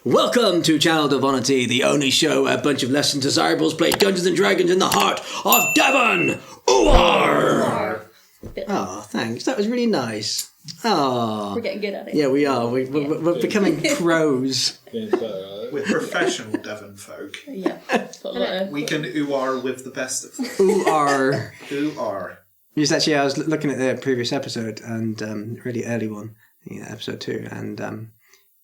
Welcome to Channel Devonity, the only show where a bunch of less than desirables play Dungeons and Dragons in the heart of Devon. Ooh-ar! Oh, thanks. That was really nice. Oh, we're getting good at it. Yeah, we are. We're becoming pros. We're professional Devon folk. Yeah. We can ooh-ar with the best of them. Ooh-ar. Ooh-ar. Yes, actually, I was looking at the previous episode, and really early one, episode 2, and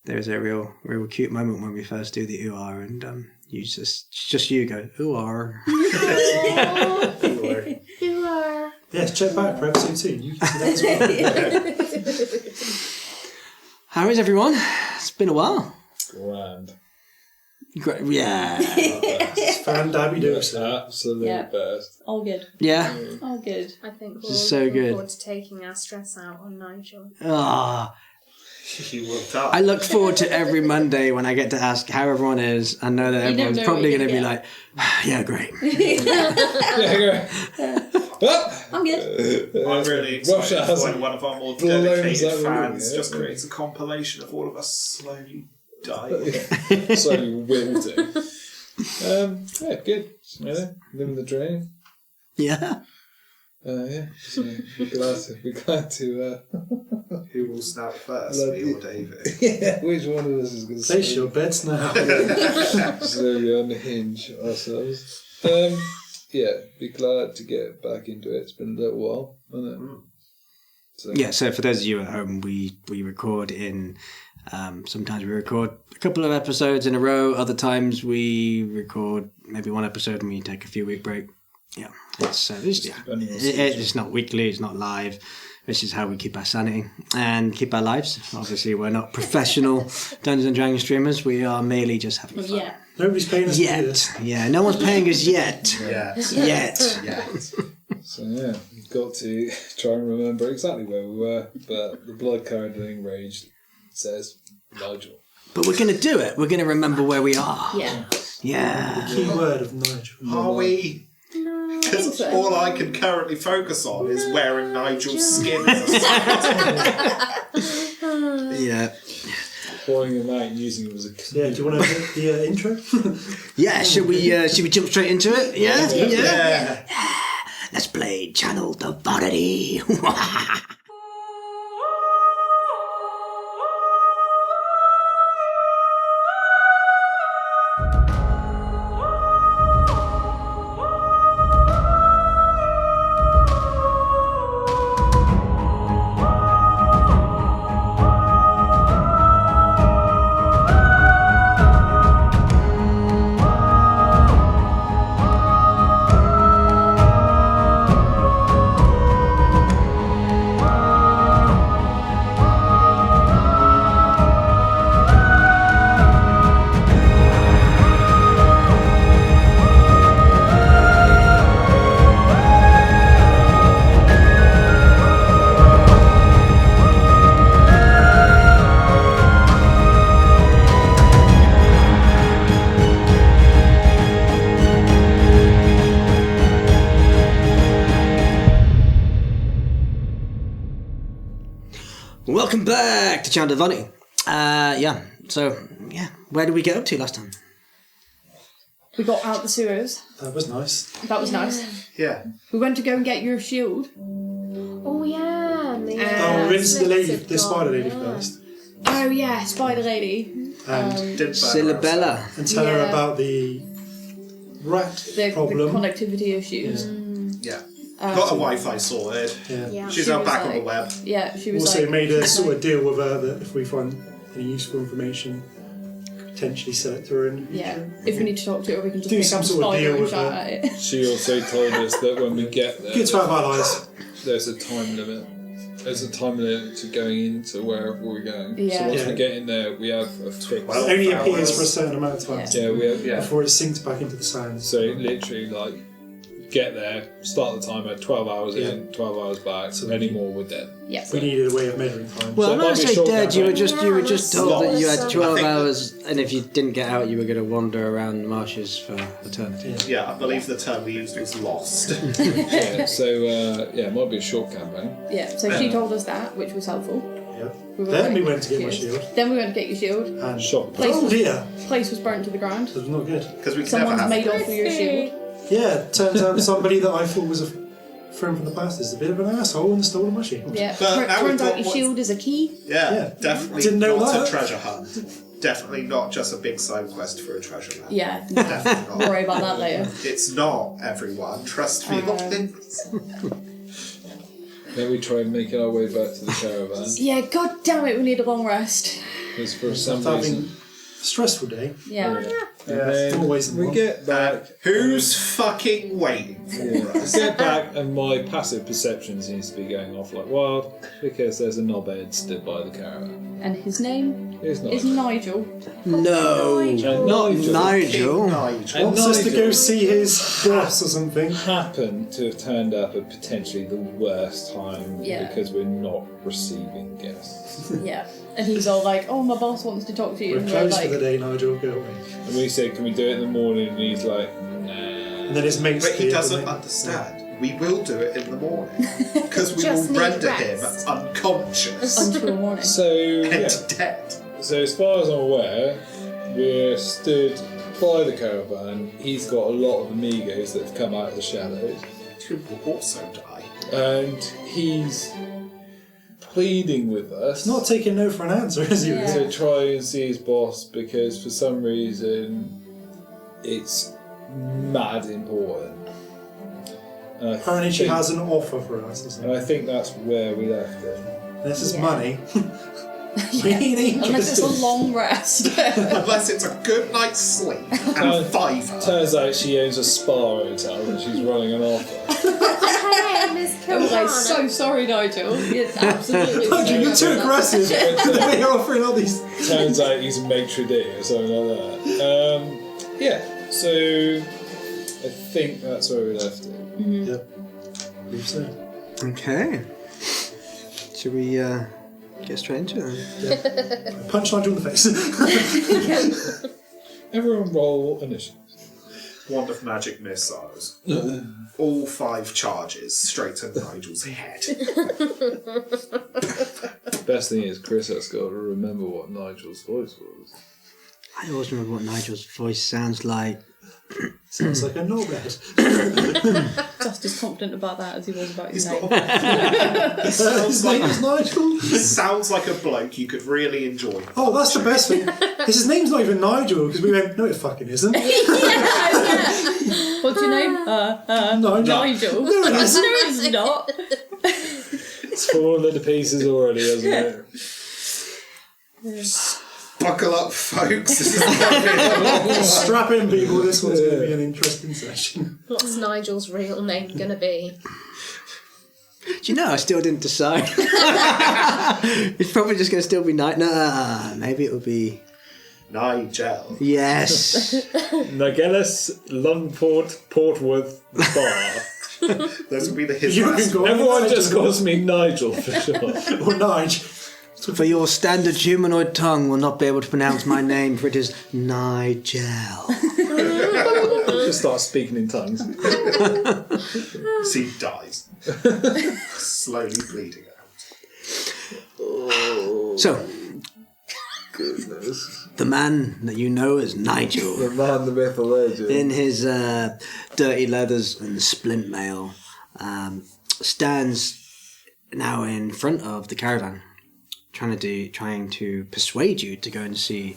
there's a real cute moment when we first do the ooh-ar, and you just you go ooh-ar. Ooh-ar. Ooh-ar. Yes, check back for episode 2. You can see that as well. How is everyone? It's been a while. Grand. Yeah. It's fan-dabby-doosa. Absolute best. All good. Yeah. All good. I think we're This is all so looking good. forward to taking our stress out on Nigel. Ah. You worked up. I look forward to every Monday when I get to ask how everyone is. I know that everyone's probably going to be like, yeah, great. I'm good. I'm really excited when one of our more dedicated fans just creates a compilation of all of us slowly dying. Slowly wilting. Yeah, good. Living the dream. Yeah. Yeah. So we're glad to. Who will snap first, me or David? Yeah, which one of us is going to Place your bets now. slowly unhinge ourselves? Yeah, be glad to get back into it. It's been a little while, hasn't it? So. Yeah, so for those of you at home, we record in... sometimes we record a couple of episodes in a row. Other times we record maybe one episode and we take a few-week break. Yeah, it's not weekly, it's not live. This is how we keep our sanity and keep our lives. Obviously, we're not professional Dungeons and Dragons streamers. We are merely just having fun. Yeah. Nobody's paying us to do Yet. this. Yeah, no one's paying us yet. Yet. So yeah, we've got to try and remember exactly where we were, but the blood-curdling rage says Nigel. But we're going to do it. We're going to remember where we are. Yeah. Yeah. Key word of Nigel. Are we? Because all I can currently focus on is wearing Nigel's skin as a suit. Yeah. Pouring him out and using him as a canoe. Yeah, do you want to do the intro? Yeah, should we jump straight into it? Yeah? Yeah. Let's play Channel Devonity. Welcome back to Channel Devonity. Where did we get up to last time? We got out the sewers. That was nice. That was nice. Yeah. We went to go and get your shield. Oh yeah. We went to the spider lady first. Oh yeah, Spider Lady. And Silabella. and tell her about the rat The problem. connectivity issues. Yeah. Got a Wi-Fi sorted. Yeah. She's She now was back on the like- web. Yeah, she was Also like... made a sort of deal with her that if we find any useful information, could potentially sell it to her in the Yeah, future. if we need to talk to her, we can just Do pick some up a sort of spider deal and with shout her. at it. She also told us that when we get there, Good to have allies. there's a time limit. There's a time limit to going into wherever we're going. Yeah. So once Yeah. we get in there, we have a fix. Well, It only appears hours. for a certain amount of time Yeah, we have. Yeah. before it sinks back into the sand. So literally, like, get there, start the timer, 12 hours in, 12 hours back. So any more, we're dead. Yes. We needed a way of measuring time. Well, So I'm it not might be say short dead. You were campaign. just told that you had Lost. 12 I think hours, and if you didn't get out, you were going to wander around the marshes for eternity. Yeah, I believe the term we used was lost. Yeah, so, it might be a short campaign. Yeah, so she told us that, which was helpful. Yep. We Then we went to get my shield. Then we went to get your shield. And Shot. oh dear, Place was burnt to the ground. that was not good. Because we can never Someone's have made it. off with your shield. Yeah, turns out somebody that I thought was a friend from the past is a bit of an asshole and stolen my shield. Yeah. But now we've Turns got out your what- shield is a key. Yeah, definitely Didn't know not that. a treasure hunt. Definitely not just a big side quest for a treasure map. Yeah. Definitely Don't not. worry about that later. It's not, everyone. Trust me. Then we tried making our way back to the caravan. Yeah, god damn it, we need a long rest. Because for some After having reason... a stressful day. Yeah. And then always we one. get back... Who's fucking waiting for us? Get back, and my passive perception seems to be going off like wild because there's a knobhead stood by the caravan. And his name It's not. is Nigel. No. And Nigel Nigel. Nigel. And Wants us to go Nigel see his boss or something. happened to have turned up at potentially the worst time Yeah. because we're not receiving guests. Yeah. And he's all like, oh, my boss wants to talk to you. We're And closed like, for the day, Nigel. Go away. And we said, can we do it in the morning? And he's like, nah. And then his mates But he appear, doesn't and they- understand. We will do it in the morning. Because we Just will need render rest. him unconscious until the morning. So, and yeah. dead. So as far as I'm aware, we're stood by the caravan. He's got a lot of amigos that have come out of the shadows. Who will also die. And he's pleading with us He's not taking no for an answer, is he? Yeah. to try and see his boss because for some reason it's mad important. And I Apparently she think- has an offer for us or And something. I think that's where we left it. This is Yeah. money. We ain't Unless it's a interested. long rest. Unless it's a good night's sleep and a fiver. Turns out she owns a spa hotel and she's running an offer. Hey, Miss I'm Kilmarnock. so sorry, Nigel. You're absolutely Nigel, you're too aggressive. They're offering all these. Turns out he's a maitre d' or something like that. Yeah, so I think that's where we left it. Yep. I believe so. Okay. Should we get straight into it? Punch Nigel in the face. Everyone roll initiative. Wand of magic missiles. All 5 charges straight to Nigel's head. Best thing is Chris has got to remember what Nigel's voice was. I always remember what Nigel's voice sounds like. Sounds like a knobhead. Just as confident about that as he was about his He's name. got. He sounds His name is like. Nigel. He sounds like a bloke you could really enjoy. Oh, that's the best thing. Because his name's not even Nigel, because we went, no, it fucking isn't. What's your name? Nigel. Nigel. No, it No, isn't. it's not. It's fallen into pieces already, hasn't it? Buckle up, folks. This is gonna be a long one. Strap in, people. This one's going to be an interesting session. What's Nigel's real name gonna be? Do you know, I still didn't decide. It's probably just going to still be night. Nah, maybe it'll be... Nigel. Yes. Nigellus, Longport, Portworth, Bar. Those would be the his You last can go Everyone Nigel. just calls me Nigel for sure. Or Nigel. For your standard humanoid tongue will not be able to pronounce my name, for it is Nigel. Just start speaking in tongues. He dies. Slowly bleeding out. So, Goodness. the man that you know as Nigel, The man, the myth, the legend. in his dirty leathers and splint mail, stands now in front of the caravan, trying to persuade you to go and see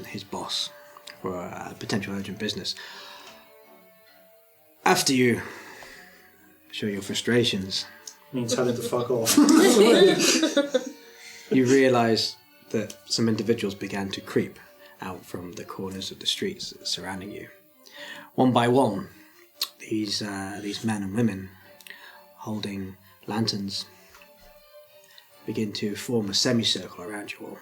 his boss for a potential urgent business. After you show your frustrations, Means tell him to fuck off. you realise that some individuals began to creep out from the corners of the streets surrounding you. One by one, these men and women holding lanterns begin to form a semicircle around you all.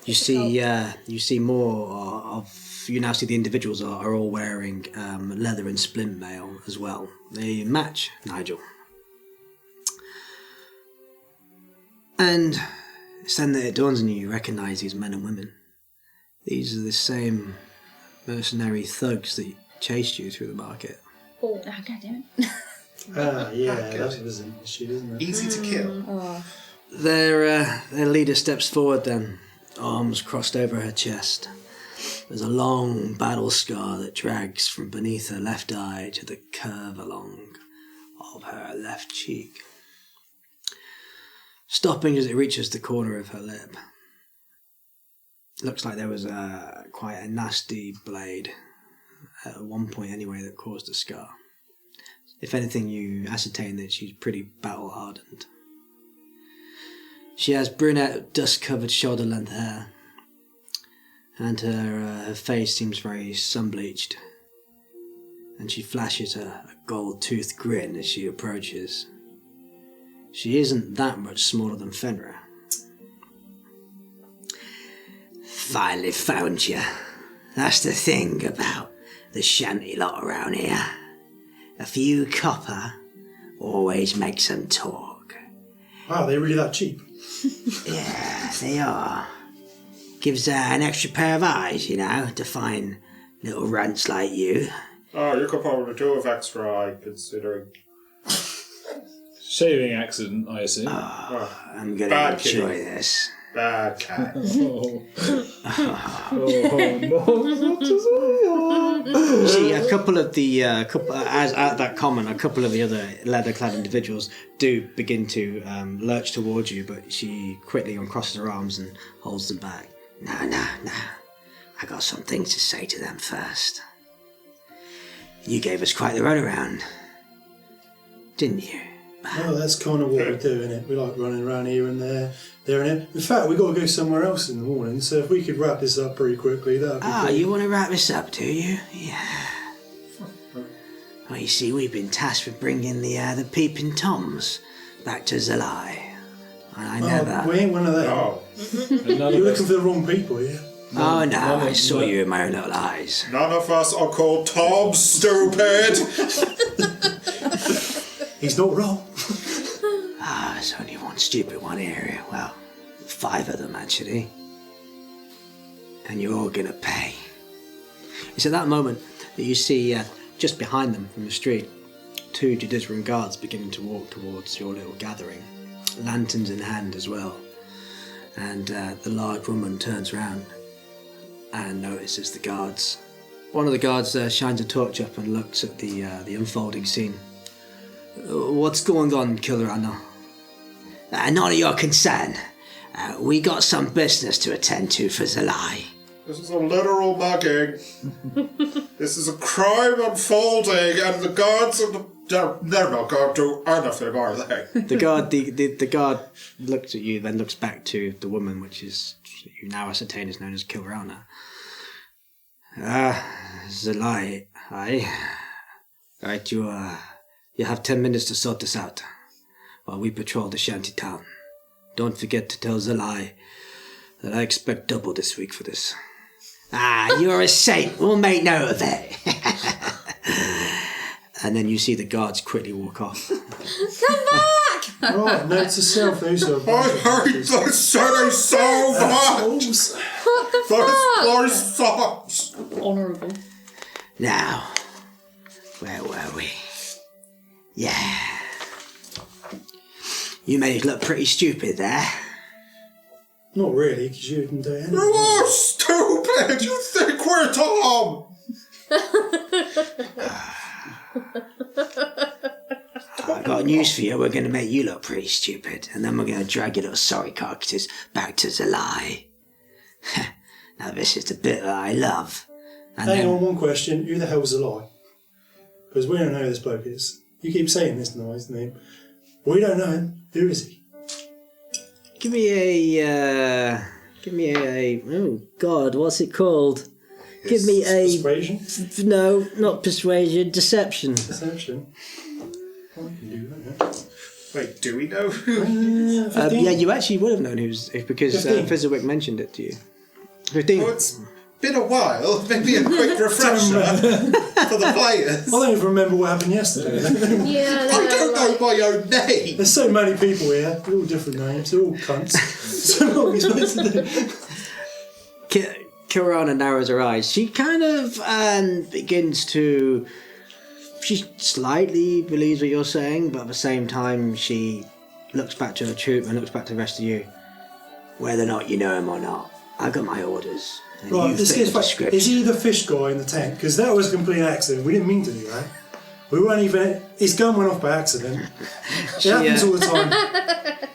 You see more of. You now see the individuals are all wearing leather and splint mail as well. They match Nigel. And it's then that it dawns on you, you recognise these men and women. These are the same mercenary thugs that chased you through the market. Oh, God damn it. Yeah, that was an issue, isn't it? Easy to kill. Oh. Their leader steps forward then, arms crossed over her chest. There's a long battle scar that drags from beneath her left eye to the curve along of her left cheek, stopping as it reaches the corner of her lip. Looks like there was quite a nasty blade, at one point anyway, that caused the scar. If anything, you ascertain that she's pretty battle-hardened. She has brunette, dust-covered shoulder-length hair, and her face seems very sun-bleached, and she flashes a gold-toothed grin as she approaches. She isn't that much smaller than Fenrir. Finally found you. That's the thing about the shanty lot around here. A few copper always makes them talk. Wow, they're really that cheap? Yeah, they are. Gives an extra pair of eyes, you know, to find little runts like you. Oh, you could probably do with extra eye, considering. Shaving accident, I assume. Oh, I'm gonna Bad enjoy kitty. this. Bad cat. Oh no! See, a couple of the as at that comment, a couple of the other leather-clad individuals do begin to lurch towards you, but she quickly uncrosses her arms and holds them back. No. I got some things to say to them first. You gave us quite the runaround, didn't you? Oh, that's kind of what we do, innit? We like running around here and there and there. In fact, we've got to go somewhere else in the morning, so if we could wrap this up pretty quickly, that'd be Ah, cool. you want to wrap this up, do you? Yeah. Well, you see, we've been tasked with bringing the peeping toms back to Zalai. And I never... We ain't one of them. Oh. You're looking for the wrong people, yeah? Oh, no, I saw you in my own little eyes. None of us are called Tom, stupid! He's not wrong. Ah, there's only one stupid one here. Well, 5 of them, actually. And you're all gonna pay. It's at that moment that you see, just behind them from the street, 2 Judiciary guards beginning to walk towards your little gathering, lanterns in hand as well. And the large woman turns round and notices the guards. One of the guards shines a torch up and looks at the unfolding scene. What's going on, Killer Anna? None of your concern. We got some business to attend to for Zalai. This is a literal mugging. This is a crime unfolding, and the guards are they're not going to do anything, are they? The guard looks at you, then looks back to the woman, which is you now ascertain is known as Kilrana. Zalai, aye. Right, you have 10 minutes to sort this out while we patrol the shanty town. Don't forget to tell Zalai that I expect double this week for this. Ah, you're a saint. We'll make note of it. And then you see the guards quickly walk off. Come back! Right, note to self, those are... I hate this city so much! Assholes. What the fuck? This place sucks! Honourable. Now, where were we? Yeah. You made it look pretty stupid there. Not really, because you didn't do anything. You are stupid! You think we're Tom! I got news for you. We're going to make you look pretty stupid, and then we're going to drag your little sorry carcasses back to Zalai. Now this is the bit that I love. And Hang on, one question. Who the hell's a lie? Because we don't know who this bloke is. You keep saying this nice name. We don't know him. Who is he? Give me a... oh God, what's it called? Give me a... Persuasion? No, not persuasion, deception. Deception? Oh, we can do that, Wait, do we know who? yeah. Yeah, you actually would have known who's... because 15. Fezziwick mentioned it to you. 15. Oh, it's been a while. Maybe a quick refresher for the players. I don't even remember what happened yesterday. Yeah, I don't know my own name. There's so many people here. They're all different names. They're all cunts. So what are we supposed to do? Kirana narrows her eyes. She kind of begins to... She slightly believes what you're saying, but at the same time, she looks back to the troop and looks back to the rest of you. Whether or not you know him or not, I got my orders. And Right, you this fit gets the back. description. Is he the fish guy in the tent? Because that was a complete accident. We didn't mean to do that. We weren't even. His gun went off by accident. It happens all the time.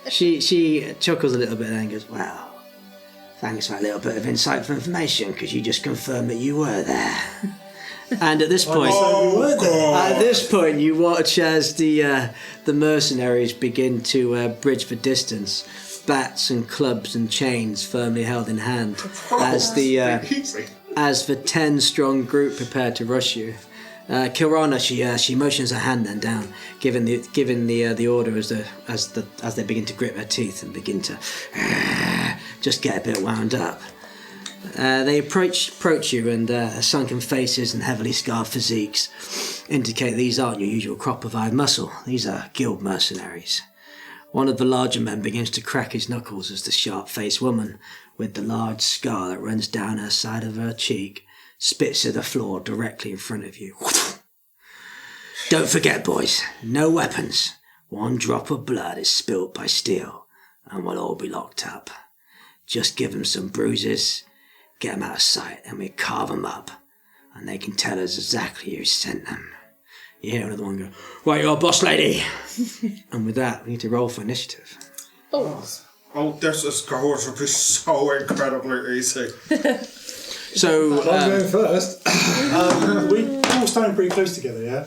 She chuckles a little bit and goes, well, thanks for that little bit of insightful information, because you just confirmed that you were there. And at this point, you watch as the mercenaries begin to bridge the distance, bats and clubs and chains firmly held in hand, as the 10-strong group prepare to rush you. Kirana, she motions her hand then down, giving the order as they begin to grit their teeth and begin to just get a bit wound up. They approach you, and sunken faces and heavily scarred physiques indicate these aren't your usual crop of hide muscle. These are guild mercenaries. One of the larger men begins to crack his knuckles as the sharp-faced woman, with the large scar that runs down her side of her cheek, spits to the floor directly in front of you. Don't forget, boys, no weapons. One drop of blood is spilt by steel, and we'll all be locked up. Just give them some bruises, get them out of sight, and we carve them up, and they can tell us exactly who sent them. You hear another one go, right, you're boss lady. And with that, we need to roll for initiative. Oh, this is going to be so incredibly easy. So, I'm going first. We all stand pretty close together, yeah?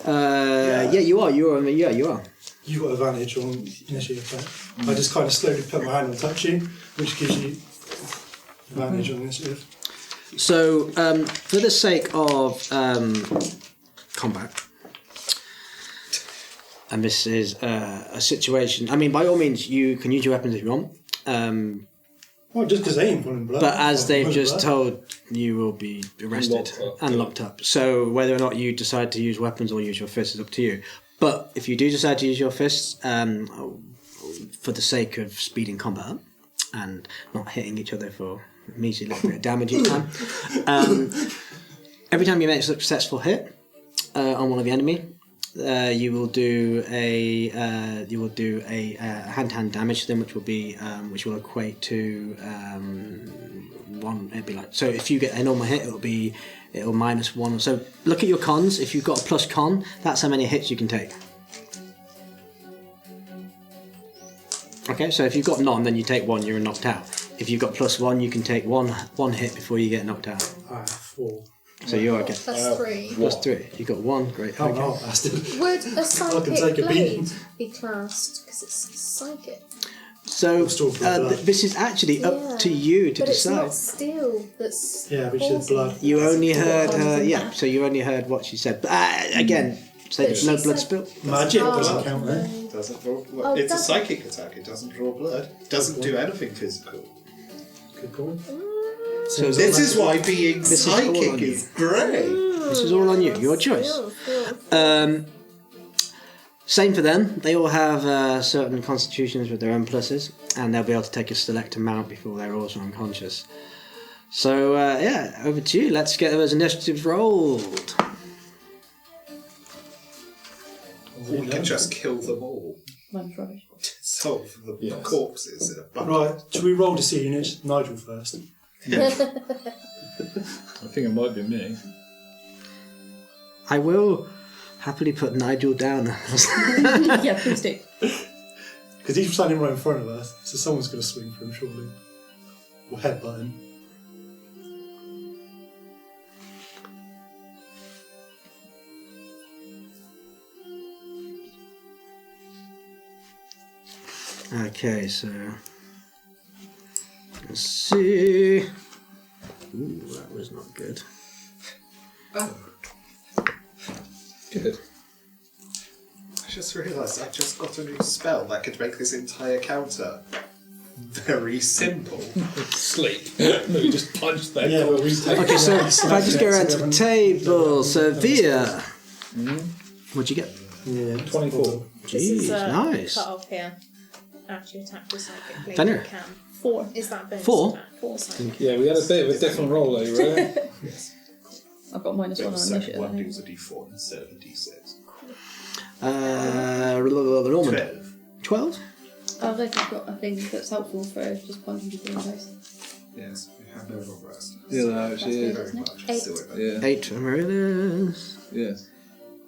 yeah, you are. You are. You got advantage on initiative attack. I just kind of slowly put my hand on touch you, which gives you advantage on initiative. So, for the sake of combat, and this is a situation. I mean, by all means, you can use your weapons if you want. Well, just because they ain't pulling blood. But as they've just told, you will be arrested and locked up. So whether or not you decide to use weapons or use your fists is up to you. But if you do decide to use your fists, for the sake of speeding combat up and not hitting each other for a measly little bit of damage each time, every time you make a successful hit on one of the enemy, you will do a hand-to-hand damage to them, which will equate to one. It'd be like, so if you get a normal hit, it'll -1. So look at your cons. If you've got a plus con, that's how many hits you can take. Okay, so if you've got none, then you take one. You're knocked out. If you've got +1, you can take one hit before you get knocked out. I have 4. So you're okay. Plus 3. +3. You got 1. Great. Oh, Okay. no, bastard. Would a psychic take a blade beating. be classed because it's psychic? So this is actually up to you to but decide. It's not steel that's. Yeah, which is blood. You only heard her. Yeah. So you only heard what she said. But again, so But no she blood said- spill. Magic Oh, doesn't count there. Doesn't draw blood. Oh, It's a does it? psychic attack. It doesn't draw blood. It doesn't do anything physical. Good call. So This is why being This is all on psychic you. is great. This is all on you. Your choice. Same for them. They all have certain constitutions with their own pluses, and they'll be able to take a select amount before they're also unconscious. So yeah, over to you. Let's get those initiatives rolled. We can just kill them all. Mine's rubbish. Solve the corpses in a bucket. Right, should we roll to see units? Nigel first. I think it might be me. I will happily put Nigel down. Yeah, please do. Because he's standing right in front of us, so someone's going to swing for him, surely. Or headbutt him. Okay, so let's see. Ooh, that was not good. Good. I just realised I just got a new spell that could make this entire counter very simple. Sleep. No, you just punch that. Yeah, but we take Okay, so if I just go around to the table, so Via, what'd you get? Yeah, 24. This is Jeez, nice. cut off here. After you attack with psychic blade, Fenrir. you can. 4. Is that bonus 4? attack? 4 psychic. Yeah, we had a bit of a different roll there, right? I've got -1 on Second initiative. one I think. gives a d4 instead of a d6. Norman. 12. 12? I think I've got a thing that's helpful for just punching people in the face. Yes, we have no long rest. Yeah, that actually is. That's Very good. much. 8. Still with it. Yeah. 8 Amaryllis. Yes.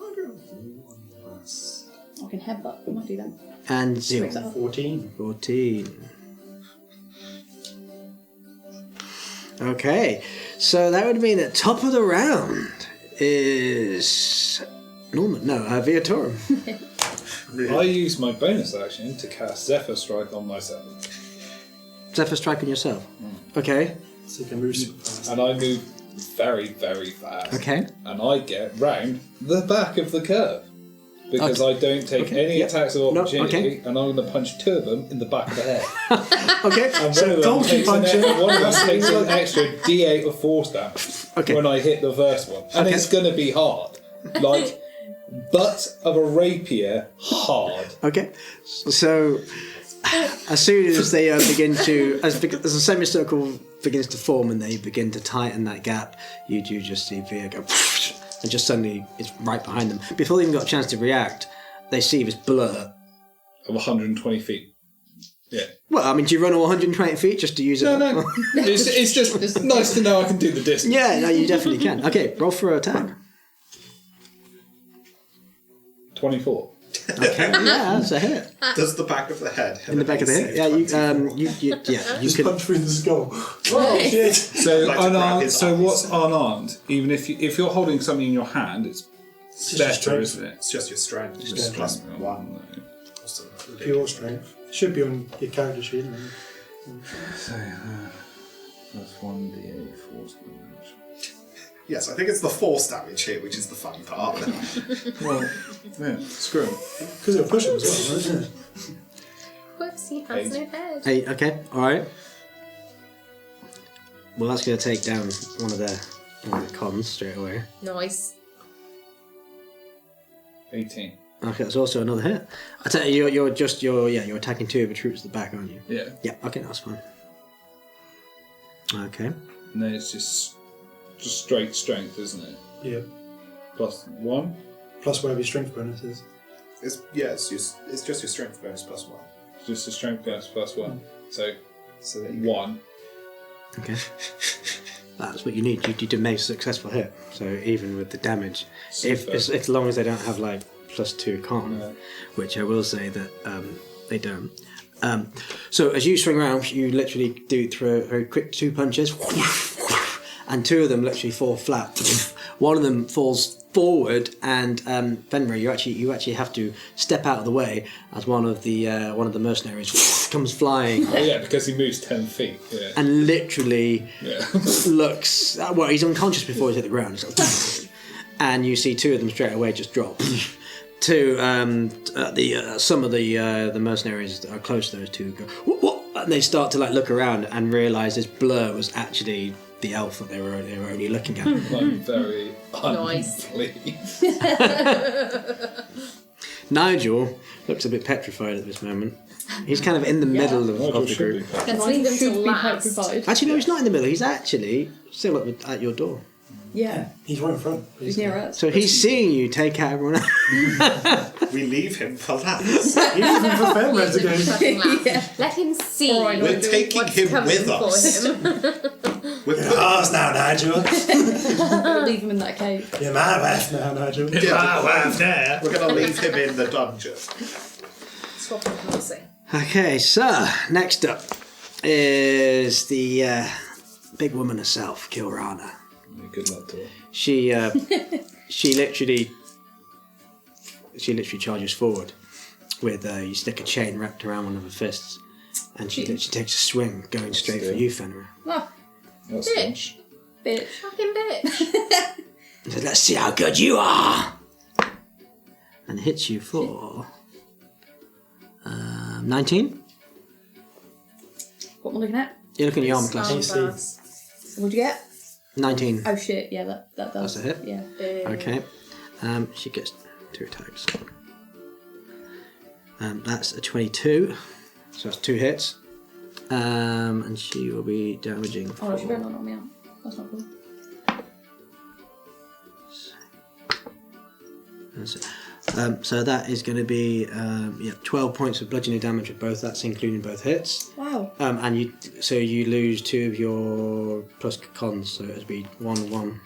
I'll go long rest. I can headbutt. I might do that. And Breaks 0. that up. 14. 14. Okay, so that would mean that top of the round is Norman. No, Viatorum. I use my bonus action to cast Zephyr Strike on myself. Zephyr Strike on yourself. Okay, So you can move super fast. And I move very, very fast. okay. And I get round the back of the curve. Because I don't take any yep. attacks of No, opportunity, okay. and I'm going to punch 2 of them in the back of the head. Okay, And So one of them donkey takes an punching. extra, one of them takes an extra D8 of force damage Okay. when I hit the first one. And Okay. it's going to be hard. Like, butt of a rapier, hard. okay. So as soon as they begin to, as a semicircle begins to form and they begin to tighten that gap, you do just see Via go, and just suddenly it's right behind them. Before they even got a chance to react, they see this blur. Of 120 feet. Yeah. Well, I mean, do you run all 120 feet just to use it? No. It's just nice to know I can do the distance. Yeah, no, you definitely can. Okay, roll for attack. 24. Okay, yeah, that's a hit. Does the back of the head have In the back of the head. Yeah, you Just could. punch through the skull. Oh, shit. So Like to grab unarmed. his So eyes. what's unarmed? Even if you're holding something in your hand, it's just better, strength. isn't it? It's just your strength. It's Just plus strength. 1. Also, Pure strength. Should be on your character sheet. isn't it? So that's 1d8 force damage. Yes, I think it's the force damage here, which is the fun part. Well, yeah, screw him. Because it'll push him as well, isn't it? Whoops, he has no head. 8, okay, alright. Well, that's going to take down one of the cons straight away. Nice. 18. Okay, that's also another hit. I tell you, you're attacking 2 of the troops at the back, aren't you? Yeah. Yeah, okay, that's fine. Okay. And then it's just straight strength, isn't it? Yeah. Plus 1. Plus whatever your strength bonus is. It's just your strength bonus plus 1. Just a strength bonus plus 1. So So there you go. 1. Okay. That's what you need. You need to make a successful hit. So even with the damage, if Super. as long as they don't have like +2 con, No. which I will say that they don't. So as you swing around, you literally do throw a very quick 2 punches, and 2 of them literally fall flat. One of them falls forward, and Fenrir, you actually have to step out of the way as one of the mercenaries comes flying. Oh yeah, because he moves 10 feet. Yeah. And literally Yeah. looks. Well, he's unconscious before he's hit the ground. He's like, and you see 2 of them straight away just drop. To some of the mercenaries that are close to those 2 go, what? And they start to like look around and realise this blur was actually the elf that they were only looking at. I'm very Nice. unpleased. Nigel looks a bit petrified at this moment. He's kind of in the middle Nigel of the should be group. fine. Let's leave them Should till be last. petrified. Actually, no, he's not in the middle. He's actually still at your door. Yeah, He's right in front. he's near us. So he's seeing you take out everyone else. We leave him for last. Even for Fenrir to go. Fucking laugh. Yeah. Let him see. Alright, We're taking what's him coming with for us. him. We're You're ours now, Nigel. We'll leave him in that cave. You're my wife now, Nigel. Yeah. wife now. We're going to leave him in the dungeon. Swap and passing. Okay, so next up is the big woman herself, Kilrana. Good luck to her. She literally charges forward with you stick a chain wrapped around one of her fists, and she literally takes a swing, going straight for you, Fenrir. Oh, That's fun. Bitch. bitch. Fucking bitch. And says, "Let's see how good you are," and hits you for 19. What am I looking at? You're looking at your armor class. Arm class. What'd you get? 19. Oh shit, yeah, that does. That's a hit. Yeah. Okay. She gets 2 attacks. That's a 22. So that's 2 hits. And she will be damaging Oh no, she better for... not knock me out. That's not cool. That's it. So that is going to be 12 points of bludgeoning damage with both. That's including both hits. Wow. And you lose 2 of your plus cons, so it'd be 1/1.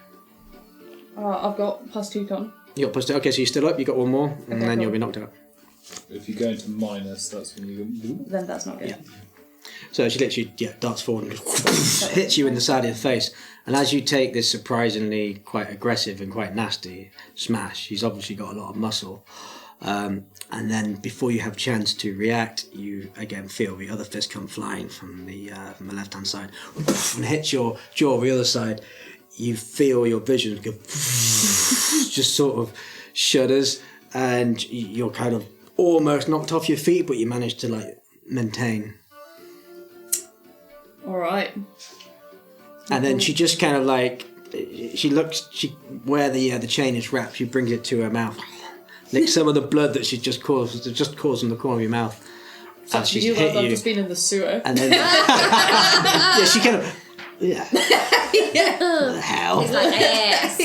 I've got +2 con. You got plus 2. Okay, so you're still up. You got 1 more, and Okay, then cool. you'll be knocked out. If you go into minus, that's when you go. Then that's not good. Yeah. So she literally darts forward and just hits you in the side of the face. And as you take this surprisingly quite aggressive and quite nasty smash, she's obviously got a lot of muscle. And then before you have a chance to react, you again feel the other fist come flying from the left-hand side and hits your jaw the other side. You feel your vision go just sort of shudders, and you're kind of almost knocked off your feet, but you manage to like maintain. All right. And then she just kind of like where the chain is wrapped, she brings it to her mouth, licks some of the blood that she's just caused in the corner of your mouth. So As she's you hit I've you, just been in the sewer. and then yeah, she kind of what the hell? He's like, yes.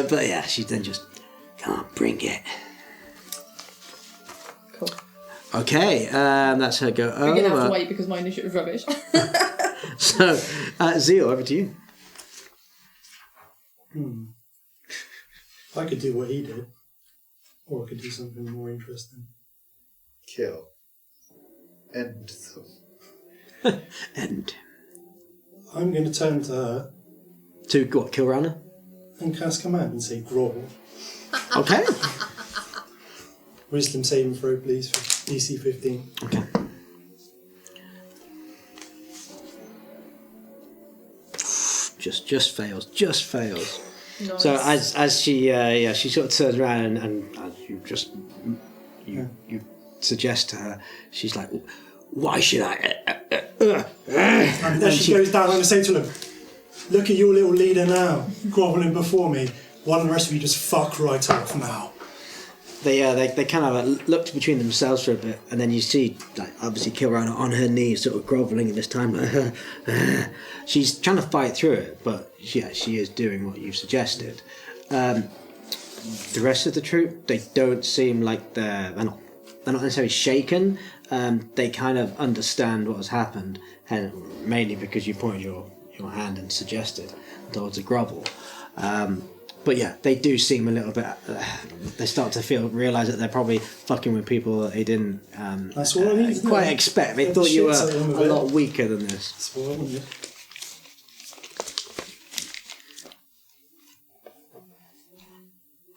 But she then just come on, bring it. Cool. Okay, that's her go over. We're gonna have to wait because my initiative is rubbish. So, Zeal, over to you. I could do what he did, or I could do something more interesting. Kill. End them. And I'm going to turn to her to what, kill Rana? and cast command and say grovel. Okay. Wisdom saving throw, please, for DC 15. Okay. Just fails. Just fails. Nice. So as she sort of turns around and as you suggest to her, she's like, why should I? And as she goes down, I'm going to say to him, look at your little leader now, grovelling before me. Why don't the rest of you just fuck right off now? They kind of looked between themselves for a bit, and then you see, like, obviously Kilrana on her knees, sort of grovelling at this time. Like, she's trying to fight through it, but she is doing what you've suggested. The rest of the troop, they don't seem like they're not necessarily shaken. They kind of understand what has happened, and mainly because you pointed your hand and suggested towards a grovel. But yeah, they do seem a little bit. They start to realise that they're probably fucking with people that they didn't That's what I need to quite know. expect. They Get thought the you were shit out of them a a bit. lot weaker than this. That's what I wanted.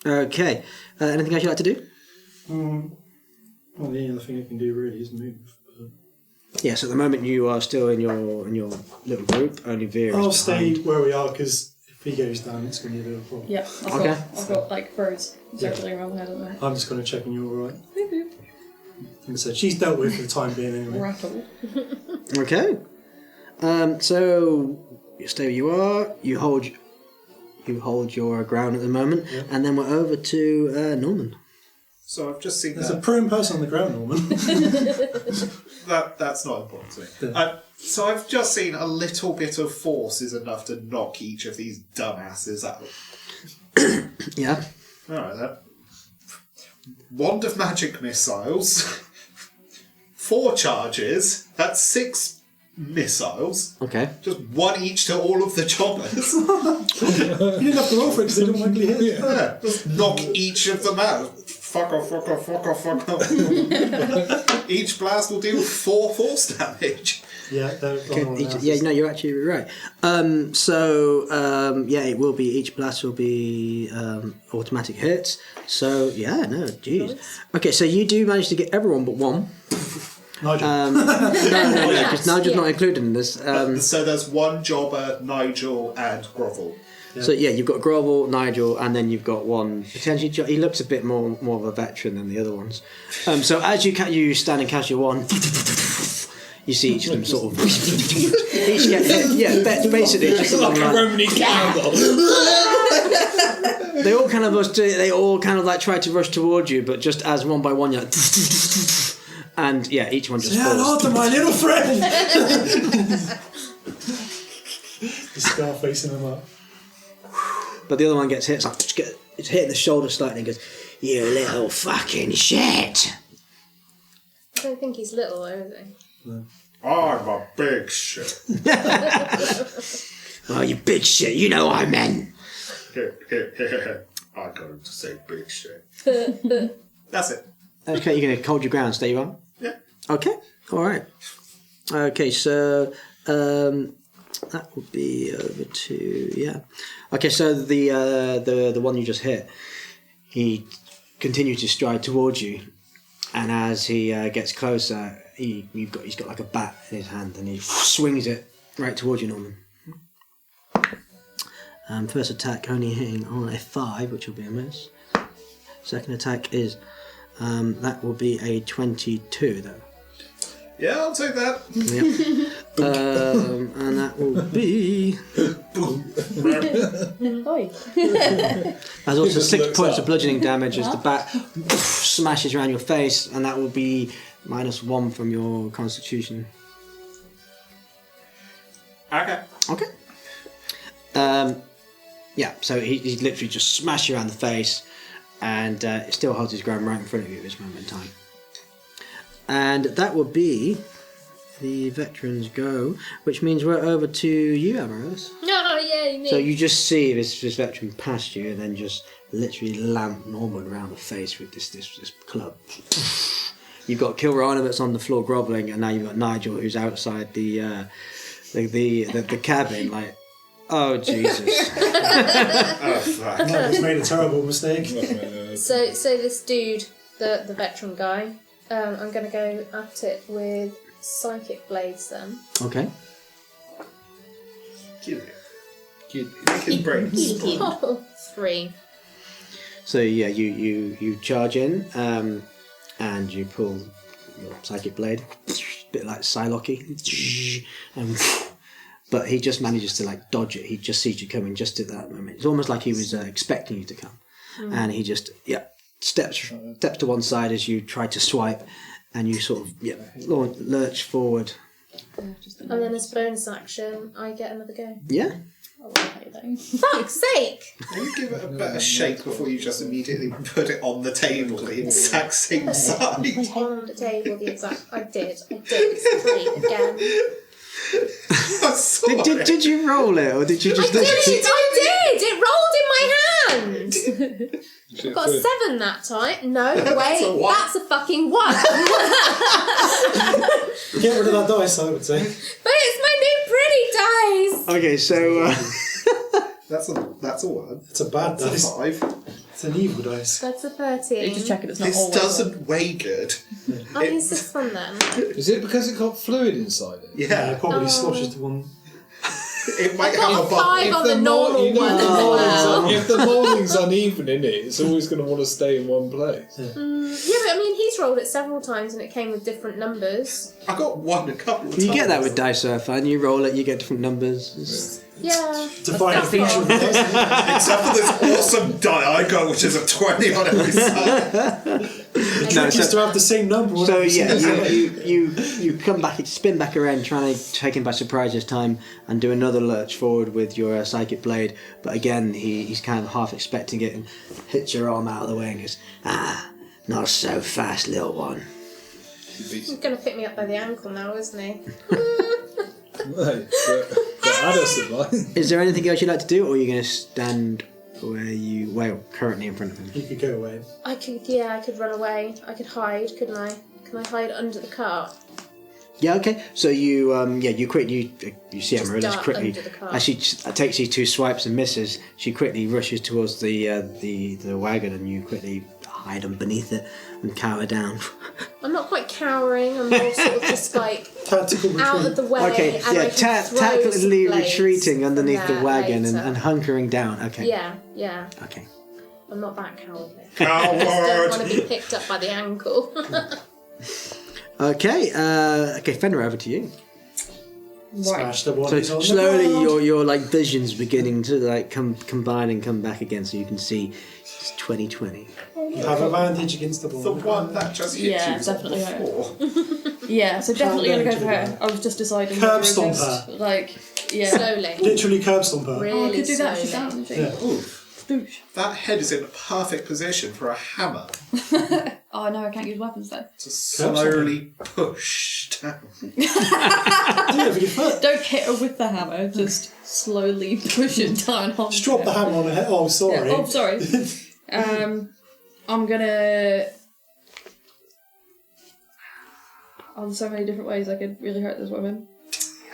Okay. Anything else you'd like to do? Well, the only other thing I can do really is move. But Yeah. So at the moment you are still in your little group. Only Vera. I'll is stay behind. where we are because if he goes down, it's going to be a bit of a problem. Yeah, I've got like birds circling around my head at the moment. I'm just going to check on you all right. Like I said, she's dealt with for the time being anyway. Rattled. Okay. So you stay where you are. You hold your ground at the moment, and then we're over to Norman. So I've just seen There's a that. prone person on the ground, Norman. That's not important to me. So I've just seen a little bit of force is enough to knock each of these dumbasses out. Yeah. Alright then. Wand of magic missiles. 4 charges. That's 6 missiles. Okay. Just 1 each to all of the choppers. You didn't have to roll for it because they don't likely hit. Yeah, just knock each of them out. Fuck off, fuck off, fuck off, fuck off. Each blast will deal 4 force damage. Yeah, they're on Yeah, no, you're actually right. It will be, each blast will be automatic hits. So, yeah, no, jeez. Okay, so you do manage to get everyone but one. Nigel. No, because Nigel's not included in this. So there's 1 jobber, Nigel, and Grovel. So, yeah, you've got Grovel, Nigel, and then you've got one, potentially, he looks a bit more of a veteran than the other ones. So as you stand and cast your wand, you see each of them sort of each get hit. Yeah, basically just along the line. Roman candle. They all kind of like try to rush towards you, but just as one by one, you're like, and yeah, each one just Say hello falls. to my little friend! The scar facing him up. But the other one gets hit. It's like it's hitting the shoulder slightly and goes, You little fucking shit! I don't think he's little, though, is he? I'm a big shit. Oh, you big shit, you know what I meant. I got him to say big shit. That's it. Okay, you're going to hold your ground, stay on? Yeah. Okay, alright. Okay, so that will be over to... Yeah. Okay, so the one you just hit, he continues to stride towards you, and as he gets closer, he's got like a bat in his hand, and he swings it right towards you, Norman. First attack only hitting on a 5, which will be a miss. Second attack is that will be a 22 though. Yeah, I'll take that. Yep. And that will be. Oi. There's also just 6 looks points up. of bludgeoning damage as the bat smashes around your face, and that will be -1 from your constitution. Okay. Okay. Yeah, so he's literally just smashed you around the face, and it still holds his ground right in front of you at this moment in time. And that will be the veterans go, which means we're over to you, Amaris. No, yeah, me. So you just see this veteran past you, and then just literally lamp Norman around the face with this club. You've got Kilrana that's on the floor grovelling, and now you've got Nigel who's outside the cabin, like, oh Jesus! Oh, fuck. Michael's made a terrible mistake. So this dude, the veteran guy, I'm going to go at it with psychic blades then. Okay. Kill it. Making brains. Oh, 3. So yeah, you charge in, and you pull your psychic blade, a bit like Psylocke, and but he just manages to like dodge it. He just sees you coming just at that moment. It's almost like he was expecting you to come, and he just steps to one side as you try to swipe, and you sort of lurch forward. And then as bonus action, I get another go. Yeah. Fuck's sake! Can you give it a better shake before you just immediately put it on the table the exact same size? On the table, the exact. I did. It's 3 again. I'm sorry. Did you roll it, or did you just? I did! It rolled in my hand! I got a 7 that time. No, wait, a 1. that's a fucking 1. Get rid of that dice, I would say. But it's my new pretty dice! Okay, so That's a 1. It's a bad That's dice. a 5. It's an evil dice. That's a 13. Just checking it's not This always doesn't weigh good. I'll use this one then. Is it because it got fluid inside it? Yeah. It probably sloshes to one. It might I have a got bubble. 5 on the normal one as well. If the moulding's uneven in it, it's always going to want to stay in one place. Yeah, but I mean, he's rolled it several times and it came with different numbers. I got 1 a couple of times. you get that with Dice Surfer, and you roll it, you get different numbers. Yeah. Define a feature of the dice. Except for this awesome die I got, which is a 20 on every side. The trick is to have the same number. So every yeah, single time. you come back, spin back around, trying to take him by surprise this time, and do another lurch forward with your psychic blade. But again, he's kind of half expecting it and hits your arm out of the way and goes, not so fast, little one. He's going to pick me up by the ankle now, isn't he? Right, but Addison, right? Is there anything else you'd like to do, or are you going to stand currently in front of him? You could go away. I could run away. I could hide, couldn't I? Can I hide under the cart? Yeah, okay. So you quickly you see Just Amaryllis dart quickly under the car. as she takes these 2 swipes and misses. She quickly rushes towards the wagon, and you quickly hide underneath it and cower down. I'm not quite cowering. I'm more sort of just like Tactical retreat. out of the way. Okay, and I can throw some tactically blades retreating from underneath the there wagon later. and hunkering down. Okay. Yeah. Okay. I'm not that cowardly. I just don't Coward! want to be picked up by the ankle. Okay. Fenrir, over to you. Smash the one So who's on the slowly, ground. your like vision's beginning to like combine and come back again, so you can see it's 2020. You have advantage against the The ball. one that just hit Yeah, you definitely right. before. Yeah, so definitely Calm gonna down, go for her. Julia. I was just deciding. Curb whether it stomp was, her. Like, yeah. Slowly. Literally curb stomp her. Really Oh, I could do that. She's slowly. down, isn't she? Yeah. Boosh. That head is in a perfect position for a hammer Oh no, I can't use weapons though. to slowly push down. Do it with your foot. Don't hit her with the hammer, just slowly push it down on Just drop the hammer on her head. Oh, sorry. Yeah. Oh, sorry. I'm gonna... Oh, there's so many different ways I could really hurt this woman.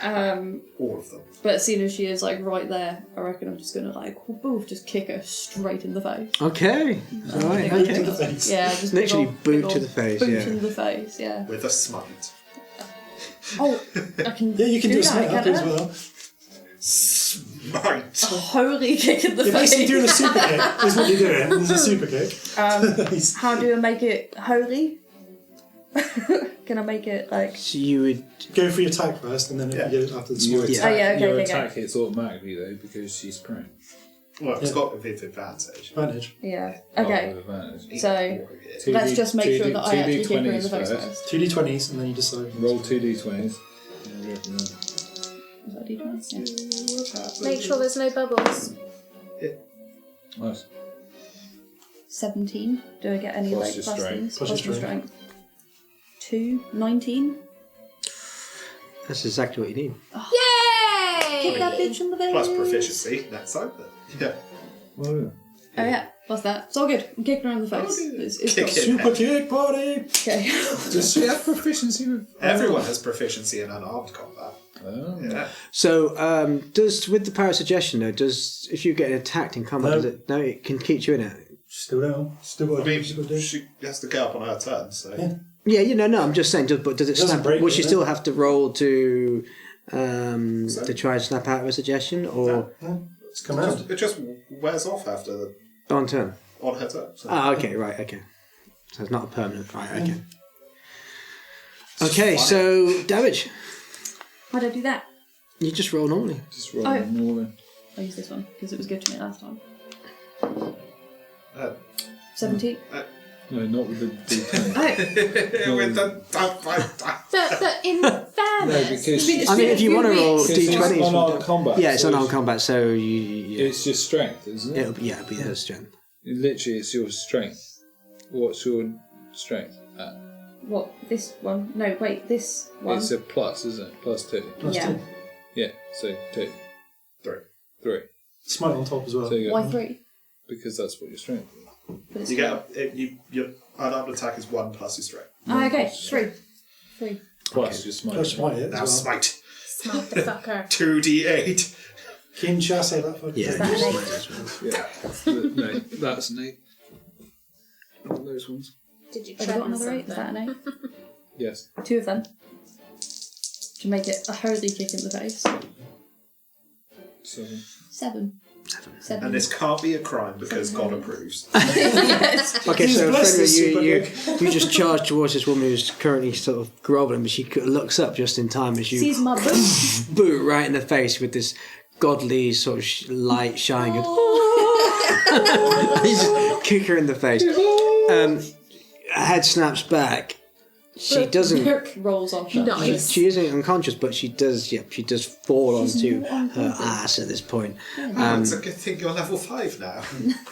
All of them. But seeing as she is like right there, I reckon I'm just gonna like boof, just kick her straight in the face. Okay. Alright, Boot to okay. the face. Yeah, just Literally big boot old to the face, Boot yeah. in the face, yeah. With a smite. Oh, I can. Yeah, you can do a that, smite up can't as I? well. Smite. Holy kick in the You're face. basically doing a super kick. Is what you're doing. It's a super kick. How do I make it holy? Can I make it like? So you would... Go for your attack first, and then if Yeah. you get it after the Your smite. attack, Oh, yeah, okay, your okay, attack hits automatically though because she's prone. Well, it's Yeah. got a bit advantage. Advantage. Yeah. Oh, Okay. with advantage. So Two let's D- just make two sure D- that I actually kick her in the 2d20s face first. first. 2d20s, and then you decide. Roll 2d20s. Is that D20? Yeah. Make sure there's no bubbles. Nice. 17. Do I get any Plus like your plus strength. things? Plus your my strength. 2. 19. That's exactly what you need. Kick that bitch in the face. Plus proficiency next time. But yeah. Oh, yeah. Oh yeah, plus that. It's all good. I'm kicking her in the face. It's Kick got- it. Super kick party! Okay. Does she have proficiency with... Everyone has proficiency in unarmed combat. Oh. Yeah. So, does with the power of suggestion though, does if you get attacked in combat, No. does it? No, it can keep you in it. Still down. Still got I to do mean, what you got to do. she has to get up on her turn, so. Yeah. Yeah, no. I'm just saying. But does it Doesn't snap? break Will it, she no. still have to roll to try and snap out of a suggestion, or It's come out. It just wears off after the, on turn? on her turn. So. Ah, okay, right, okay. So it's not a permanent, right? Okay. It's Okay, just so damage. How do I do that? You just roll normally. Just roll Oh. normally. I'll use this one because it was good to me last time. Uh, 17. No, not with the D10. Oh, with the But in fairness, No, because I mean, if you want to roll Because it's d20s, unarmed combat, yeah, it's so unarmed combat, so you It's just strength, isn't it? it'll be her strength. Literally, it's your strength. What's your strength at? what? This one? No, wait, this one. It's a plus, isn't it? Plus 2. Plus Yeah. 2. Yeah, so 2. 3. 3. Smite on top as well. So you Why get, 3? because that's what your strength is. But it's You get your unarmed attack is 1 plus your strength. Ah, okay, 3. 3. Plus your smite. Go smite it Now as well. smite. smite the fucker. 2d8. Kinshasa, that fucking Yeah, thing. that you an smite as well. Yeah. No, that's an 8. All those ones. Did you Have try I got another 8? Is that an 8? Yes. 2 of them. To make it a holy kick in the face. 7. 7. 7. And this can't be a crime because God approves. Yes. Okay, He's so blessed this Fenrir, super you just charge towards this woman who's currently sort of groveling, but she looks up just in time as you Sees my boot. boot right in the face with this godly sort of light shining. And you just kick her in the face. Her head snaps back. She doesn't. Rolls off. that. Nice. She isn't unconscious, but she does. Yeah, she does fall onto her ass at this point. It's a good thing you're level 5 now.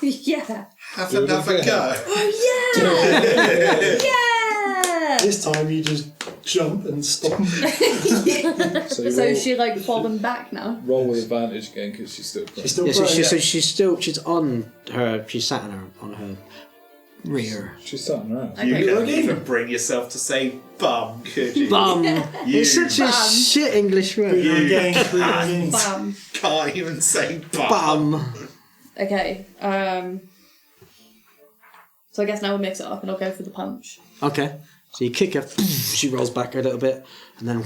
Yeah. Have another go. Oh yeah! Yeah! This time you just jump and stomp. So, you So roll, she like fallen back now. roll with advantage again because she's still prone. She's still Yeah, so, prone, she's on her. She's sat on her rear. She's sat around. You Okay. couldn't even bring yourself to say bum, could you? Bum. You It's such a Bum. shit English word. Breathe again, breathe again. Bam. can't even say bum. Bum. Okay. So I guess now we'll mix it up and I'll go for the punch. Okay. So you kick her. She rolls back a little bit, and then.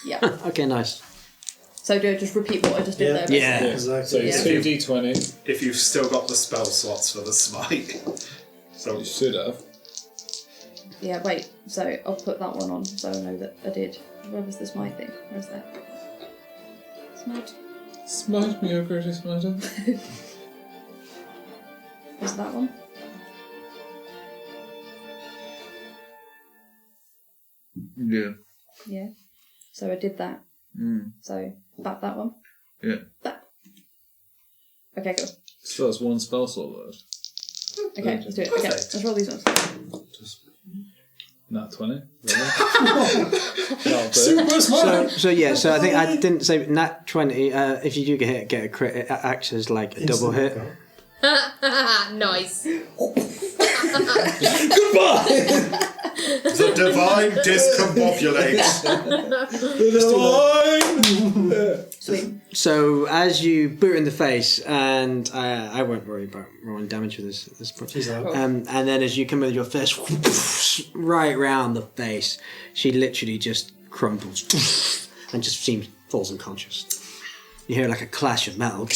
Yeah. Okay, nice. So do I just repeat what I just did Yeah. there? basically? Yeah. Exactly. So Yeah. 2d20. If you've still got the spell slots for the smite. So You should have. Yeah, wait. So I'll put that one on so I know that I did. Where was this my thing? Where's that? Smite. Smite me, O greatest smiter. Was that one? Yeah. Yeah. So I did that. Mm. So that one. Yeah. That. Okay, cool. So that's one spell slot left. Okay, let's do it. Okay, let's roll these ones. Nat 20. Super smart. So I think I didn't say nat 20. If you do get a crit, it acts as like a double hit. Nice. Goodbye! The divine discombobulates. Sweet. So as you boot in the face, and I won't worry about rolling damage for this point. And then as you come with your fist right round the face, she literally just crumples and just falls unconscious. You hear like a clash of metal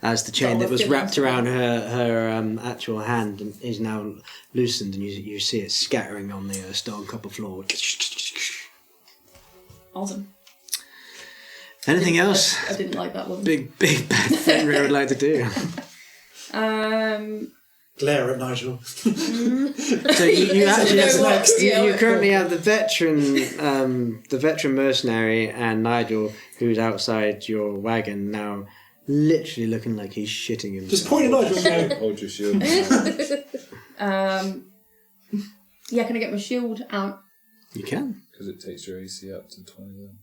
as the chain that was wrapped around her actual hand is now loosened, and you see it scattering on the stone copper floor. Awesome. Anything else? I didn't like that one. Big bad Fenrir would like to do. Glare at Nigel. So you actually have next. you currently have the veteran mercenary and Nigel, who's outside your wagon now, literally looking like he's shitting himself. Just point at Nigel and go, Hold your shield. Yeah, can I get my shield out? You can. Because it takes your AC up to 20 then.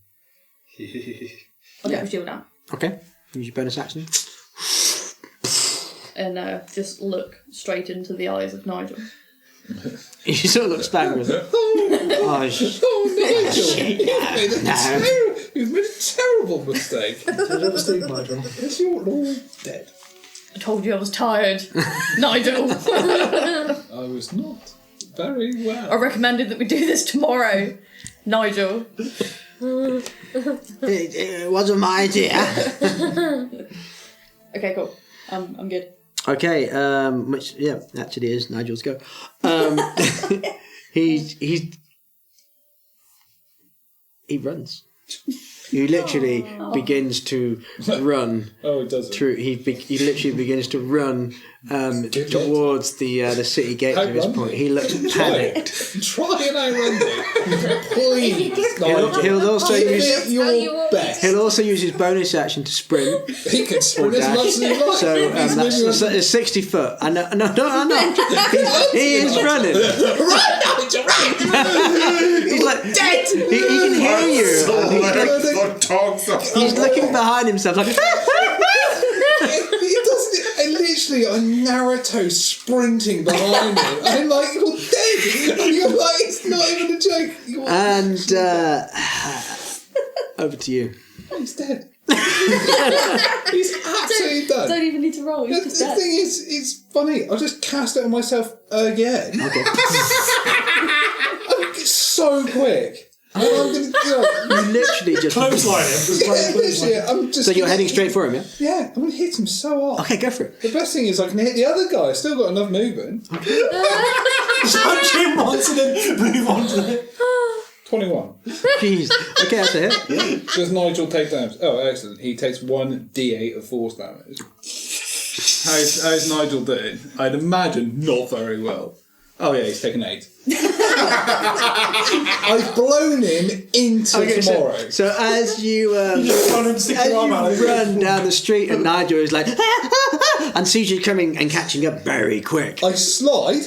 I'll get my shield out. Okay. Use your bonus action. And just look straight into the eyes of Nigel. He sort of looks back and goes, oh, Nigel! You've made a terrible mistake. never sleep, Nigel. Yes, you're all dead. I told you I was tired, Nigel. I was not very well. I recommended that we do this tomorrow, Nigel. it wasn't my idea. Okay, cool. I'm good. Okay, which actually is Nigel's go. He runs. He literally begins to run. Oh, it does. Through he literally begins to run towards the city gates at this point. He looks panicked. Try and outrun me, please. He'll also use your best. He'll also use his bonus action to sprint. He can sprint as much as he likes. So that's 60 foot. I know. He is running. Run, Nigel, run! He's like dead. He can hear you. He's looking behind himself like. He doesn't. And literally, I'm Naruto sprinting behind him. I'm like, you're dead. And you're like, it's not even a joke. And over to you. Oh, he's dead. He's absolutely done. Don't even need to roll. He's just The dead. thing is, it's funny. I'll just cast it on myself again. Okay. It's so quick. And I'm gonna, You literally just. clothesline him. Just yeah, literally, I'm just. So you're heading straight for him, yeah? Yeah, I'm gonna hit him so hard. Okay, go for it. The best thing is I can hit the other guy. I've still got enough movement. Just punch him once and then move on to the... 21. Jeez. Okay, that's a hit. Does Nigel take damage? Oh, excellent. He takes 1d8 of force damage. How's Nigel doing? I'd imagine not very well. Oh yeah, he's taken 8. I've blown him into tomorrow. So as you run down the street and Nigel is like and sees you coming and catching up very quick. I slide,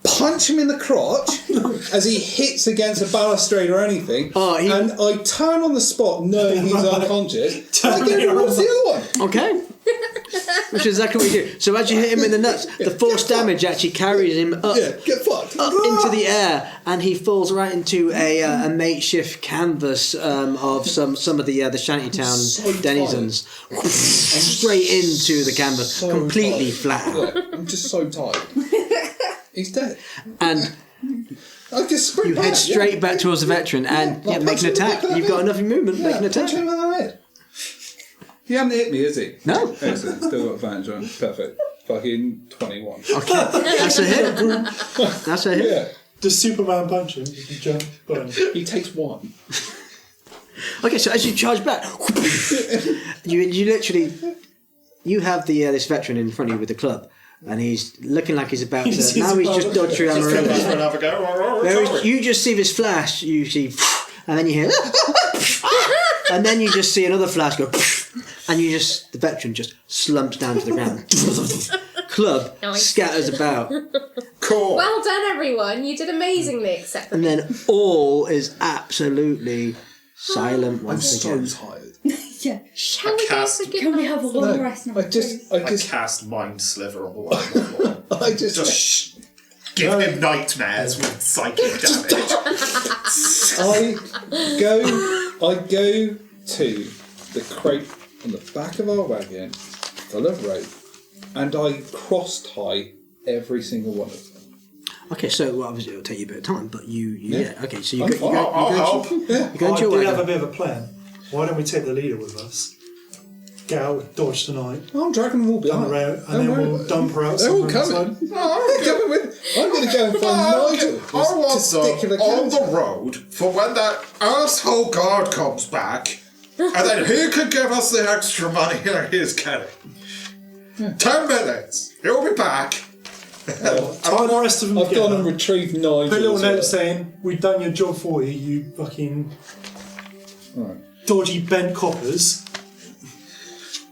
punch him in the crotch as he hits against a balustrade or anything, and I turn on the spot knowing he's unconscious. I get him across the other one. Okay. Which is exactly what you do. So as you hit him in the nuts, the force damage actually carries him up, get fucked. up into the air, and he falls right into a makeshift canvas of some of the shantytown denizens, straight into the canvas, completely flat. Yeah, I'm just so tired. He's dead. And I just sprint you head straight back towards the veteran and make an attack. You've got enough movement. Make an attack. Punch him in the head. He hasn't hit me, has he? No. Excellent. Still got advantage on. Perfect. Fucking 21. Okay, that's a hit. That's a hit. Yeah. Does Superman punch him? You can jump. He takes 1. Okay, so as you charge back, you literally have the this veteran in front of you with the club, and he's looking like he's about to. Now he's just dodged through Amarillo. You just see this flash. You see, and then you hear, and then you just see another flash go, and the veteran just slumps down to the ground. Club Nice. scatters about, Cool. Well done, everyone. You did amazingly, except for and me. then all is absolutely silent I'm once so again. tired. Yeah. Shall we go cast- for good Can we have a night? long rest now? I just I cast Mind Sliver on the one. I just Give him nightmares with psychic damage. I go to the crate on the back of our wagon, full of rope, and I cross tie every single one of them. Okay, so obviously it'll take you a bit of time, but okay. So you I'm go, fine. I'll help. you go I into your do have a wagon. bit of a plan. Why don't we take the leader with us? Get out, dodge tonight, I'm dragging them all down behind. the road, and then we'll dump her out They're all somewhere coming. inside. They're coming with. I'm going to go and find Nigel. I want Testicular them on cancer. the road for when that asshole guard comes back, and then he can give us the extra money that he's getting. 10 minutes. He'll be back. Tie the rest of them I've together. gone and retrieved Nigel. Put a little as note well. saying, we've done your job for you, you fucking Right. dodgy bent coppers.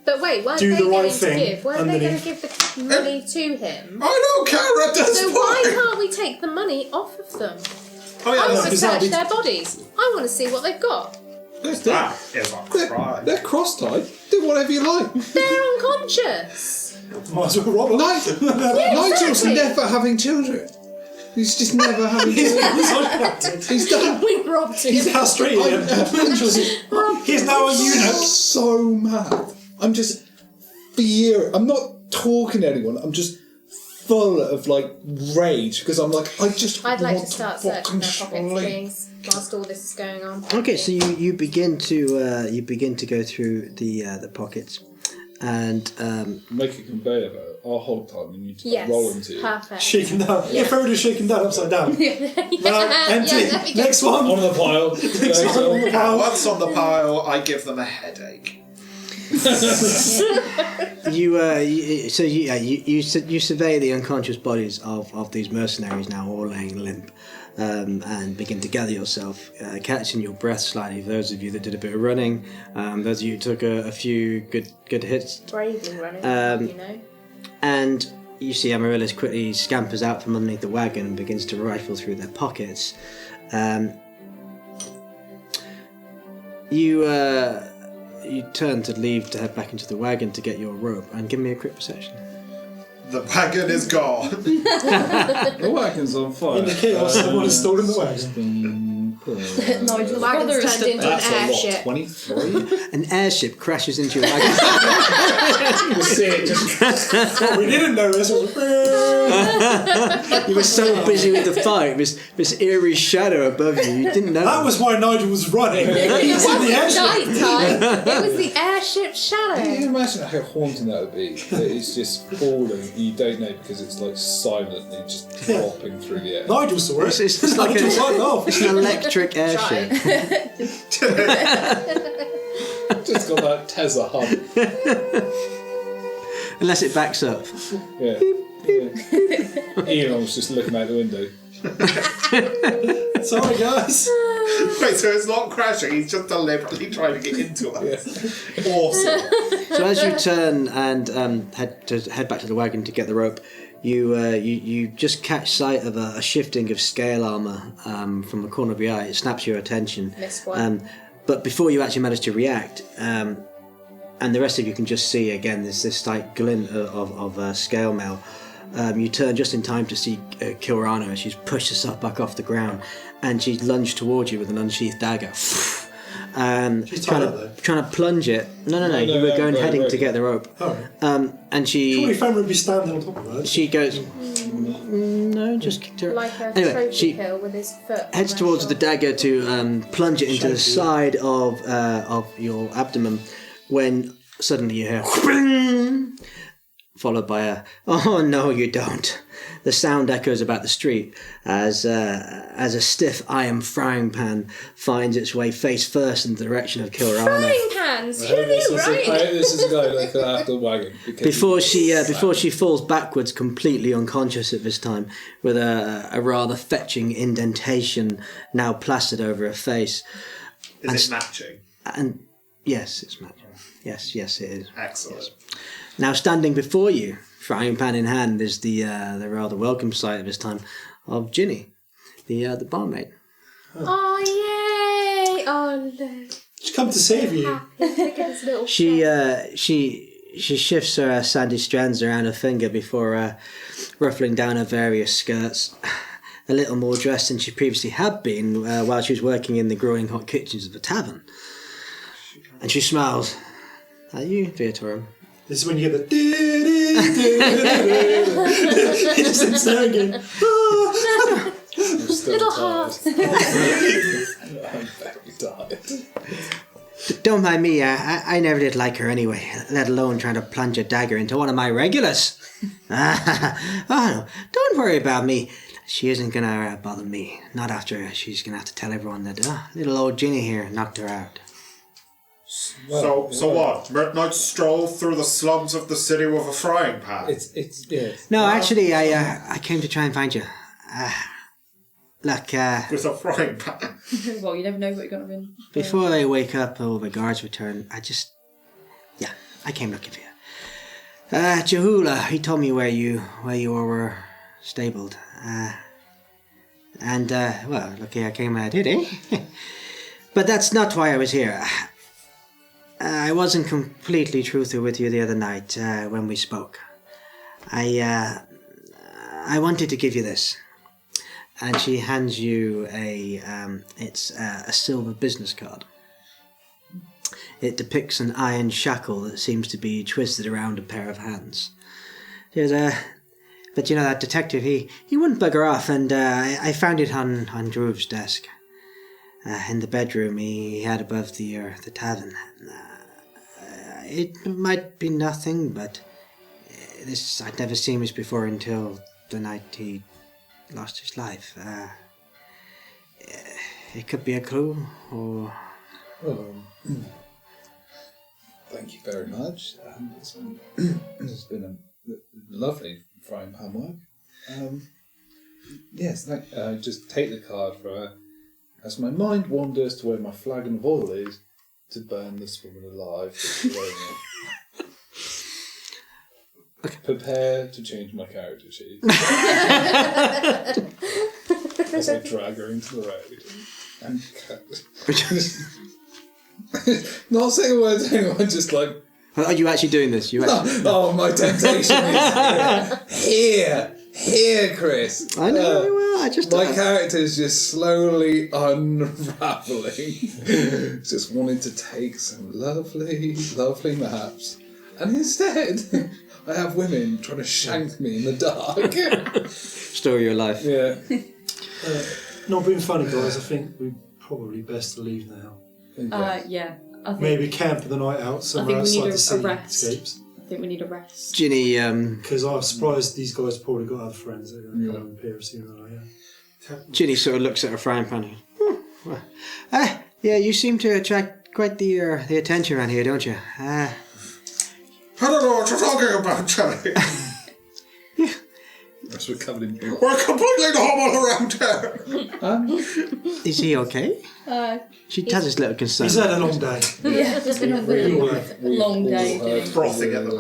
But wait, weren't Do they the right going thing to give? Weren't they going to underneath. give the money to him? I don't care at this So point. why can't we take the money off of them? Oh, yeah, I that's want to because that'll search be- their bodies. I want to see what they've got. Let's do it. That is a crime. They're cross-tied. Do whatever you like. They're unconscious. Might as well rob them. Nigel's exactly. never having children. He's just never having children. He's unacted. He's done. We robbed him. He's castrated him. He's now a I'm eunuch. so mad. I'm just furious. I'm not talking to anyone. I'm just full of like rage because I'm like, I'd like want to start fucking searching their pockets, sleep. please, whilst all this is going on. Okay, so you begin to go through the pockets, and Make a conveyor belt. I'll hold time. You need to Yes, roll into it. perfect. Shaken down. Yeah. If everybody's shaken down upside down. Empty. there we go. Next one. On the pile. Next one on the pile. Once on the pile, I give them a headache. you survey the unconscious bodies of these mercenaries now all laying limp, and begin to gather yourself, catching your breath slightly. Those of you that did a bit of running, those of you who took a few good hits, Bravely running, you know. and you see Amaryllis quickly scampers out from underneath the wagon and begins to rifle through their pockets. You turn to leave to head back into the wagon to get your rope, and give me a quick perception. The wagon is gone. The wagon's on fire. In the chaos, someone has stolen the wagon. Nigel's The brother wagon's is turned still into an That's a lot. airship. 23. An airship crashes into your wagon. You see it just. What we didn't know is You were so busy with the fight, this eerie shadow above you. You didn't know. that was why Nigel was running. He's It in the wasn't airship. nighttime. It was the airship Can you shadow. imagine how haunting that would be? That it's just falling and you don't know because it's like silently just dropping through the air. Nigel saw it. It's like Nigel a, went off. it's an electric airship. Just got that Tesla hum. Unless it backs up. Yeah. Ian was just looking out the window. Sorry, guys. Wait, so it's not crashing, he's just deliberately trying to get into us. Awesome. So as you turn and head back to the wagon to get the rope, you just catch sight of a shifting of scale armour from the corner of your eye. It snaps your attention. Missed one. But before you actually manage to react, and the rest of you can just see again this slight glint of scale mail. You turn just in time to see Kilrana as she's pushed herself back off the ground, and she's lunged towards you with an unsheathed dagger. She's tied up, though. trying to plunge it. No, you were heading to get the rope. Oh. And Surely she Fenrir would be standing on top of her. she goes, no, just kicked her. Like a Anyway, trophy she kill with his foot. on heads my towards the shoulder. dagger to plunge it into the side of your abdomen, when suddenly you hear "Whooping," followed by a "Oh no, you don't." The sound echoes about the street as a stiff iron frying pan finds its way face first in the direction of Kilrana. Frying pans! Who knew, right? This is a guy looking after the wagon. because Before he- she falls backwards, completely unconscious at this time, with a rather fetching indentation now plastered over her face, Is it matching? and Yes, it's magic. Yes, it is. Excellent. Now, standing before you, frying pan in hand, is the rather welcome sight of this time of Ginny, the barmaid. Oh, yay! Oh, no. She's come to save you. She shifts her sandy strands around her finger before ruffling down her various skirts, a little more dressed than she previously had been while she was working in the growing hot kitchens of the tavern. And she smiles at you, Viatorum. This is when you get the innocent sound again. Little heart. I'm very tired. Don't mind me, I never did like her anyway, let alone trying to plunge a dagger into one of my regulars. Oh, no, don't worry about me. She isn't going to bother me. Not after she's going to have to tell everyone that little old Ginny here knocked her out. So what? Midnight stroll through the slums of the city with a frying pan? No, actually, I came to try and find you. Look, With a frying pan? Well, you never know what you're going to win. before they wake up or the guards return, I came looking for you. Jahula, he told me where you were stabled. Well, look here, I came I did, eh? But that's not why I was here. I wasn't completely truthful with you the other night when we spoke. I wanted to give you this. And she hands you it's a silver business card. It depicts an iron shackle that seems to be twisted around a pair of hands. But you know, that detective, he wouldn't bugger off, and I found it on Drew's desk. In the bedroom he had above the tavern. It might be nothing, but I'd never seen this before until the night he lost his life. It could be a clue, or... Thank you very much. It's been a lovely frying pan work. Yes, just take the card for her. As my mind wanders to where my flagon of oil is, to burn this woman alive. Prepare to change my character sheet. As I drag her into the road. And not saying a word to anyone, just like... Are you actually doing this? Oh, my temptation is here, Chris. I know very well. My character's just slowly unravelling. Just wanted to take some lovely, lovely maps. And instead, I have women trying to shank me in the dark. Story of your life. Yeah. Not being funny, guys, I think we're probably best to leave now. Yeah. I think Maybe camp for the night out somewhere I think we outside need the a rest. cityscapes. I think we need a rest. Ginny, Because I'm surprised these guys probably got other friends that are going to come and appear sooner or later. Ginny sort of looks at her frying pan. Yeah, you seem to attract quite the attention around here, don't you? I don't know what you're talking about, Jenny. Yes, we're covered in... We're completely normal around here. Is he okay? She has this little concern. He's had a long day. Yeah, it's been a really long day. Frothing at the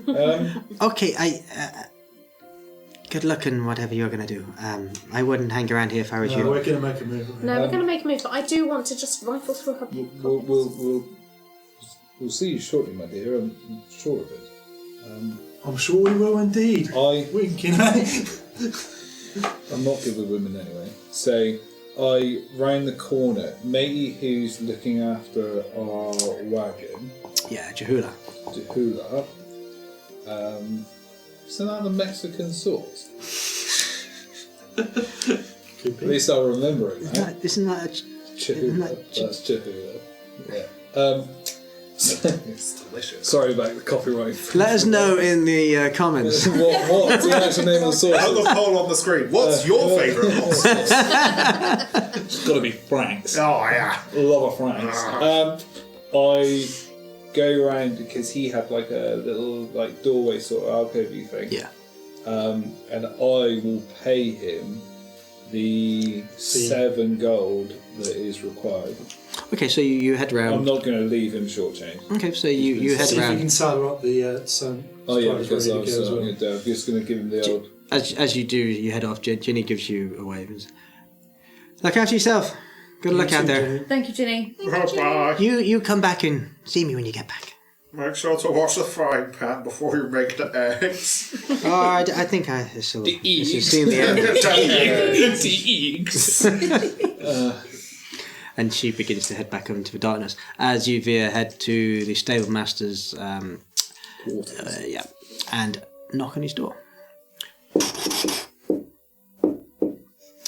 mouth. Okay, good luck in whatever you're going to do. I wouldn't hang around here if I was you. We're going to make a move. No, we're going to make a move, but I do want to just rifle through her pockets. We'll see you shortly, my dear. I'm sure of it. I'm sure we will indeed. Winking, eh? I'm not good with women anyway. So I round the corner. Matey, who's looking after our wagon. Yeah, Jahula. Isn't that the Mexican sauce? Could At be. least I remember it now. Isn't that Chihuahua. That's Chihuahua. Yeah. It's delicious. Sorry about the copyright. Let us know in the comments. What's the actual name of the sauce? Put the poll on the screen. What's your favourite hot sauce? It's got to be Frank's. Oh, yeah. Love a Frank's. I go around because he had like a little like doorway sort of alcove-y thing. Yeah. And I will pay him the 7 gold that is required. Okay, so you head I'm round. not going to leave him shortchanged. Okay, so you head See if we round. can saddle up the sun. Oh yeah, Surprise because ready I to was go as well. I'm just going to give him the old. As you do, you head off. Ginny gives you a wave. And says, look after yourself. Good luck out there. Thank you, Ginny. Bye-bye. You come back and see me when you get back. Make sure to wash the frying pan before you make the eggs. Oh, I think I sort of eggs. seen the end. The eggs. And she begins to head back up into the darkness as you head to the stable master's. Yeah, and knock on his door.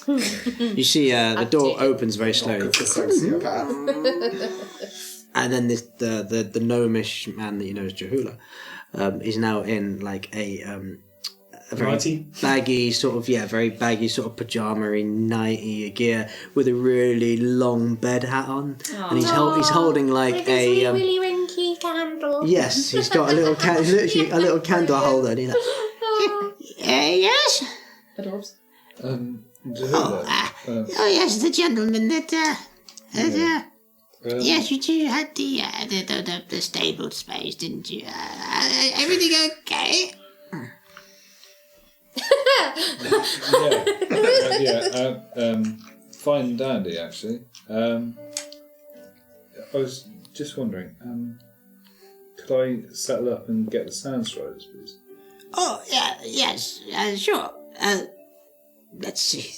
You see, the door opens very slowly. And then the gnomish man that you know is Jahula is now in like a very Nighty? baggy sort of very baggy sort of pajama-y nighty gear with a really long bed hat on, and he's holding like With a his really winky candle. yes, he's got a little literally a little candle holder. And he's like, yes, Adorbs. oh yes, the gentleman that yes, you two had the stable space, didn't you? Everything okay? Fine and dandy, actually. I was just wondering, could I settle up and get the sand striders, please? Oh, yeah, yes, sure. Let's see.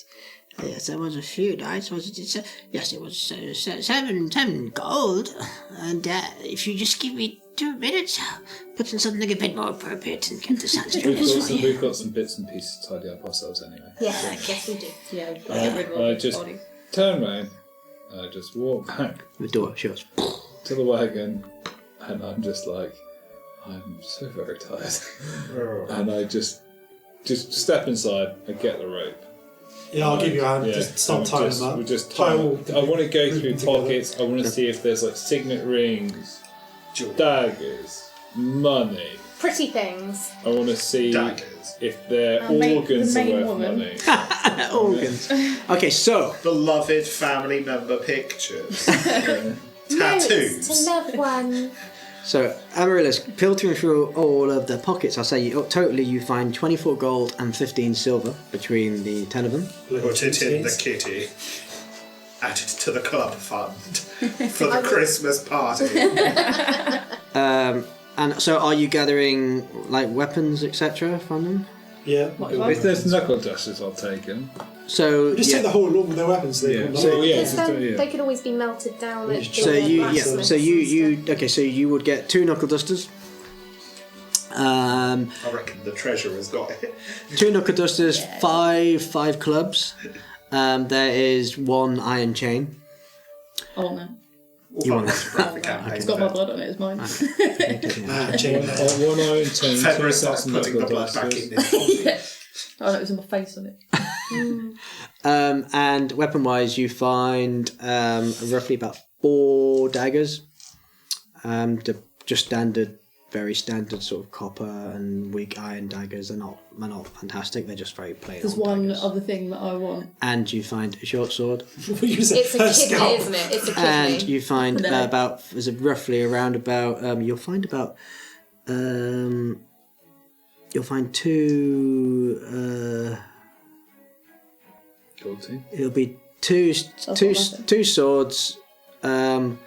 Yes, there was a few nights, wasn't it? Yes, it was 7 gold. And if you just give me 2 minutes, I'll put in something a bit more appropriate and get the sand striders for you. We've got some bits and pieces to tidy up ourselves anyway. Yeah, I guess we do. Yeah, get rid of all I the just body. turn round, I just walk back The door shuts. to the wagon, and I'm just like, I'm so very tired. And I just step inside and get the rope. Yeah, I'll give you a hand. Just start tying them up. We'll just Tie tie all- I want to go group through them together. pockets. I want to see if there's like signet rings, daggers, money. Pretty things. I want to see Daggers. if their And make organs the are main worth woman. money. Organs. Okay, so Beloved family member pictures. Notes Tattoos. to loved one. So, Amaryllis, filtering through all of the pockets, I'll say totally you find 24 gold and 15 silver between the 10 of them. Put it in the kitty. Add it to the club fund for the Christmas party. And so are you gathering, like, weapons, etc. from them? Yeah. If there's knuckle dusters, I'll take them. So, Just yeah. take the whole lot of their weapons. Yeah. They So, yeah, Because just do- then yeah. they could always be melted down at So the you blacksmiths so and you so you would get 2 knuckle dusters. I reckon the treasurer's got it. 2 knuckle dusters, 5 clubs. There is 1 iron chain. I want that. You want that? Graphic campaign. It's got my blood on it, it's mine. chain. One iron chain, 2 Fenris sets starts of putting the knuckle blood back dusters. in his body. Oh, no, it was in my face on it. And weapon-wise, you find roughly about 4 daggers. Just standard, very standard sort of copper and weak iron daggers. They're not fantastic. They're just very plain. There's old one daggers. other thing that I want. And you find a short sword. It's a kidney, isn't it? It's a kidney. And you find No. is it roughly around about you'll find about you'll find 2 Gold teeth. it'll be two swords, 5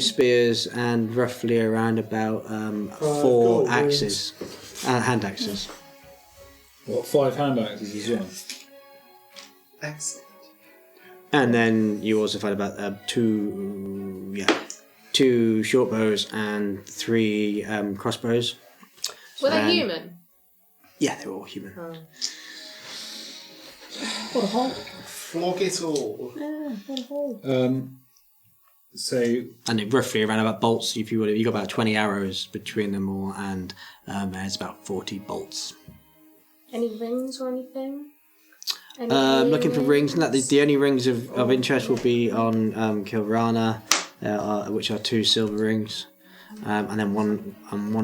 spears, and roughly around about 4 gold axes, hand axes. What, 5 hand axes as well? Excellent. And then you also find about 2 short bows and 3 crossbows. Were they and- human? Yeah, they're all human. What a hole. Flog it all. Yeah, what a hole. So, And they roughly around about bolts. If you would, you got about 20 arrows between them all, and there's about 40 bolts. Any rings or anything? Any Looking for earrings? rings. No, the only rings of interest will be on Kilrana, which are 2 silver rings, and then one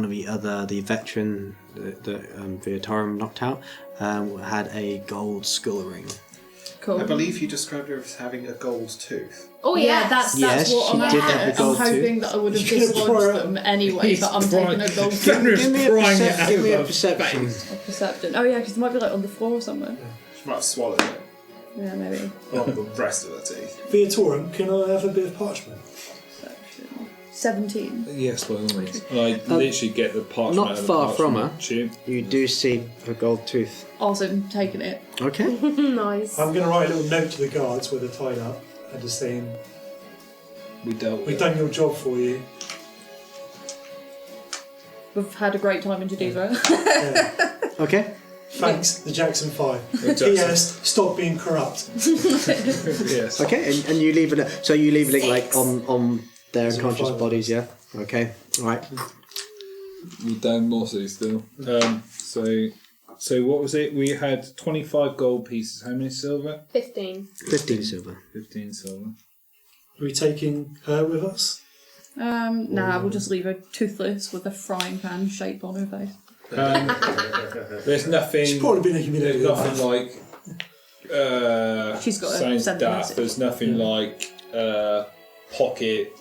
of the veteran that Viatorum knocked out had a gold skull ring. Cool. I believe you described her as having a gold tooth. Oh Yeah, yeah, that's Yes, what I'm she did have after. a gold I'm hoping that I would have She's gonna dislodged pry them anyway, but I'm taking a gold tooth. Give me a, Prying it give me a out of perception. Perception. Oh yeah, because it might be like on the floor somewhere. She might have swallowed it. Yeah, maybe. Along with the rest of the teeth. Viatorum, can I have a bit of parchment? Perception. 17. Yes, by all means. And I literally get the parchment Not out of the far from parchment her. tube. You do see a gold tooth. Awesome, taking it. Okay. nice. I'm going to write a little note to the guards where they're tied up and just saying, We dealt we've with done your job for you. We've had a great time in Geneva. Yeah. Okay. Thanks, the Jackson 5. The Jackson. P.S. Stop being corrupt. Yes. Okay, and you leave it. So you leave it like on their It's unconscious fine. bodies, yeah. Okay. All right. We're down Mossy still. So what was it? We had 25 gold pieces. How many silver? 15. 15 silver. 15 silver. Are we taking her with us? Nah, we'll just leave her toothless with a frying pan shape on her face. There's nothing. She's probably been humiliated. There's nothing like. She's got a sounds send a daft. message. There's nothing like pocket.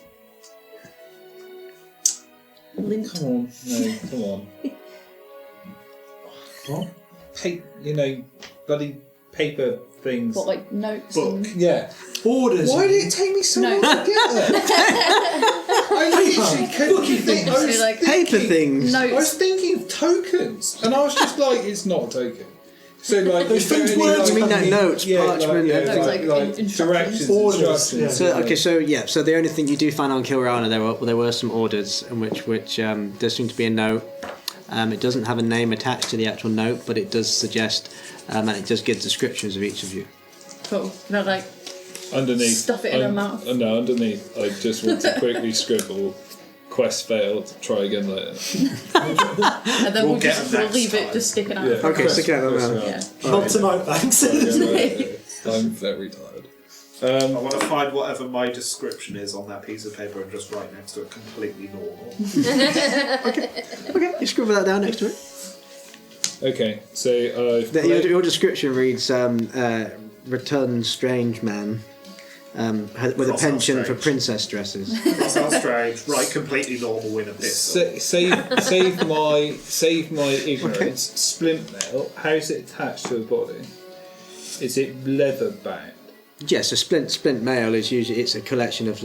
Lint. Come on, no, come on. What? Bloody paper things. What, like notes? Book. And... Yeah. Orders. Why did it take me so long No. to get there? I literally couldn't Booky think. things. I was Like Paper things. I was notes. thinking of tokens, and I was just like, it's not a token. So like, Those is there things any, words, like, you mean that notes, parchment, yeah, everything. Like instructions. directions, Orders, instructions. yeah. So okay, so the only thing you do find on Kilrana, there were some orders in which there seemed to be a note. It doesn't have a name attached to the actual note, but it does suggest, and it does give descriptions of each of you. Cool. No, like, Underneath, Stuff it in her mouth. No, underneath, I just want to quickly scribble. Quest failed. Try again later. and then We'll we'll get just them we'll next leave time. it just sticking out. Yeah. Okay, Quest- stick it out quest now. Yeah. Not tonight, thanks. failed. I'm very tired. I want to find whatever my description is on that piece of paper and just write next to it completely normal. Okay, you scribble that down next to it. Okay, so Your description reads, "Returned strange man with a Colossal penchant for strange. princess dresses." That sounds strange. Write completely normal in a pistol. save my ignorance. Splint mail. How's it attached to a body? Is it leather bound? Yes, a splint mail is usually a collection of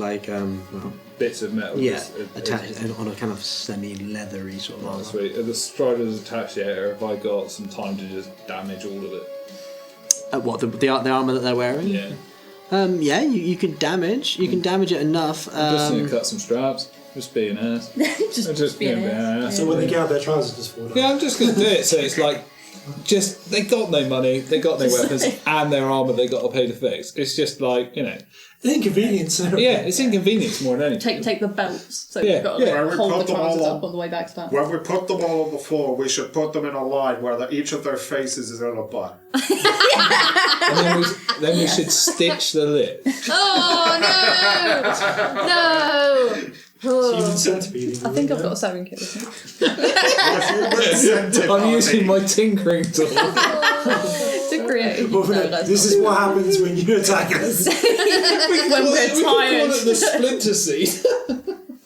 Bits of metal. yeah, just, attached on a kind of semi-leathery sort of Oh, armor. sweet. Are the striders attached yet, or have I got some time to just damage all of it? What the armor that they're wearing? Yeah. Yeah, you can damage. You can damage it enough. I'm just gonna cut some straps. Just be an ass. just be an ass. So when they get out their trousers, just fall down. Yeah, I'm just gonna do it. So it's like, just they got no money, they got no weapons, and their armor they got to pay to fix. It's just like Inconvenience. yeah, it's inconvenience more than anything. Take the belts. So Yeah, you've got to yeah. Where we hold put the them all trousers on. up on the way back to town. When we put them all on the floor, we should put them in a line where each of their faces is in a butt. And then we should stitch the lip. Oh no! No! Human centipede. I think I've got a sewing kit with me. I'm using my tinkering tool. To create. Well, No, that's this not. is what happens when you attack us. when we're We call tired. it the splinter seed.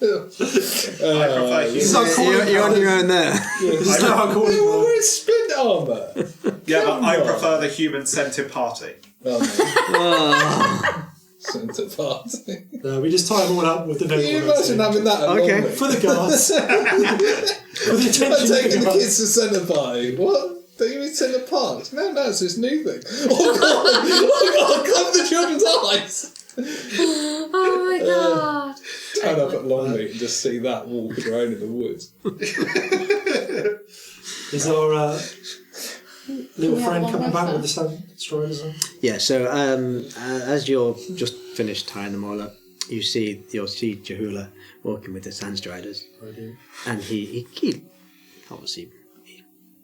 I prefer It's not human. You're on your own there. This is how I call Yeah, well, it. we're in splint armour. Yeah, but I Come on. prefer the human scented party. Centre party. We just tie them all up with the note. Can you on it, imagine so- having that along Okay. with? For the guards. For the I'm attention taking of the the kids to centre party. What? Don't you mean centre parks? No, it's this new thing. Oh god! Oh god! Cover the children's eyes! Oh my god! Turn up at Longmeat and just see that walk around in the woods. Is our little Yeah, friend one coming like back that. with the striders on? Yeah. So as you're just finished tying them all up, you'll see Jahula walking with the Sandstriders, I do. and he obviously he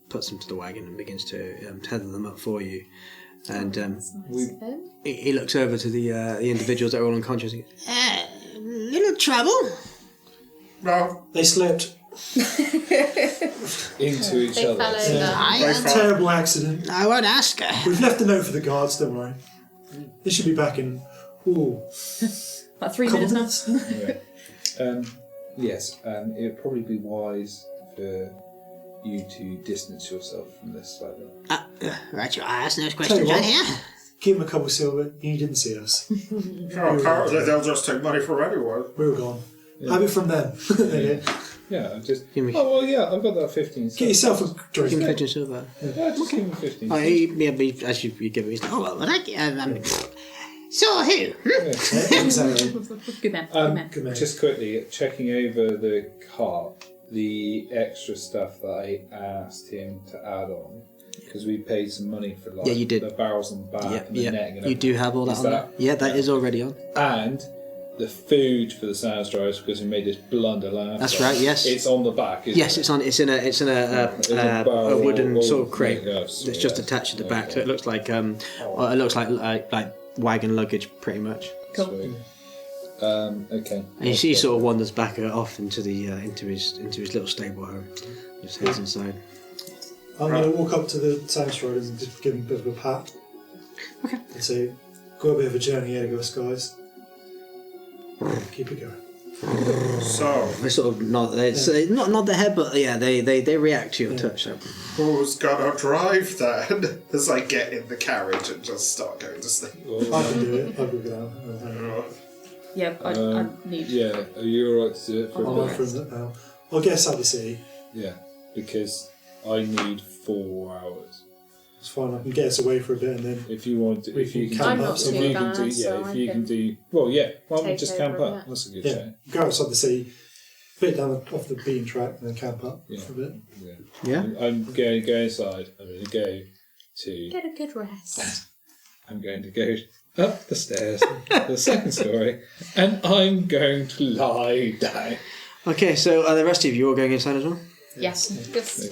puts them to the wagon and begins to tether them up for you. And he looks over to the individuals that are all unconscious. And goes, little trouble. No. They slipped. Into each They other. fell over. Terrible accident. I won't ask her. We've left a note for the guards, don't worry. This should be back in. Ooh, About 3 couple minutes now. minutes. Yes, it would probably be wise for you to distance yourself from this slightly. Right, I ask those Tell questions you what. right here. Give him a couple silver. You didn't see us. Apparently they'll just take money from anyone. We were gone. Have it from them. Okay. Yeah, just. Give me- Oh, well, yeah, I've got that 15. Get yourself a Give me drink. pigeon silver. Yeah, just give me 15. Oh, yeah, but as you give it, he's like, Oh, well, thank you. So who? Yeah, exactly. Good man. Good man. Good man. Just quickly, checking over the cart, the extra stuff that I asked him to add on, because we paid some money for like Yeah, you did. the barrels on the back yeah, and the netting and you do have all that Is on there. that- Yeah, that is already on. And the food for the sanders dryers, because we made this blunder last That's time. right, yes. It's on the back, isn't Yes, it? it's on. It's in a barrel wooden or- sort of crate. yeah, It's sweet, just yeah. attached to the back, so Okay. it looks like like wagon luggage, pretty much. Cool. Sweet. Okay. And he sort of wanders back off into the into his little stable home. Just heads inside. I'm going to walk up to the sandwich riders and just give them a bit of a pat. Okay. And say, got a bit of a journey ahead of us, guys. Keep it going. So, They sort of nod. They not nod their head, but yeah, they react to your touch. So. who's gonna drive then? As I get in the carriage and just start going to sleep. I can do it. I'll go down. Yeah, I need. Yeah, are you alright to do it for I'll a run bit? from that now. I'll get us out of the city. Yeah, because I need 4 hours. It's fine. I can get us away for a bit and then If you want to, We if you can can, camp I'm up not if somewhere. too you can do, bad, yeah, so if I you can can do, well, yeah, why don't we take just camp over, up? yeah. That's a good yeah, show. go outside the city, bit down off the beaten track, and then camp up Yeah. for a bit. Yeah. Yeah. I'm going to go inside. I'm going to go to. Get a good rest. I'm going to go up the stairs, the second story, and I'm going to lie down. Okay, so are the rest of you all going inside as well? Yes. Yes.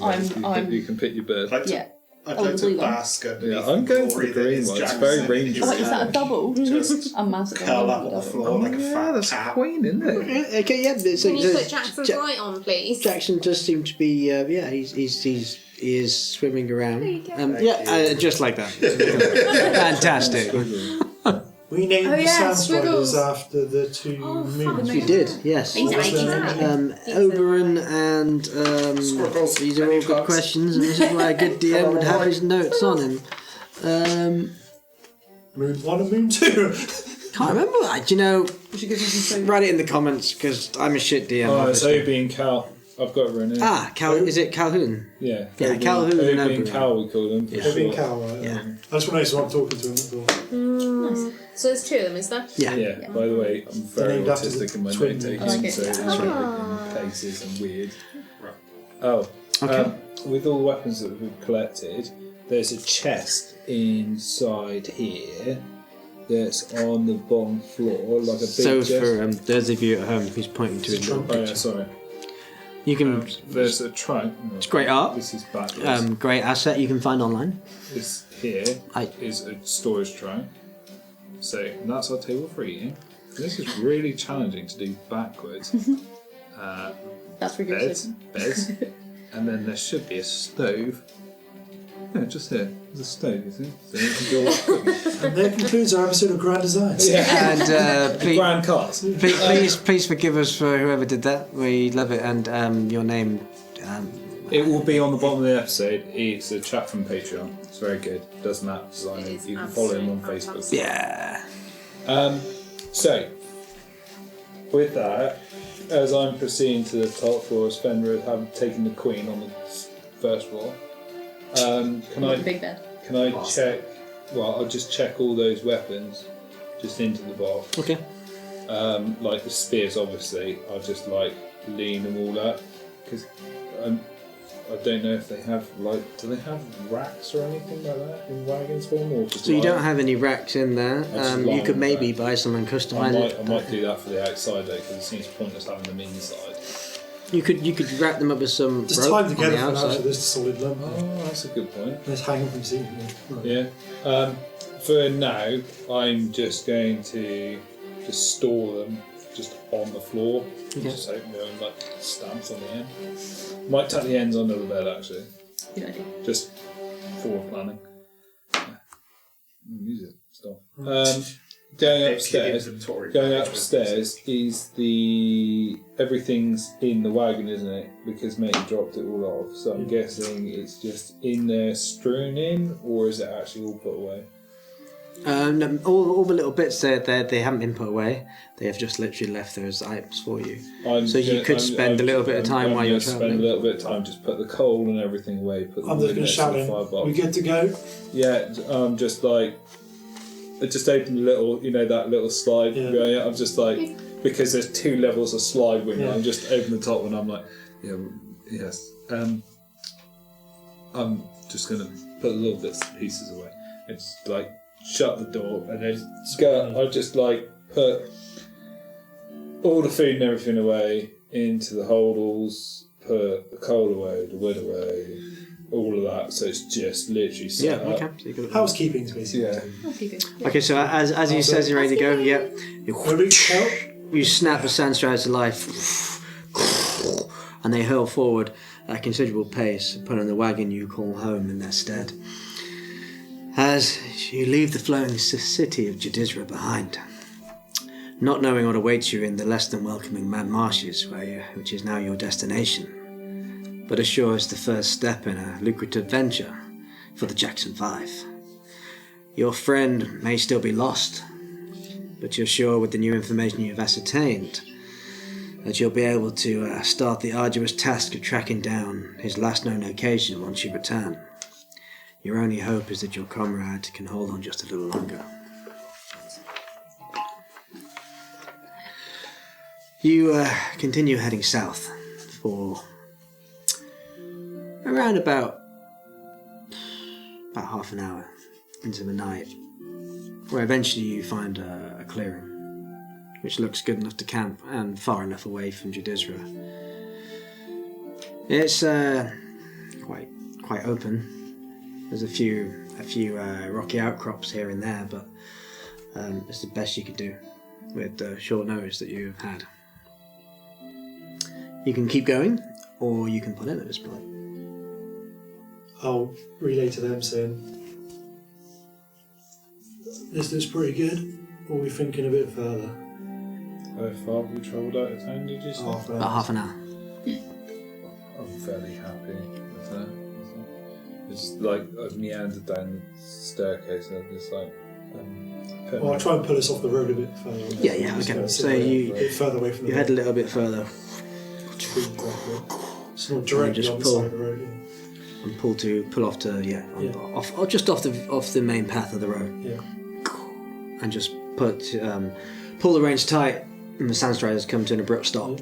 You can pick your bird. Yeah. I'd Oh, like the to blue one. bask underneath Yeah, I'm going the for glory the that green is one. It's Jackson very in rangy. his Oh, wait, is that a carriage. double? Just I'm massive. curl up on the floor like a fat cat. queen, isn't it? Okay, yeah. So, Can you put Jackson's light on, please? Jackson does seem to be, yeah, he is swimming around. There you go. Yeah, just like that. Fantastic. We named Oh, the yeah, sand riders Swiggles. after the two Oh, moons. fuck. You did, yes. He's What's eight. their name? Oberon and Squirrels, these are all any good bugs? questions, and this is why a good DM would have his notes on him. Moon 1 and Moon 2. Can't remember that. You know, We should give you some food. write it in the comments because I'm a shit DM. Oh, it's obviously. Obi and Cal. I've got it written in. Is it Calhoun? Yeah. Yeah, Obi- Calhoun and Obi and Oberon. Cal, we call them. for Yeah. Obi and short. Cal, right? Yeah. I just want to know so I'm talking to him. That's all. So there's 2 of them, is there? Yeah. Yeah, by the way, I'm very named after the autistic in my twin note taking, I like it. so it's That's really right. in places and weird. Oh, Okay. with all the weapons that we've collected, there's a chest inside here that's on the bottom floor, like a big So chest. for those of you at home, he's pointing to his little Oh yeah, picture. sorry. You can. There's a trunk. It's great art. This is backwards. Great asset you can find online. This here is a storage trunk. So that's our table for eating. This is really challenging to do backwards. That's rigorous. Beds, and then there should be a stove. Yeah, just here. There's a stove, you see? So you can do all that. And that concludes our episode of Grand Designs. Yeah. And please, Grand cars. please forgive us for whoever did that. We love it, and your name. It will be on the bottom of the episode. It's a chap from Patreon. It's very good. Does map It designing. is You can follow him on absolutely Facebook. fantastic. Yeah. So, with that, as I'm proceeding to the top floor, as Fenrir have taken the Queen on the first floor, can The I big bed. check? Well, I'll just check all those weapons just into the box. Okay. Like the spears, obviously, I'll just like lean them all up because I don't know if they have do they have racks or anything like that in wagons form or just So you lie? don't have any racks in there. just You lie could on maybe the buy some and I customize it. might do that for the outside though because it seems pointless having them inside. You could wrap them up with some Just rope tie them on together the for now so outside. there's a solid lump. Oh, that's a good point. Let's hang them from the ceiling. Yeah. Yeah. For now, I'm just going to just store them just on the floor. Okay. Just so there are like stamps on the end. Might tuck the ends under the bed actually, Good idea. just forward planning. Yeah. Music. Stop. Going upstairs is everything's in the wagon, isn't it? Because mate dropped it all off. So I'm guessing it's just in there strewn in, or is it actually all put away? No, all the little bits there, they haven't been put away. They have just literally left there as items for you. You could spend a little bit of time while you're traveling. Spend a little bit of time, just put the coal and everything away. I'm just going to shout in. We good to go? Yeah, just like. I just opened a little, that little slide. Yeah. I'm just like, because there's 2 levels of slide window. I'm just open the top one. I'm like, yes. I'm just gonna put a little bits and pieces away. And just like shut the door and then go. I just like put all the food and everything away into the holdalls. Put the coal away, the wood away. All of that, so it's just literally set up. Okay. So you got Housekeeping, basically. Yeah. Housekeeping. Okay, so as he says you're ready to go, you snap the sandstrides to life, and they hurl forward at a considerable pace, putting the wagon you call home in their stead. As you leave the flowing city of Jadizra behind, not knowing what awaits you in the less than welcoming mad marshes, which is now your destination, but as sure as the first step in a lucrative venture for the Jackson 5. Your friend may still be lost, but you're sure with the new information you've ascertained that you'll be able to start the arduous task of tracking down his last known location once you return. Your only hope is that your comrade can hold on just a little longer. You continue heading south for around about half an hour into the night, where eventually you find a clearing, which looks good enough to camp and far enough away from Jadizra. It's quite open. There's a few rocky outcrops here and there, but it's the best you could do with the short notice that you've had. You can keep going, or you can pull in at this point. I'll relay to them saying, this looks pretty good, or are we thinking a bit further? How far have we travelled out of town, did you say? About half an hour. I'm fairly happy with that. It's like I've meandered down the staircase and it's like... I'll try and pull us off the road a bit further. Yeah, okay. So you a bit further away from the you head a little bit further. It's not directly on the side of the road. And pull off to off just off the main path of the road. Yeah. And just pull the reins tight, and the sandstriders come to an abrupt stop.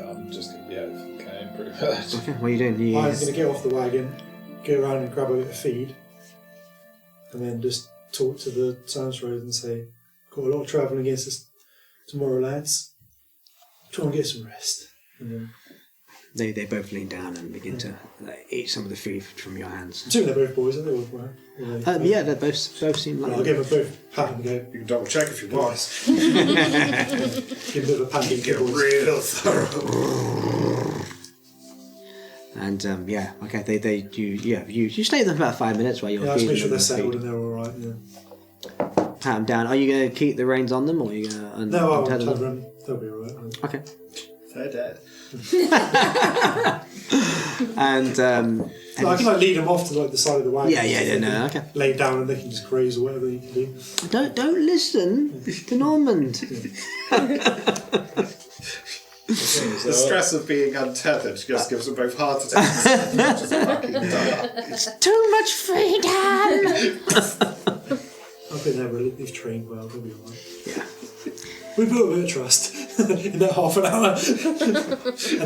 I'm just gonna be out of cane pretty much. Okay, what are you doing? I'm gonna get off the wagon, go around and grab a bit of feed, and then just talk to the sandstriders and say, "Got a lot of travelling against us tomorrow, lads. Try and get some rest." And then they both lean down and begin to eat some of the food from your hands. Assuming they're both boys, aren't they? Yeah, they both seem like. I'll give them both a pat and go. You can double check if you want. Give them a bit of a pancake. Get real thorough. And you stay there for about 5 minutes while you're I'll just feeding make sure them they're settled feed. and they're all right. Yeah. Pat them down. Are you going to keep the reins on them, or are you going to No, I'll untether tether them? them. They'll be all right. Okay. They're dead. And I can lead them off to the side of the wagon. Okay. Lay down and they can just graze or whatever you can do. Don't listen to Normand. The stress of being untethered just gives them both heart attacks. Just fucking die. It's too much freedom. I've been there, they've trained well, they'll be alright. Yeah. We built a bit of trust in that half an hour.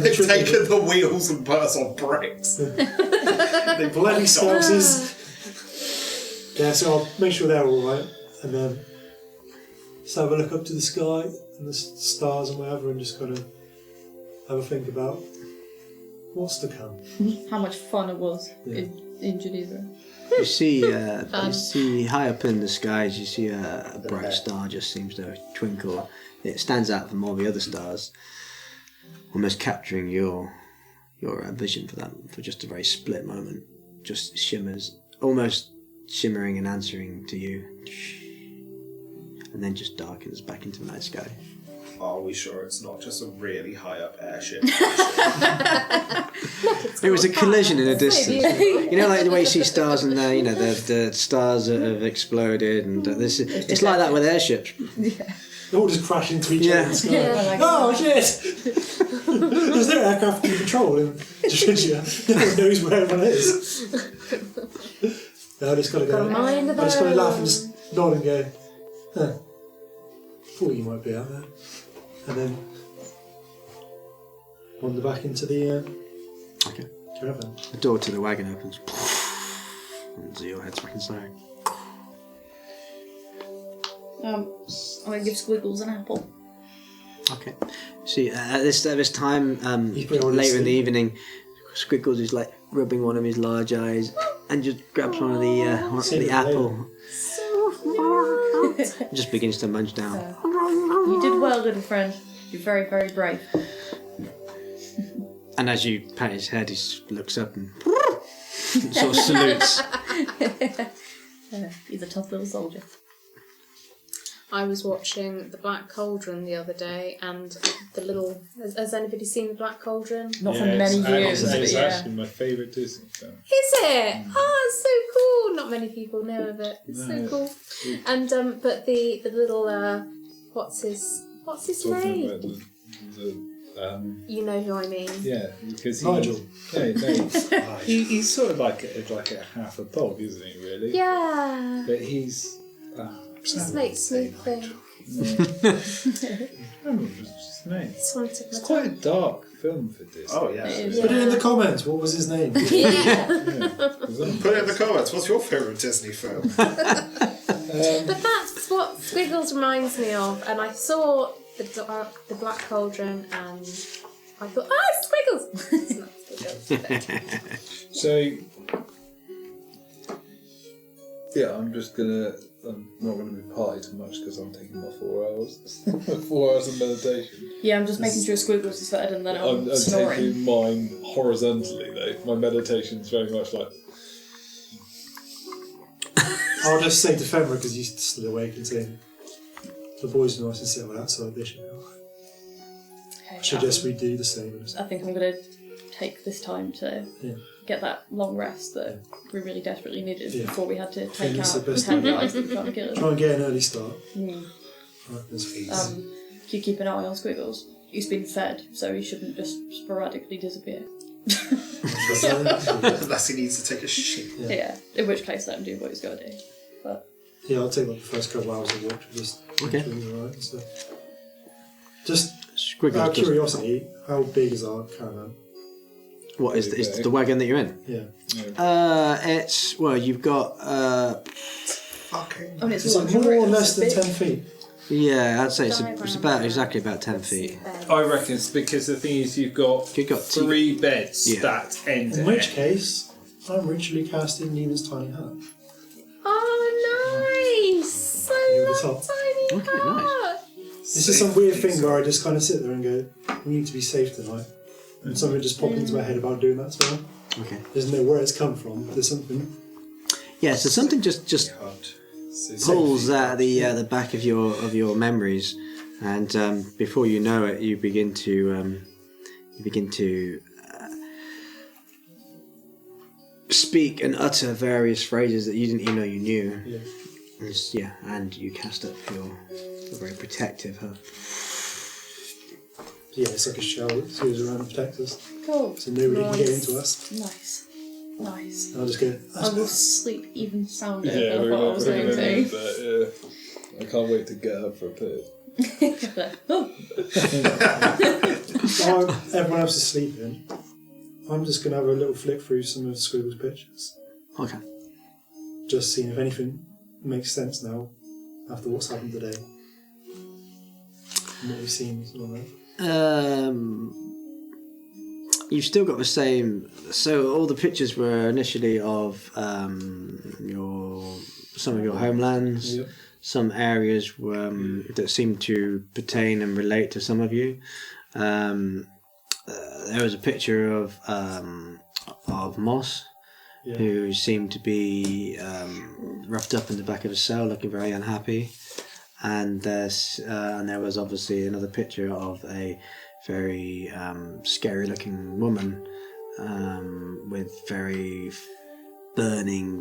They've taken the wheels and put us on brakes. They bloody spouses. Yeah, so I'll make sure they're alright, and then just have a look up to the sky and the stars and whatever, and just kind of have a think about what's to come. How much fun it was in Geneva. You see high up in the skies, you see a bright star just seems to twinkle. It stands out from all the other stars, almost capturing your vision for just a very split moment, just shimmers, almost shimmering and answering to you, and then just darkens back into the night sky. Are we sure it's not just a really high up airship? It was a collision in a distance. You know, like the way you see stars and the stars have exploded, and it's like that with airships. They all just crash into each other in the sky. Yeah. Oh shit! There's no aircraft in control in Georgia. No one knows where everyone is. I just gotta go. I just gotta laugh and just nod and go, huh. Thought you might be out there. And then wander back into the caravan. The door to the wagon opens, and your head's back inside. I'm going to give Squiggles an apple. Okay. See, at this time, He's pretty honest, later in the evening, Squiggles is like rubbing one of his large eyes and just grabs one of the apple. And just begins to munch down. You did well, little friend. You're very, very brave. And as you pat his head, he looks up and sort of salutes. He's a tough little soldier. I was watching The Black Cauldron the other day, and the little... Has anybody seen The Black Cauldron? Not for many years, but It's yeah. actually my favourite Disney film. Is it? Oh, it's so cool. Not many people know of it. It's so cool. And but the little what's his Talking name? about the You know who I mean. yeah, because Nigel. He's sort of like a half a dog, isn't he? Really? Yeah. But he's Just makes me think. I remember his name. Just wanted to It's quite a dark film for Disney. Oh, yeah. Put it in the comments. What was his name? Put it in the comments. What's your favourite Disney film? But that's what Squiggles reminds me of, and I saw the Black Cauldron, and I thought, it's Squiggles. It's not Squiggles. So, yeah, I'm not going to be party too much because I'm taking my 4 hours. 4 hours of meditation. Yeah, I'm just making sure Squiggles is fed and then I'm I'm snoring. taking mine horizontally though. My meditation's very much like. I'll just say to Femra, because he's still awake, and say, the boys are nice and settled outside, they should be alright. Okay, I suggest we do the same. I think I'm going to take this time to Yeah. get that long rest that we really desperately needed before we had to take it's out the best the 10 guys that were trying to kill us. Try and get an early start. Mm. Right, there's You keep an eye on Squiggles. He's been fed, so he shouldn't just sporadically disappear. Unless he needs to take a shit. Yeah, in which case let him do what he's got to do. But Yeah, I'll take like the first couple hours of watch. Just Okay. Alright, so. Just Squiggles out of just- curiosity, how big is our caravan? What is it's the wagon that you're in? Yeah. It's you've got Fucking. I mean, it's Is it more or less than big. 10 feet? yeah, I'd say it's about exactly about 10 feet. I reckon it's because the thing is you've got You've got 3 beds Yeah. stacked end to In which end. case, I'm ritually casting Nina's tiny hut. Oh, nice! Over I the love top. tiny Okay, nice. heart. This is some weird thing where I just kind of sit there and go, we need to be safe tonight. And something just popped into my head about doing that spell. Okay. Doesn't know where it's come from. There's something. Yeah, so something just pulls at the back of your memories, and before you know it, you begin to speak and utter various phrases that you didn't even know you knew. Yeah. And you cast up your very protective hut. Yeah, it's like a shell that goes around and protects us. Cool. So nobody can get into us. Nice. And I'll just go, I will sleep even sounder Yeah, than I thought I was going gonna need to. that, yeah. I can't wait to get up for a bit. Oh, while everyone else is sleeping, I'm just going to have a little flick through some of Squiggle's pictures. Okay. Just seeing if anything makes sense now after what's happened today. And what we've seen and all that. You've still got the same. So all the pictures were initially of some of your homelands. Yep. Some areas that seem to pertain and relate to some of you. there was a picture of Moss, who seemed to be roughed up in the back of a cell, looking very unhappy. And there was obviously another picture of a very scary-looking woman with very burning,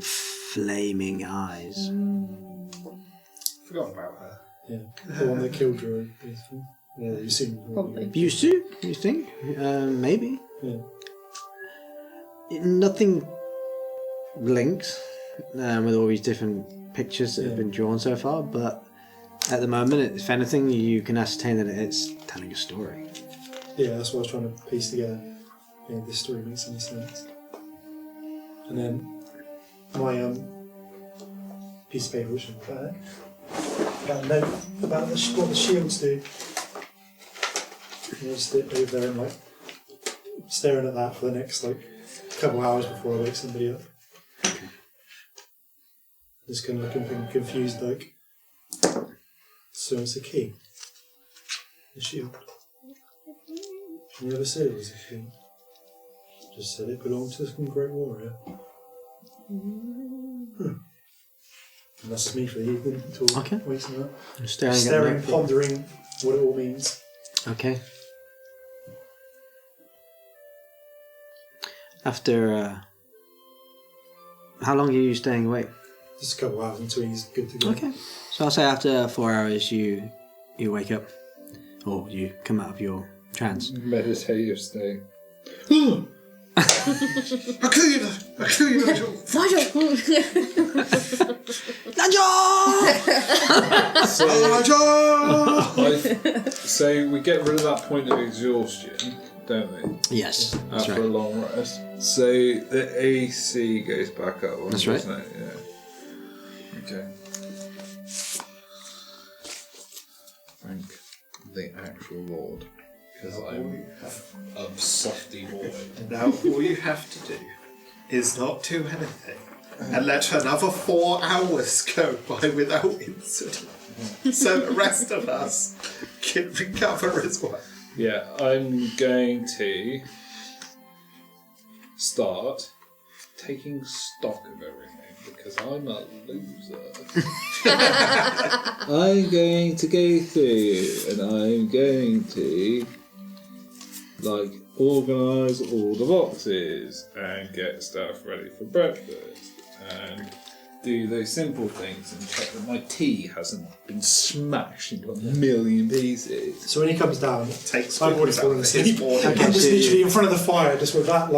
flaming eyes. Forgot about her. Yeah, the one that killed her. Yeah, you seen Probably. Yusu, you think? Maybe. Yeah. Nothing links with all these different pictures that have been drawn so far, but at the moment, if anything, you can ascertain that it's telling a story. Yeah, that's what I was trying to piece together. Yeah, this story makes any sense. And then my piece of paper, which is back, got a note about what the shields do. And I'll just sit over there and like staring at that for the next like couple hours before I wake somebody up. Just kind of looking confused, like, so it's a key. The shield. You never said it was a shield. Just said it belonged to some great warrior. And that's me for the evening until waking up. Staring, pondering what it all means. Okay. After how long are you staying awake? Just a couple of hours until he's good to go. Okay. So I'll say after 4 hours you wake up, or you come out of your trance. Meditative state. I kill you, Nigel. So we get rid of that point of exhaustion, don't we? Yes, that's After right. a long rest. So the AC goes back up. That's right. Doesn't it? Yeah. Okay. Thank the actual Lord. Because I'm a softy boy. Now all you have to do is not do anything and let another 4 hours go by without incident. So the rest of us can recover as well. Yeah, I'm going to start taking stock of everything because I'm a loser. I'm going to go through and I'm going to organise all the boxes and get stuff ready for breakfast and do those simple things and check that my tea hasn't been smashed into a million pieces. So when he comes down, Takes I've already fallen asleep. I'm just literally in front of the fire, just with that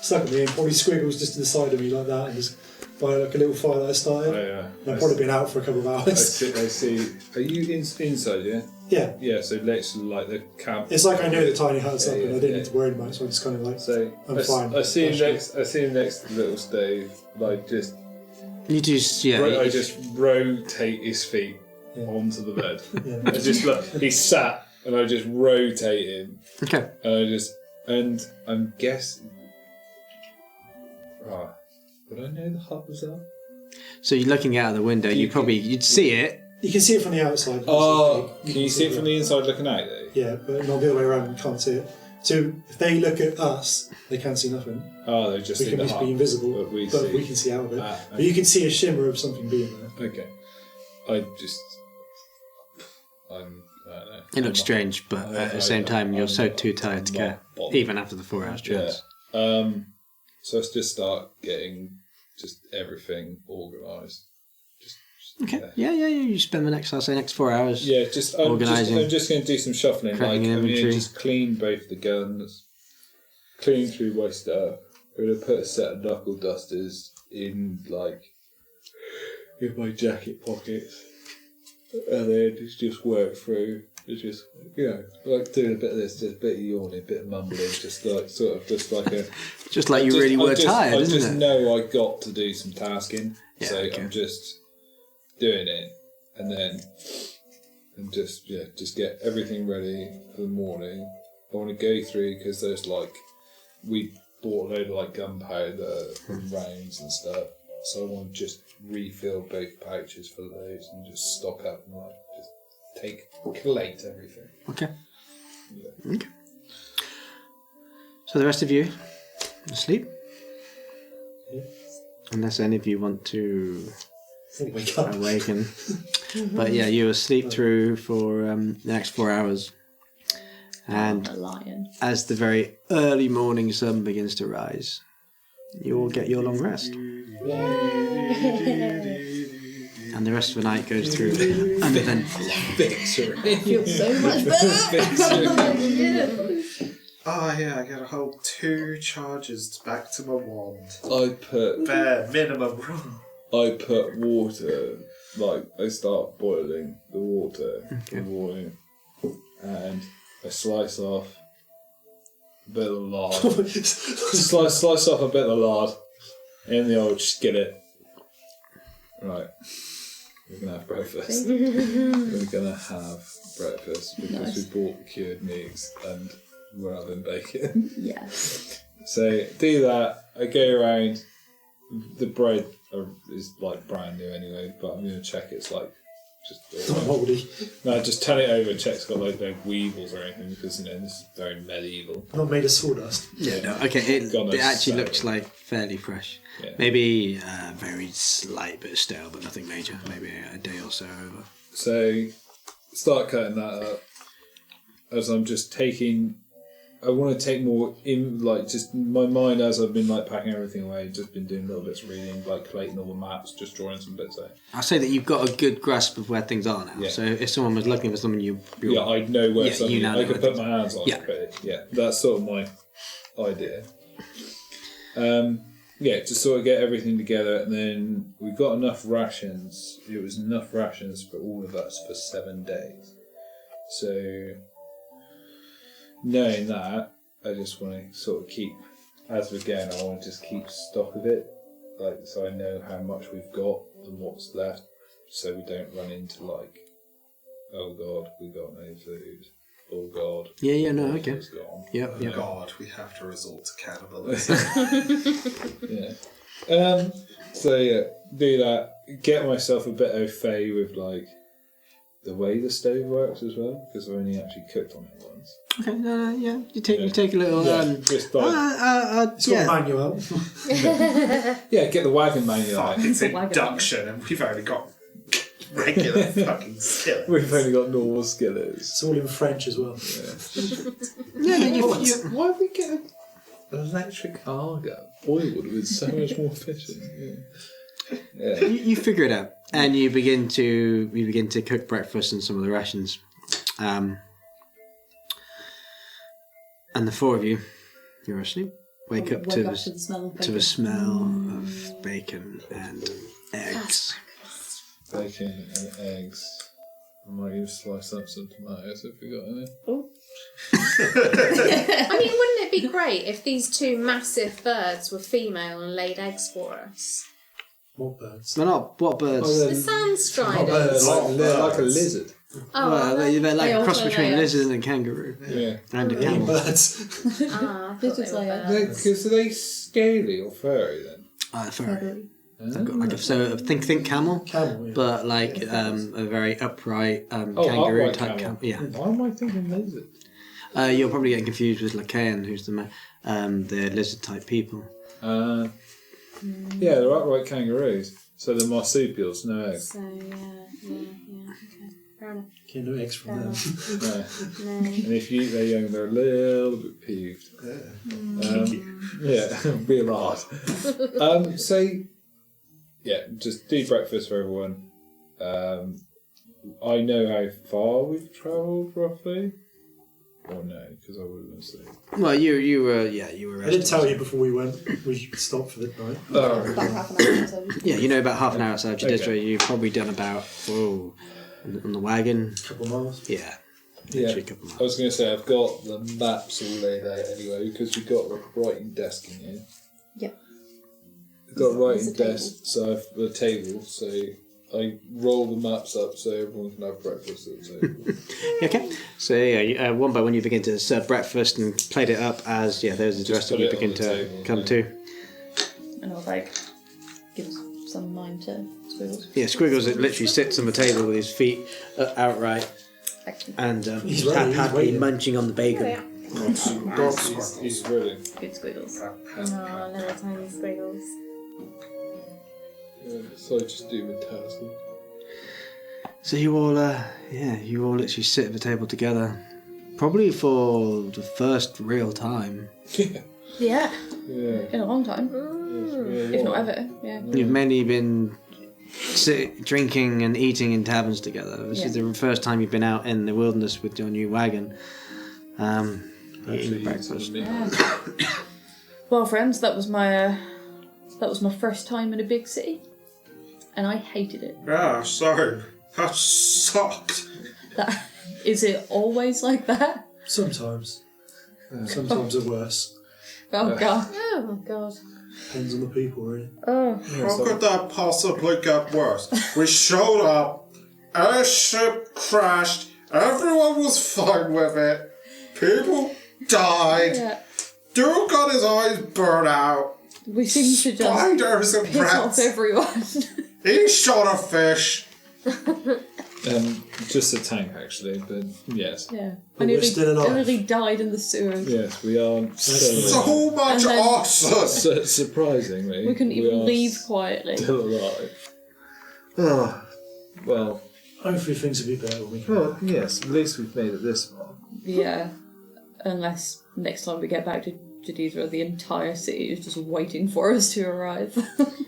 stuck at me, and probably squiggles just to the side of me like that, and just by a little fire that I started. Oh, yeah. And I've probably been out for a couple of I hours. see. Are you inside, yeah? Yeah. Yeah, so literally like the camp. It's like I know the tiny hut's up, and I didn't yeah. need to worry about it, so I just kind of like. So I'm fine. I see him next to the little stove, just. You just I just rotate his feet onto the bed. I just he's sat, and I just rotate him. Okay. And I'm guessing. Right. Would I know the hut was up? So you're looking out of the window. You'd see it. You can see it from the outside. Oh, can you see it from the inside looking out though? Yeah, but not the other way around. You can't see it. So if they look at us, they can't see nothing. Oh, they just we see can the just hut, be invisible, but we can see out of it. Okay. But you can see a shimmer of something being there. Okay. I don't know. It looks strange, but at the same time, you're so too tired to care, even after the 4 hours trance. Yeah. So let's just start getting just everything organised. Okay. Yeah. You spend the next 4 hours. Yeah, I'm organising. just going to do some shuffling. Cracking inventory. Just clean both the guns, clean through my stuff. I'm going to put a set of knuckle dusters in my jacket pockets, and then just work through. It's just doing a bit of this, just a bit of yawning, a bit of mumbling, just like you really were tired, I isn't just it? know I got to do some tasking, Yeah, so okay. I'm just doing it, and just get everything ready for the morning. I want to go through because there's we bought a load of gunpowder and rounds and stuff, so I want to just refill both pouches for those and just stock up and collate everything. Okay. Yeah. Okay. So the rest of you asleep? Yeah. Unless any of you want to Wake up. awaken. But yeah, you asleep through for the next 4 hours. And A lion. as the very early morning sun begins to rise, you will get your long rest. And the rest of the night goes through uneventful. Victory. I feel so much better. Oh yeah, I get a whole 2 charges back to my wand. I put Bare minimum rule. water, like I start boiling the water, and I slice off a bit of lard. slice off a bit of lard in the old skillet. Right, we're gonna have breakfast. We're gonna have breakfast because Nice. we bought the cured meats and we're having bacon. Yeah. So do that. I go around. The bread is like brand new anyway, but I'm gonna check it's like just Not mouldy. no, just turn it over and check it's got like no weevils or anything because this is very medieval. Not made of sawdust. Yeah, no, okay, Gonna it actually sour. looks like fairly fresh. Yeah. Maybe a very slight bit stale, but nothing major. Maybe a day or so over. So start cutting that up as I'm just taking. I want to take more in, like, just my mind as I've been like packing everything away. Just been doing little bits of reading, like collating all the maps, just drawing some bits out. I'll say that you've got a good grasp of where things are now. Yeah. So if someone was looking for something, Yeah, I know where Yeah, something. you know I can where put my hands on Yeah. it. But yeah, that's sort of my idea. Yeah, just sort of get everything together, and then we got enough rations. It was enough rations for all of us for 7 days. So knowing that, I just want to sort of keep, as we're going, I want to just keep stock of it, like so I know how much we've got and what's left, so we don't run into like, oh god, we got no food. Oh god. Yeah, no, okay. It's gone. Yep, Oh yep. God, we have to resort to cannibalism. Yeah. So yeah, do that. Get myself a bit au fait with like the way the stove works as well, because I've only actually cooked on it once. Okay, no, yeah. You take a little. Just like It's got a manual. yeah, get the wagon manual out. Fuck, it's Wagon. induction, and we've only got regular fucking skillets. We've only got normal skillets. It's all in French as well. Yeah, Why would we get an electric cargo boiled with so much more efficient? Yeah. you figure it out, and you begin to cook breakfast and some of the rations. And the 4 of you, you're asleep. Wake up to the smell of to the smell of bacon and eggs. Bacon and eggs. I might even slice up some tomatoes if we got any. I mean, wouldn't it be great if these 2 massive birds were female and laid eggs for us? What birds? They're not what birds. The sand striders. They're like a lizard. Oh, Well, they're like They a cross also between a lay lizard and a kangaroo. Yeah. And a Eating camel. birds. I thought Lizards they were like birds. Because are they scaly or furry then? Furry. So think camel, Camel, yeah. but like a very upright kangaroo upright type camel. camel. Yeah. Why am I thinking lizard? You're probably getting confused with Lacaean, who's the lizard type people. Yeah, they're upright kangaroos. So they're marsupials, no eggs. So, yeah, okay. Fair enough. Get no eggs from them. No. No. And if you eat their young, they're a little bit peeved. Yeah, real hard. So, yeah, just do breakfast for everyone. I know how far we've travelled roughly. Or no, because I wouldn't say. Well, you were I didn't resting. tell you before we went. We stopped for the night. About half an hour. So Yeah, you know about half an hour outside Jadisra. Okay. You've probably done about on the wagon. A couple of miles. Yeah, Yeah, literally a couple of I was going to say I've got the maps all laid out anyway because we've got a writing desk in here. Yeah. We've got a writing There's a table. desk, so I've a table, so I roll the maps up so everyone can have breakfast at the table. Okay, so yeah, one by one you begin to serve breakfast and plate it up as those are the rest of put you it on begin the to table, come yeah. to. and I was like, give some mind to Squiggles. Yeah, Squiggles it literally sits on the table with his feet outright Excellent. and He's ready, he's happily waiting. munching on the bacon. Dog squiggles. He's really. Good squiggles. Oh, little tiny squiggles. So I just do with task. So you all, you all literally sit at the table together, probably for the first real time. Yeah, Yeah. in a long time. If not ever. Yeah. You've mainly been drinking and eating in taverns together. This is the first time you've been out in the wilderness with your new wagon. Eating breakfast. Well, friends, that was my first time in a big city, and I hated it. Yeah, so that sucked. Is it always like that? Sometimes. Sometimes are worse. Oh god. Oh my god. Depends on the people, really. Oh. How could that possibly get worse? We showed up, airship crashed, everyone was fine with it, people died, Yeah. dude got his eyes burnt out, We seem to just spiders and piss off rats, everyone. he shot a fish. Just a tank, actually, but yes. Yeah. But we're still alive. I nearly died in the sewers. Yes, we are still So much And then- awesome. surprisingly. We couldn't even are leave quietly. Still alive. Well, Hopefully things will be better when we come well, back. yes, at least we've made it this far. Yeah. Unless next time we get back to Jadidra, the entire city is just waiting for us to arrive.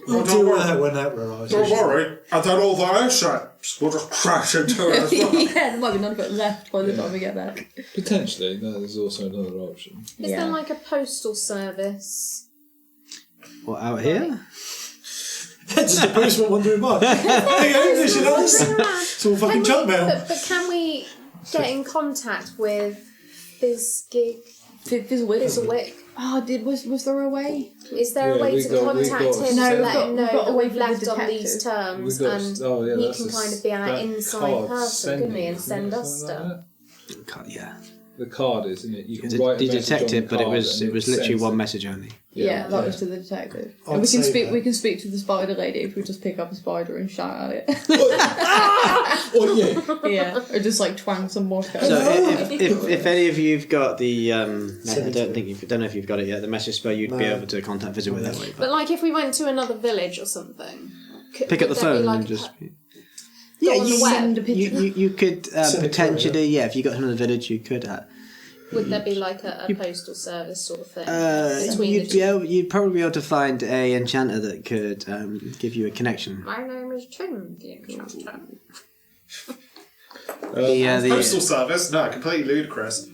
We'll don't deal with worry. that when that arrives. Don't worry, and then all the airships will just crash into it as well. Yeah, there might be none of it left by the time we get back. Potentially, that is also another option. Is there like a postal service? What, out here? Just a postman wandering by. Hey, English and us. It's all fucking junk mail. But can we get in contact with Fizzlewick? Oh, was there a way? Is there a Yeah, way we to got- contact we got- him No, to we've let got- him we've know got that a way we've for the left on detective. these terms We got- and oh, yeah, he that's can a kind of be our that inside card person, couldn't he, and sending, send us something stuff? like that. Yeah. The card is, isn't it? You can The, write a the message on detective, the but it card was and literally sends one it. message only. Yeah, that was to the detective. I'd And we can say speak. that. We can speak to the spider lady if we just pick up a spider and shout at it. Oh, yeah. Yeah, or just like twang some more code. So if any of you've got the I don't know if you've got it yet. The message spell, you'd be No. able to contact visit with that way. But like if we went to another village or something, Pick up the would there be phone like and a just. go on the web? send a picture. You could Send a potentially, if you got another village, you could. Would there be like a postal service sort of thing between You'd the two? you'd probably be able to find a enchanter that could give you a connection. My name is Ching, the enchanter. Postal service? No, completely ludicrous.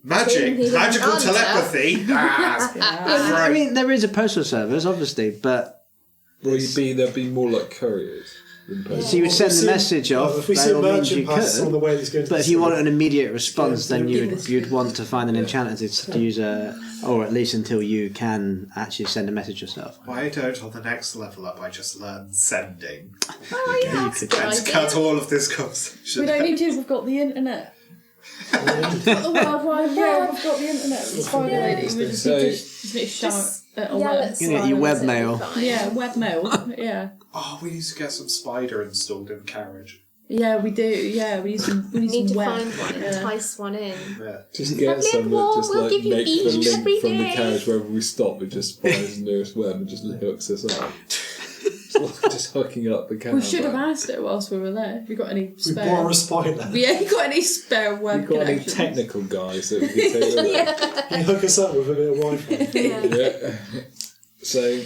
Magic, Ching, the magical enchanter. telepathy. I mean, there is a postal service, obviously, but Well, there'd be more like couriers than so post. you would send the If we see- message off. If we by see a all means you merchant pass on the could. way that's going to But the if you city, want an immediate response, then Yeah. you'd want to find an enchanter to use or at least until you can actually send a message yourself. Why don't on the next level up I just learn sending? Oh yeah, that's a good And idea. cut all of this conversation. We don't need to. We've got the internet. We've got the World Wide Web. We've got the internet. The spider lady. We just need to shout at a Yell web. at You know, your spiders, webmail. it'll be fine. Yeah, webmail. Yeah. Oh, we need to get some spider installed in the carriage. Yeah, we do. Yeah, we need some. We We need to some web. find one and entice one in. Yeah. Just get Lovely some warm, that just we'll like give you make the each link every from the day. carriage wherever we stop. It just finds the nearest web and just hooks us up. Just hooking up the camera. We should have asked it whilst we were there. Have you got any we spare? borrow a spider. Yeah, you got any spare web You've got any connections? technical guys that we can take away? You hook us up with a bit of Wi-Fi. Yeah. So,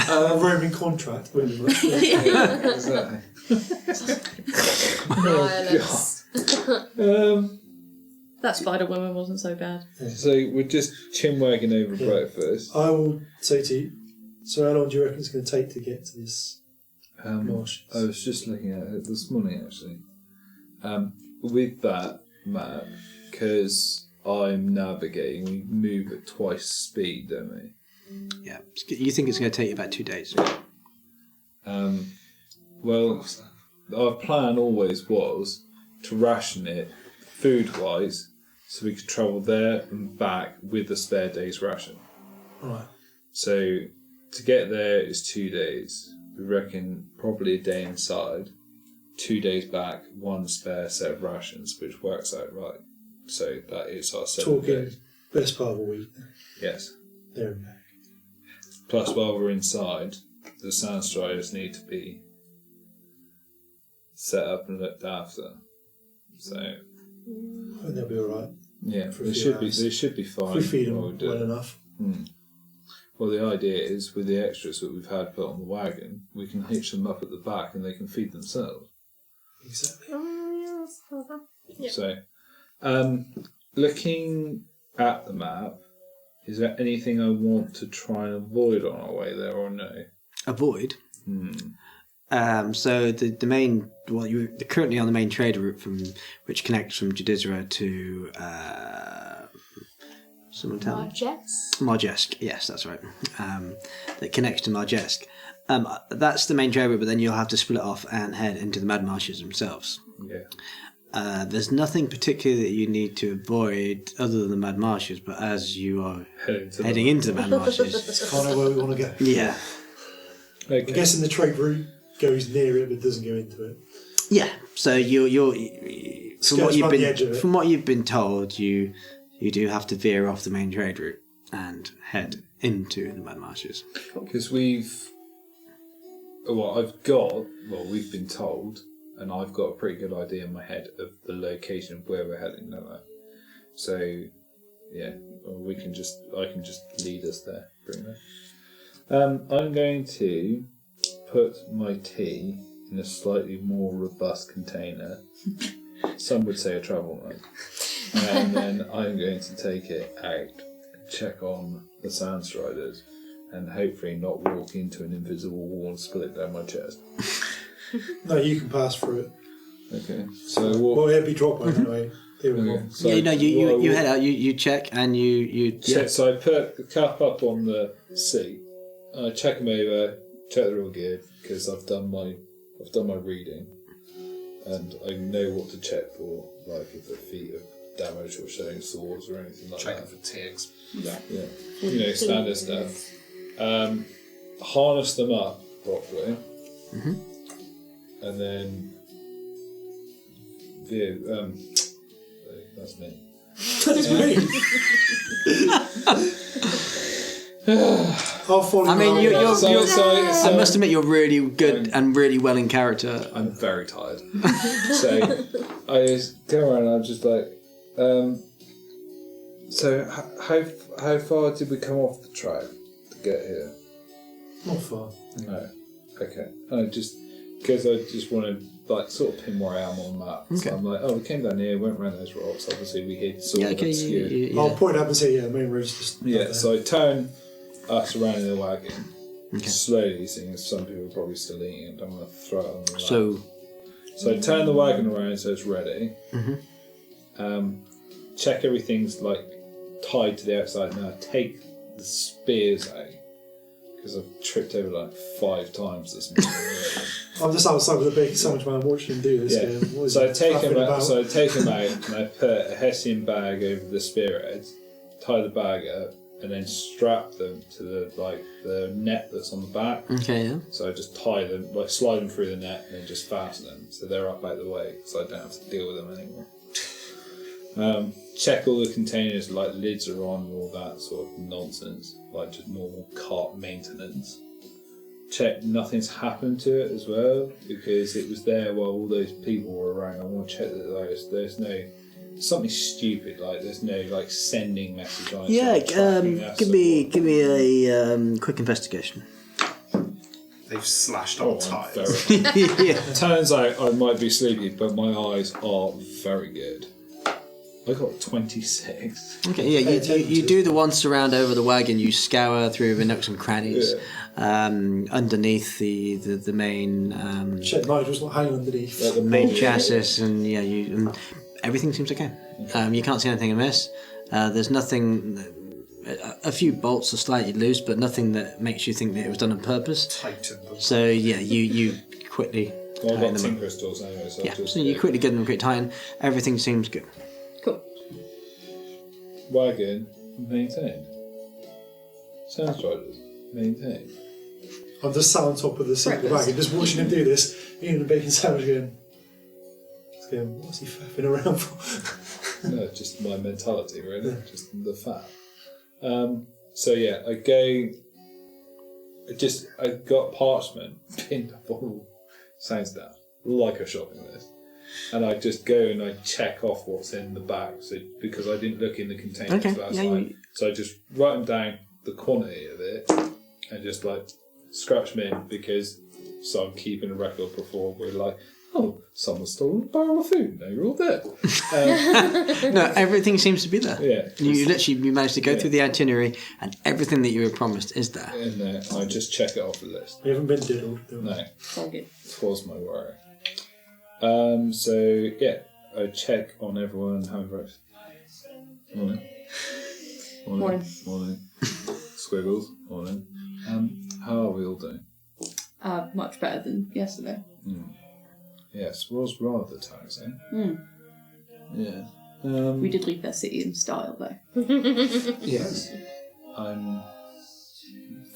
A roaming contract, pretty much. exactly. Violence. That spider woman wasn't so bad. So we're just chinwagging over breakfast. I will say to you, so how long do you reckon it's going to take to get to this marsh? I was just looking at it this morning actually. With that map, because I'm navigating, we move at twice speed, don't we? Yeah, you think it's going to take you about 2 days? Well, our plan always was to ration it food-wise, so we could travel there and back with a spare day's ration. Right. So to get there is 2 days. We reckon probably a day inside, 2 days back, one spare set of rations, which works out right. So that is our 7 Talking days. Best part of a week. Yes. There and back. Plus, while we're inside, the sound striders need to be set up and looked after. So, I think they'll be alright. yeah, For a they few should be. hours. They should be fine. If we feed while them we do well it. enough. Well, the idea is with the extras that we've had put on the wagon, we can hitch them up at the back and they can feed themselves. Exactly. Oh, yeah, that's clever. Yep. So, looking at the map, is there anything I want to try and avoid on our way there or no? Avoid. So the main, you're currently on the main trader route which connects from Jadizra to someone tell me? Marjesk. Yes, that's right. That connects to Marjesk. That's the main trader route, but then you'll have to split off and head into the Mad Marshes themselves. Yeah. There's nothing particular that you need to avoid other than the Mad Marshes, but as you are heading into the Mad Marshes, It's kind of where we want to go. yeah. Okay. I'm guessing the trade route goes near it but doesn't go into it. Yeah, so you're from what you've been told, you do have to veer off the main trade route and head into the Mad Marshes. Because we've been told, and I've got a pretty good idea in my head of the location of where we're heading, don't I? So, yeah, I can just lead us there, pretty much. I'm going to put my tea in a slightly more robust container. Some would say a travel mug. And then I'm going to take it out and check on the Sand Striders and hopefully not walk into an invisible wall and split down my chest. No, you can pass through it. Okay. So Well, it'll be dropped by anyway. okay. So you head out, you check, and you So I put the cap up on the seat. I check them over, check they're all good because I've done my reading, and I know what to check for, like if their feet are damaged or showing sores or anything like Checking that. for ticks. Yeah, standard stuff. Harness them up properly, and then that's me. That's me. I'll follow I mean, you. I must admit, you're really good and really well in character. I'm very tired. So I just go around and I'm just like, so how far did we come off the track to get here? Not far. No. Okay. Because I just want to like sort of pin where I am on the map. Okay. So I'm like, we came down here, went around those rocks. Obviously, we hit sort of obscured. I'll point up and say, the main road's just. Yeah. So I turn us around in the wagon. Okay. Slowly, seeing as some people are probably still eating it. I'm going to throw it on the lap. So I turn the wagon around so it's ready. Check everything's like tied to the outside. Now take the spears out because I've tripped over like 5 times this morning. I'm just outside with a big sandwich man watching him do this. Yeah. What is So I he take flapping him out. about? So I take him out and I put a Hessian bag over the spearheads, tie the bag up, and then strap them to the net that's on the back. okay, yeah. So I just tie them, like slide them through the net, and then just fasten them so they're up out the way, so I don't have to deal with them anymore. Check all the containers, like lids are on, and all that sort of nonsense, like just normal cart maintenance. Check nothing's happened to it as well, because it was there while all those people were around. I want to check that there's no something stupid, like there's no like sending message on it. Yeah, tracking us give me a quick investigation. They've slashed our tyres. very- Yeah. Turns out I might be sleepy, but my eyes are very good. I got 26. Okay, yeah, you do the once around over the wagon, you scour through the nooks and crannies underneath the main Shit, Nigel's not hanging underneath. Like the main body- chassis, and everything seems okay. You can't see anything amiss. There's nothing. A few bolts are slightly loose, but nothing that makes you think that it was done on purpose. Tightened them. So yeah, you quickly Well, I've tighten got them tin up. crystals anyway, so Yeah, I'll just so you quickly get them quick tighten. Everything seems good. Cool. Wagon maintained. Sound Striders maintained. I'm just sat on top of the seat of the Breakfast. wagon, just watching him do this, eating a bacon sandwich, going, what's he faffing around for? No, just my mentality, really. Just the fat. So yeah, I got parchment pinned up all sounds down, like a shopping list. And I just go and I check off what's in the bag, because I didn't look in the containers last time. So I just write them down, the quantity of it, and just like scratch them in, so I'm keeping a record before we're like, oh, someone stole a barrel of food, now you're all dead. No, everything seems to be there. Yeah. You managed to go through the itinerary and everything that you were promised is there. And I just check it off the list. You haven't been diddled. No. All good. It was my worry. So yeah, I check on everyone. How breakfast? Morning. Morning. Squiggles. Morning. How are we all doing? Much better than yesterday. Yes, was rather taxing. Yeah. We did leave their city in style, though. Yes. I'm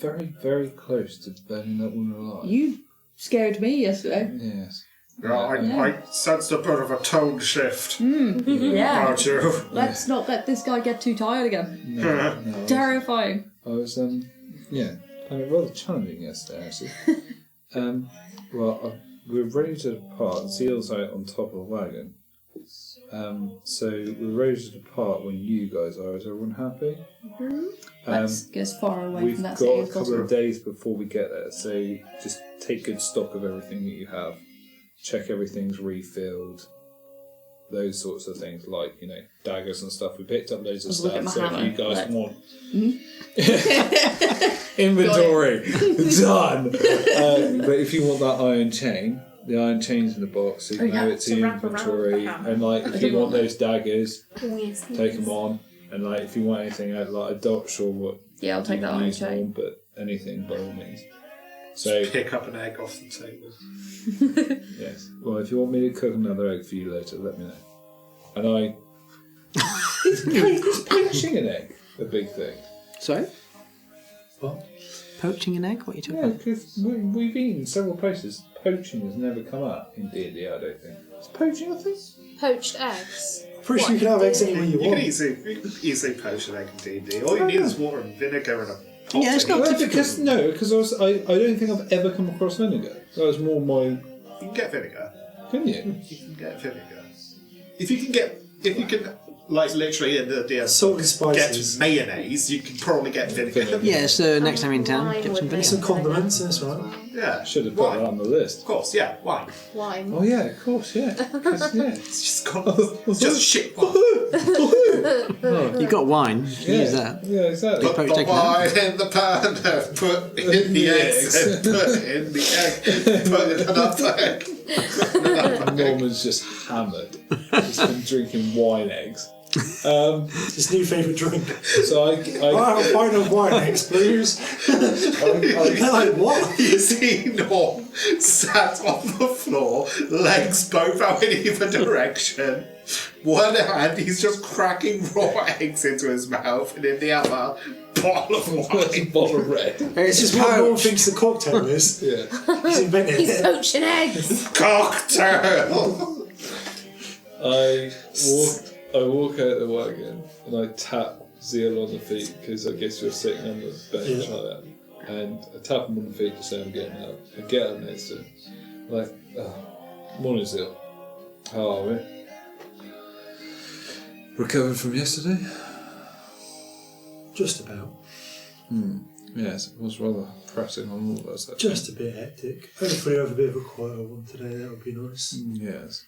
very, very close to burning that woman alive. You scared me yesterday. Yes. I sensed a bit of a tone shift Yeah. about you. Let's not let this guy get too tired again. No, Terrifying. I was kind of rather challenging yesterday, actually. We're ready to depart. Zeal's out on top of the wagon. So we're ready to depart when you guys are. Is everyone happy? Let's get as far away We've from that got city a as couple possible. of days before we get there, so just take good stock of everything that you have. Check everything's refilled. Those sorts of things, like, daggers and stuff. We picked up loads of Look at stuff, my so hammer. if you guys Like- want... Inventory! Done! But if you want that iron chain, the iron chain's in the box, so you can have it to to your wrap around inventory. the hammer. And if you want those daggers, Oh, yes, take them on. And if you want anything, I'm not sure what Yeah, I'll take you that can iron use them chain. on, but anything by all means. So Pick up an egg off the table. yes. Well, if you want me to cook another egg for you later, let me know. And is poaching an egg a big thing? Sorry? What? Poaching an egg? What are you talking Yeah, about? because we've eaten several places. Poaching has never come up in D&D, I don't think. Is poaching a thing? Poached eggs. Pretty sure you can have eggs anywhere you You can want. easily poach an egg in D&D. All you need is water and vinegar and a pot. Yeah, it's not Well, difficult. because I don't think I've ever come across vinegar. That was more my... You can get vinegar. Can you? You can get vinegar. If you can, literally in the DM, Salt and get spices. mayonnaise, you can probably get vinegar. Yeah, so next time in town, Wine get some with vinegar. Some condiments, that's right. Yeah. Should have put Wine. that on the list. Of course, yeah, wine. Wine. Oh yeah, of course, yeah. 'Cause, yeah. It's just shit wine. You got wine, you can Yeah. use that. Yeah, exactly. Put Poach the chicken wine in the pan, put in the eggs, and put in the egg, put in another egg. Norman's just hammered. He's been drinking wine eggs. His new favourite drink. So I have a pint of wine eggs, please. They're like, what? You see Norm sat on the floor, legs both out in either direction. One hand, he's just cracking raw eggs into his mouth, and in the other, bottle of a wine. bottle of red. It's This is just what Norm poached. thinks the cocktail is. Yeah. He's invented He's it. poaching eggs. Cocktail! I walk out the wagon and I tap Zeal on the feet, because I guess you're sitting on the bench like that. And I tap him on the feet to say I'm getting up. I get up next to him. Morning, Zeal. How are we? Recovered from yesterday? Just about. Yes, it was rather pressing on all of us. Actually. Just a bit hectic. Hopefully have a bit of a quieter one today, that would be nice. Yes.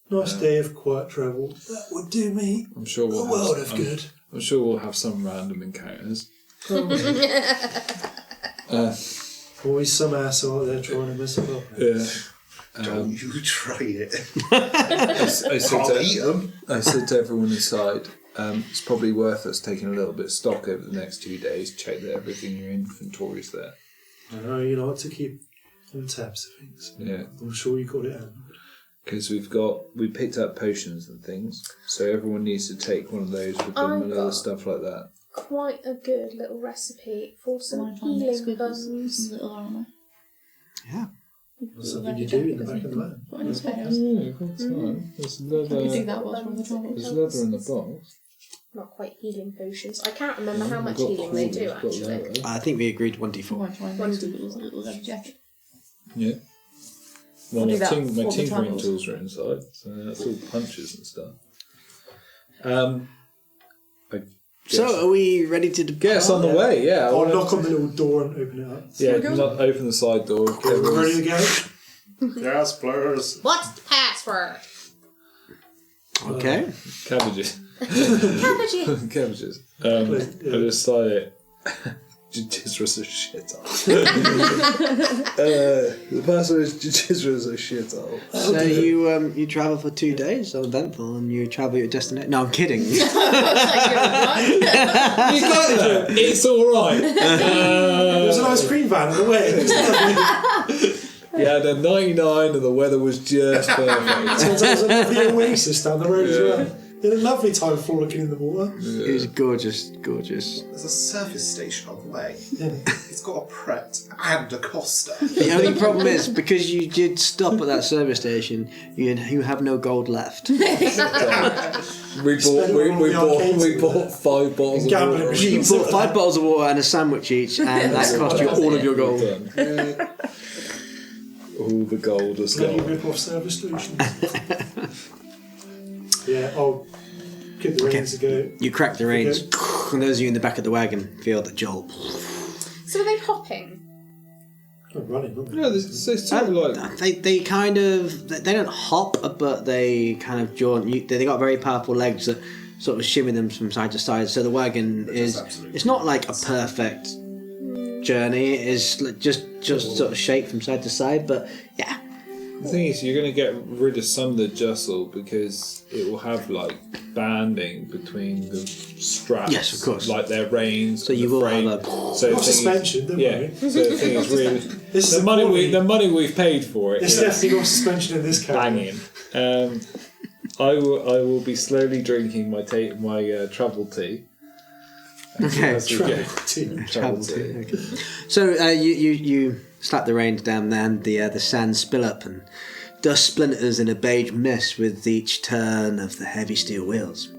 Nice day of quiet travel. That would do me I'm sure a we'll world have of good. I'm sure we'll have some random encounters. Always some asshole out there trying to mess it up. Yeah. Don't you try it. I said Can't eat them. I said to everyone inside, it's probably worth us taking a little bit of stock over the next 2 days, check that everything in your inventory is there. I know you like to keep on tabs of things. Yeah, I'm sure you got it out. because we picked up potions and things, so everyone needs to take one of those with them I've and other got- stuff like that. Quite a good little recipe for some Wanna try and healing squiggles buns. some little armour? Yeah. That's something you do in the back of the van. Put in his face. Yeah, of course not. There's leather. You do that whilst we're on the travel. There's leather in the box. Not quite healing potions. I can't remember how much Got healing they do, cords, got actually. leather. I think we agreed 1d4. Why try and make a little leather jacket? Yeah. Well, I'll do my, that ting- my for the tinkering travels. tools are inside, so that's all punches and stuff. I guess, So, are we ready to depart? guess on the way, yeah. I'll knock on the little door and open it up. Yeah, Shall we go? not open the side door. Ready to go? Yes, please. What's the password? Okay. Cabbages. Cabbages. Cabbages. Yeah. I just started treacherous as shit off. The password is treacherous as shit off. So you travel for 2 days, so eventful, and you travel your destination. No, I'm kidding. You got that? It's alright. There's an ice cream van on the way. Yeah, the 99 and the weather was just perfect. So there's a lovely oasis down the road as well. You had a lovely time frolicking in the water. It was gorgeous, gorgeous. There's a service station on the way. Yeah. It's got a Pret and a Costa. The only problem is, because you did stop at that service station, you have no gold left. We bought 5 bottles of Gambling water. machine. You bought 5 bottles of water and a sandwich each, and that cost you all of your gold. Done. All the gold is Bloody gone. rip-off service stations. Yeah, I'll give the reins a go. You crack the reins, and those of you in the back of the wagon feel the jolt. So are they hopping? I'm running, aren't they? No, there's sort of like... They kind of, they don't hop, but they kind of jaunt. They got very powerful legs that sort of shimmy them from side to side. So the wagon it's not like a perfect journey. It's just sort of shake from side to side, but yeah. The thing is, you're going to get rid of some of the jostle because it will have like banding between the straps. Yes, of course. Like their reins. So you the will frame. have a So the Not thing suspension, is, don't yeah. worry. So the thing is really This is the money quality. the money we've paid for it It's is definitely got suspension in this car. banging. I will be slowly drinking my travel tea. Okay. As we go. Travel tea, okay. So you slap the reins down, and the sands spill up, and dust splinters in a beige mist with each turn of the heavy steel wheels.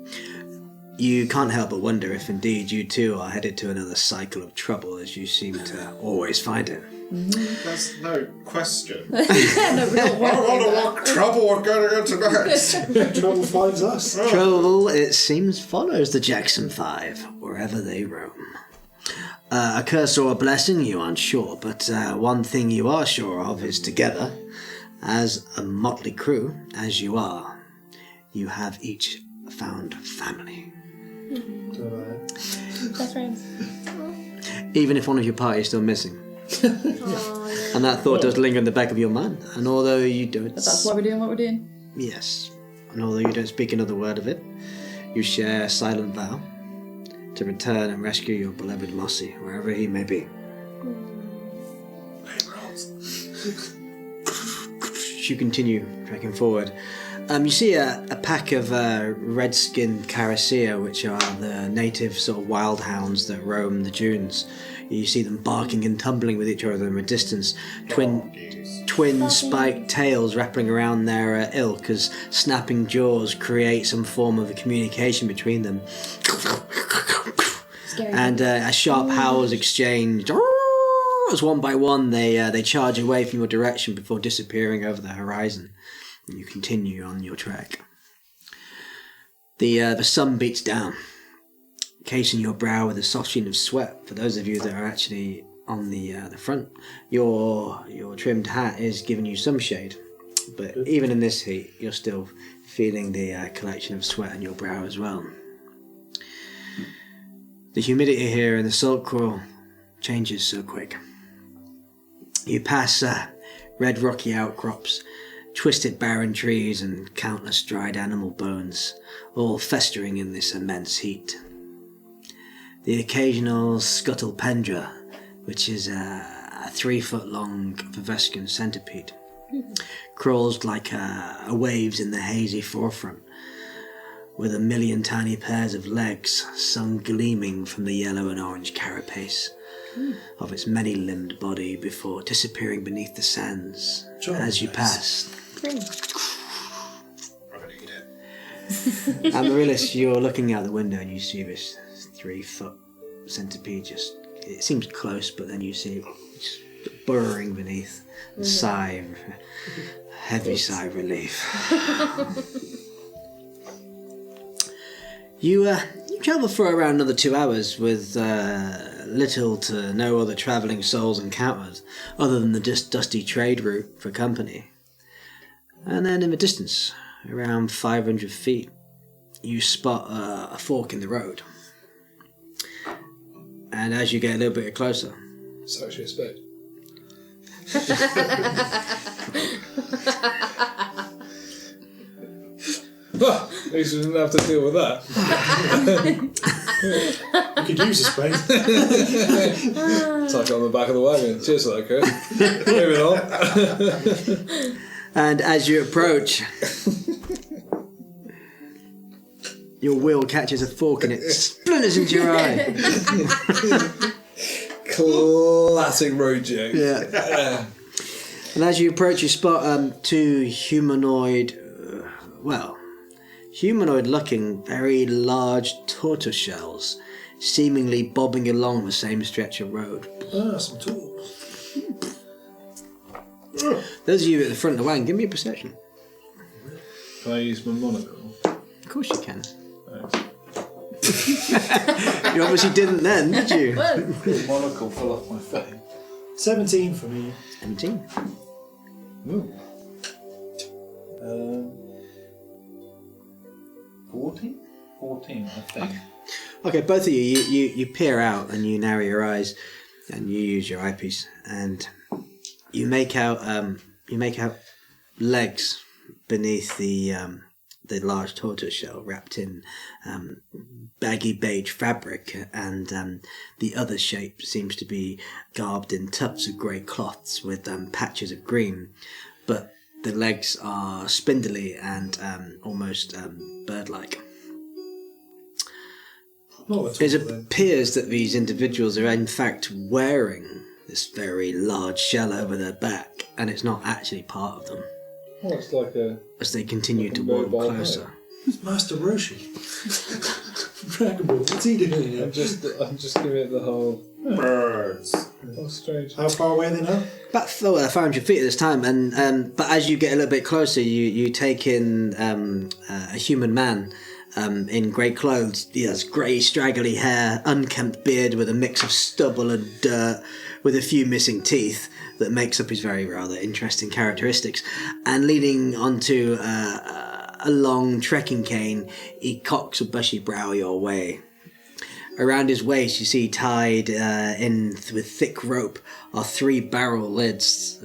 You can't help but wonder if indeed you too are headed to another cycle of trouble, as you seem to always find it. There's no question. No, we're not I wonder what trouble we're going into next. Trouble finds us. Trouble, it seems, follows the Jackson 5, wherever they roam. A curse or a blessing, you aren't sure, but one thing you are sure of is together, as a motley crew, as you are, you have each found family. Best friends. Even if one of your party is still missing. And that thought does linger in the back of your mind, and although you don't... But that's why we're doing what we're doing. Yes, and although you don't speak another word of it, you share a silent vow to return and rescue your beloved Mossy, wherever he may be. You continue trekking forward. You see a pack of red-skinned Carasia, which are the native sort of wild hounds that roam the dunes. You see them barking and tumbling with each other in a distance. Twin spiked tails wrapping around their ilk as snapping jaws create some form of a communication between them. Scary. And as sharp howls exchange, as one by one they charge away from your direction before disappearing over the horizon. And you continue on your trek. The sun beats down, casing your brow with a soft sheen of sweat. For those of you that are actually on the front, your trimmed hat is giving you some shade, but even in this heat, you're still feeling the collection of sweat on your brow as well. The humidity here in the salt crawl changes so quick. You pass red rocky outcrops, twisted barren trees and countless dried animal bones, all festering in this immense heat. The occasional scuttle pendra, which is a 3-foot-long Vivescan centipede, crawls like waves in the hazy forefront, with 1,000,000 tiny pairs of legs, sun gleaming from the yellow and orange carapace of its many-limbed body before disappearing beneath the sands as you pass. Amaryllis, you're looking out the window and you see this 3-foot centipede just, it seems close, but then you see it just burrowing beneath. A sigh, heavy sigh of relief. You travel for around another 2 hours with little to no other travelling souls encountered, other than the dusty trade route for company. And then in the distance, around 500 feet, you spot a fork in the road. And as you get a little bit closer... It's actually a spade. Well, at least we didn't have to deal with that. You could use a spade. Tuck it on the back of the wagon. Cheers for that, Chris. Moving on. And as you approach, your wheel catches a fork and it splinters into your eye. Classic road joke. Yeah. And as you approach, you spot 2 humanoid-looking, very large tortoise shells, seemingly bobbing along the same stretch of road. Ah, some tools. Those of you at the front of the wagon, give me a perception. Can I use my monocle? Of course you can. Thanks. You obviously didn't then, did you? The monocle fell off my face. 17 for me. 17. Ooh. 14? 14, I think. Okay, both of you peer out and you narrow your eyes and you use your eyepiece and you make out legs beneath the large tortoise shell wrapped in baggy beige fabric, and the other shape seems to be garbed in tufts of grey cloths with patches of green, but the legs are spindly and almost bird-like. It appears that these individuals are in fact wearing this very large shell over their back, and it's not actually part of them. Oh, it's like a... As they continue to walk closer. Who's Master Roshi? Dragon Ball, what's he doing here? I'm just giving it the whole... Birds. Oh, strange. How far away are they now? About 500 feet at this time, and but as you get a little bit closer, you take in a human man in grey clothes. He has grey, straggly hair, unkempt beard with a mix of stubble and dirt, with a few missing teeth that makes up his very rather interesting characteristics. And leaning onto a long trekking cane, he cocks a bushy brow your way. Around his waist, you see tied in with thick rope are 3 barrels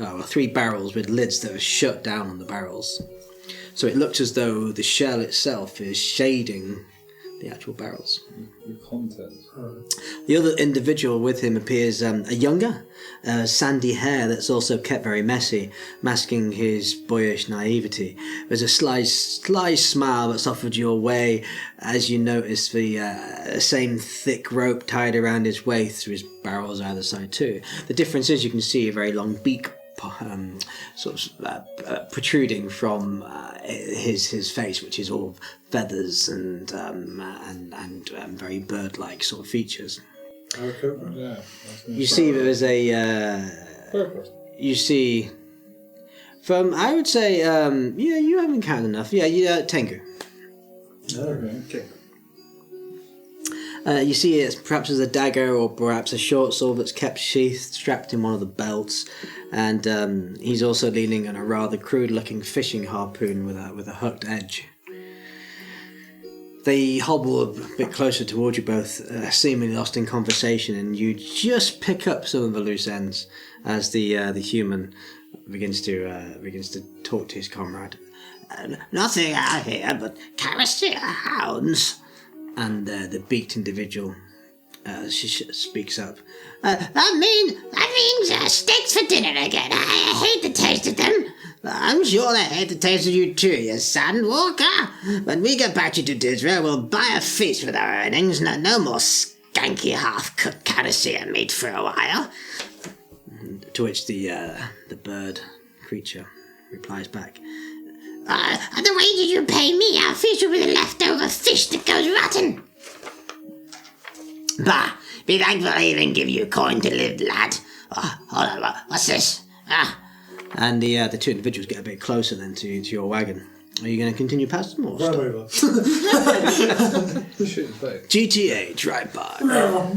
with lids that are shut down on the barrels. So it looks as though the shell itself is shading the actual barrels. The content. The other individual with him appears a younger, sandy hair that's also kept very messy, masking his boyish naivety. There's a sly smile that's offered your way as you notice the same thick rope tied around his waist through his barrels either side too. The difference is you can see a very long beak protruding from his face, which is all feathers and very bird-like sort of features. Yeah. You see there's you see from, I would say, you haven't counted enough. Yeah, Tengu. Okay. You see it perhaps as a dagger or perhaps a short sword that's kept sheathed, strapped in one of the belts, and he's also leaning on a rather crude-looking fishing harpoon with a hooked edge. They hobble a bit closer towards you both, seemingly lost in conversation, and you just pick up some of the loose ends as the human begins to talk to his comrade. Nothing out here but Carastia hounds. And the beaked individual she speaks up. That means steaks for dinner again. I hate the taste of them. I'm sure they hate the taste of you too, you sandwalker. When we get back to Disra, we'll buy a feast with our earnings. No more skanky half-cooked caracia meat for a while. To which the bird creature replies back. The wages you pay me, I'll feast you with leftover fish that goes rotten. Bah, be thankful I even give you coin to live, lad. Oh, hold on, what's this? And the two individuals get a bit closer then to your wagon. Are you going to continue past them or Run stop? over. Shoot the boat. GTA, drive by. I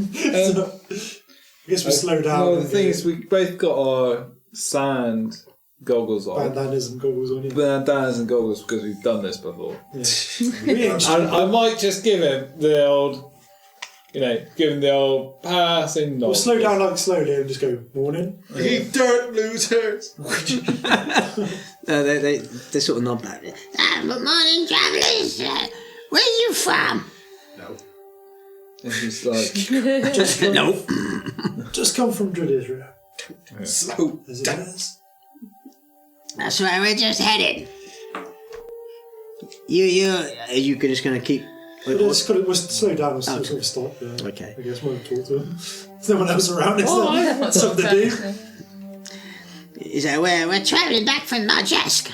guess we slow down. No, the thing is, we both got our sand goggles on. Bandanas and goggles on you. Bandanas and goggles because we've done this before. Yeah. I might just give him the old, give him the old passing nod. We'll slow down like slowly and just go, morning. You don't lose hers. They sort of nod back. Good morning, travellers. Where are you from? No. And he's like, No. Just come from Dredisra. Slow As it down. is. That's where we're just headed. Are you just going to keep... We'll slow down and Okay. sort of stop. Yeah. Okay. I guess we'll talk to him. There's no one else around. It's not something to do. Is that we're travelling back from Marjesk.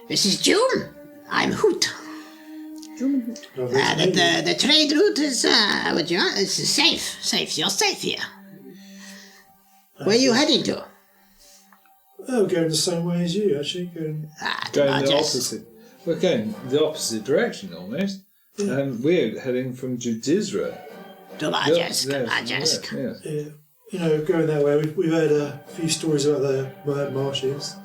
This is June. I'm Hoot. The trade route is it's safe. You're safe here. Where are you heading to? Oh, going the same way as you, actually. Going To going the Marjesk. opposite. We're going the opposite direction almost. And we're heading from Judizra. To Marjesk. Yes. going that way. We've heard a few stories about the mud marshes.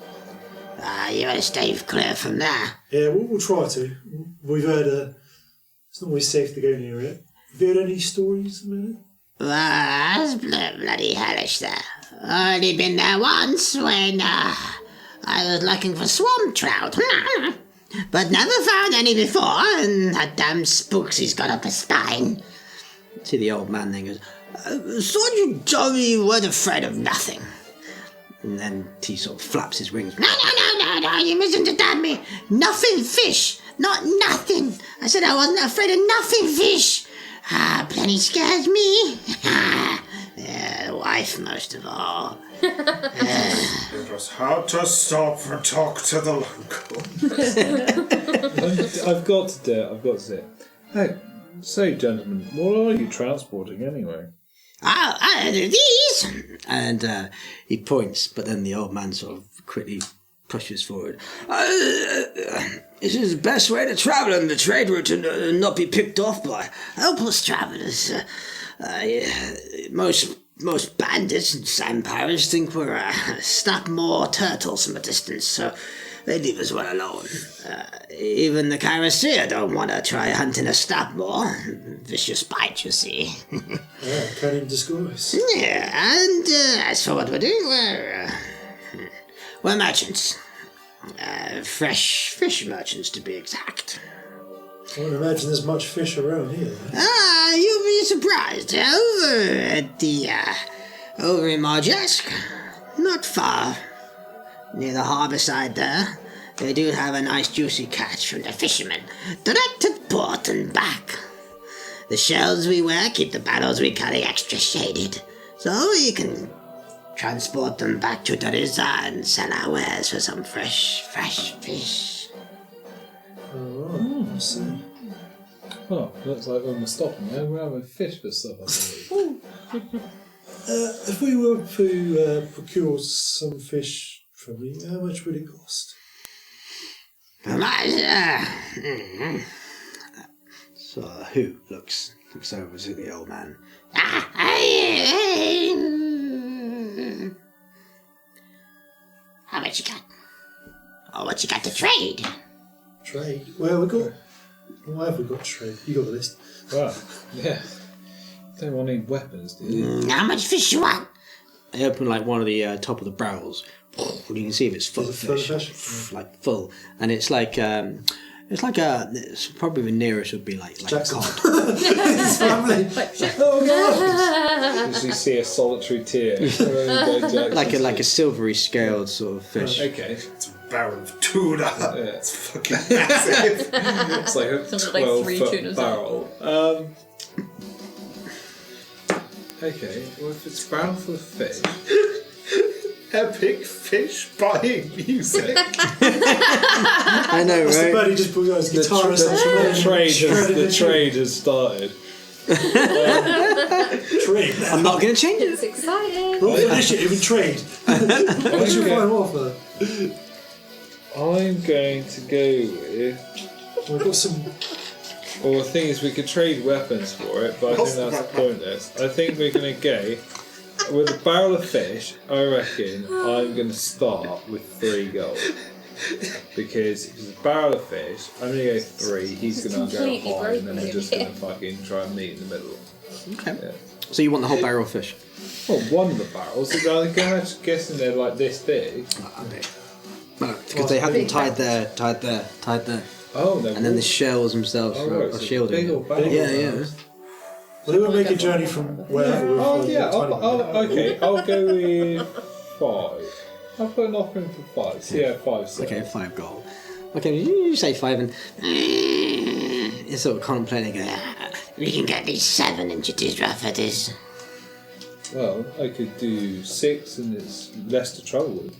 You want to stay clear from there. Yeah, we'll try to. We've heard it's not always safe to go near it. Have you heard any stories about it? That's bloody hellish there. Only been there once when I was looking for swamp trout. But never found any before, and that damn Spooksy's got up a spine. See the old man then goes, Thought you told me you weren't afraid of nothing. and then he sort of flaps his wings. No, you misunderstand me. Nothing fish, not nothing. I said I wasn't afraid of nothing fish. Plenty scares me. The wife most of all. It was hard to stop and talk to the local. I've got to do it. Hey, say, gentlemen, what are you transporting anyway? These? And he points, but then the old man sort of quickly pushes forward. This is the best way to travel in the trade route and not be picked off by helpless travellers. Most bandits and sand pirates think we're stuck more turtles from a distance, so they leave us well alone. Even the Caracia don't want to try hunting us Snapmore. Vicious bite, you see. Yeah, cunning disguise. Yeah, and as for what we're doing, we're merchants. Fresh fish merchants, to be exact. I wouldn't imagine there's much fish around here. You'll be surprised. Over in Marjesk, not far, near the harbour side there, they do have a nice juicy catch from the fishermen, direct to port and back. The shells we wear keep the barrels we carry extra shaded, so you can transport them back to Teresa and sell our wares for some fresh fish. Oh, I see. Oh, looks like when we're stopping there, we're having fish for supper. If we were to procure some fish from you, how much would it cost? So who looks over to the old man. How much you got? Oh, what you got to trade? Trade? Well, why have we got trade? You got the list. Well, yeah. Don't want any weapons, do you? How much fish you want? I open like one of the top of the barrels. You can see if it's full of Is it full fish. of fish? Like full. And it's like It's like it's probably the nearest would be like Jackson. a cod. His family. Oh god. As you see a solitary tear. like a silvery scaled sort of fish. Okay. It's a barrel of tuna. Yeah. It's fucking massive. It's like a Something like 3 12-foot tunas. barrel. Okay, well if it's a barrel full of fish... Epic fish buying music. I know, That's the right? bird he just put out his guitarist. The trade has started. Trade. I'm not going to change it. It's exciting. Roll for initiative and trade. What's your final offer? I'm going to go with... We've got some. Well, the thing is, we could trade weapons for it, but I think that's pointless. I think we're going to go... With a barrel of fish, I reckon I'm going to start with 3 gold. Because if it's a barrel of fish, I'm going to go 3, he's going to go completely high, and then we're broken just going to here. fucking try and meet in the middle. Okay. Yeah. So you want the whole barrel of fish? Well, one of the barrels, I'm guessing they're like this big. Because they haven't tied there. Oh, no. And then the shells themselves are so shielding. big or it. barrel. Yeah. Well, they would make a journey from wherever we're Oh, from. yeah, okay, I'll go with 5. I'll put an offering for 5. So yeah, 5 cents. Okay, 5 gold. Okay, you say 5 and you're sort of contemplating it. We can get these 7 and just as rough it is. Well, I could do 6 and it's less to trouble with.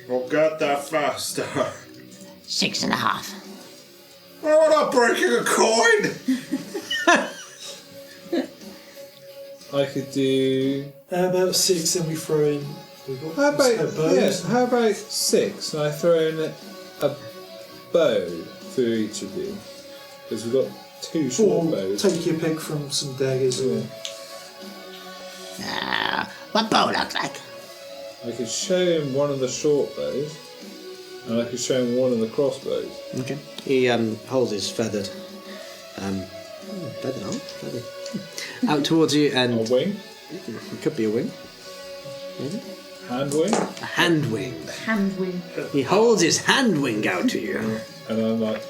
We'll get there faster. 6.5. We're not breaking a coin. I could do... About 6, and we throw in. We've got How about, bows. how about 6 and I throw in a bow through each of you? Because we've got 2 short Or bows. take your pick from some daggers. Or What bow look like? I could show him one of the short bows and I could show him one of the crossbows. Okay. He holds his feathered feathered arm? Feathered. Out towards you A and wing? it could be a wing. Maybe. Hand wing? A hand wing. Hand wing. He holds his hand wing out to you. And I'm like,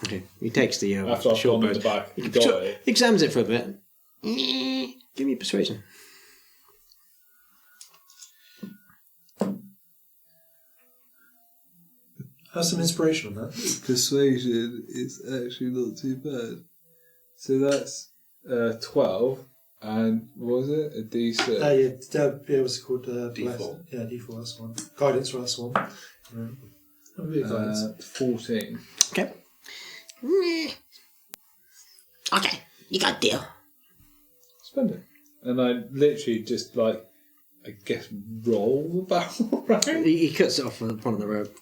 Okay. He takes the after I've short gone in bow. the back, you got it. Examines it for a bit. Give me persuasion. have some inspiration on that. Persuasion is actually not too bad. So that's 12, and what was it? A D6. Yeah, what's it called? D4. Yeah, D4, that's one. Guidance, that's one. That'd be a guidance. 14. Okay. Okay, you got a deal. Spend it. And I literally just I guess, roll the barrel around. He cuts it off with one of the rope.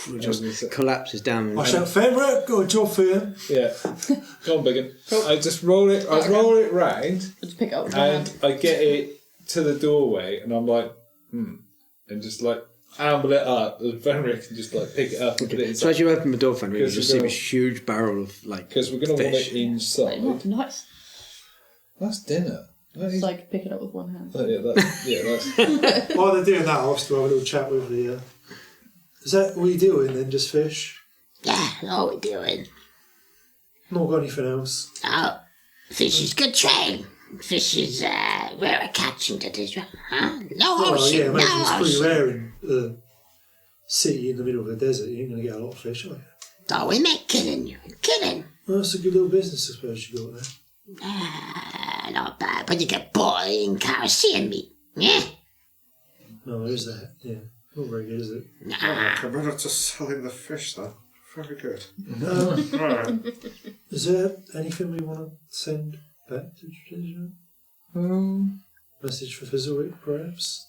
It just collapses down. I shout, Fenrir, got a job for you. Yeah. Go on, Biggin. I just roll it. I roll it round, Just pick it up with my and hand. I get it to the doorway, and I'm like, and just amble it up. The Fenrir can just pick it up and put it So inside. as you open the door, Fenrir, you Because just we're see gonna- this huge barrel of Because we're going to want fish. it inside. Oh, nice. That's dinner. That is- It's like pick it up with one hand. that's. While they're doing that, I'll still have a little chat with the. Is that all you're doing then? Just fish? Yeah, all we're doing. Not got anything else? Oh, fish is good trade. Fish is rare catching to this, huh? No Oh, ocean, yeah, maybe no it's pretty ocean. rare in a city in the middle of a desert. You ain't going to get a lot of fish, are you? So we make killing. Killing. Well, that's a good little business, I suppose, you got there. Not bad, but you get boiling Caribbean meat. Yeah? No, there is that, yeah. Not very good, is it? Nah. Committed to selling the fish, then. Very good. Right. Is there anything we want to send back to tradition? Message for Fizzlewick, perhaps?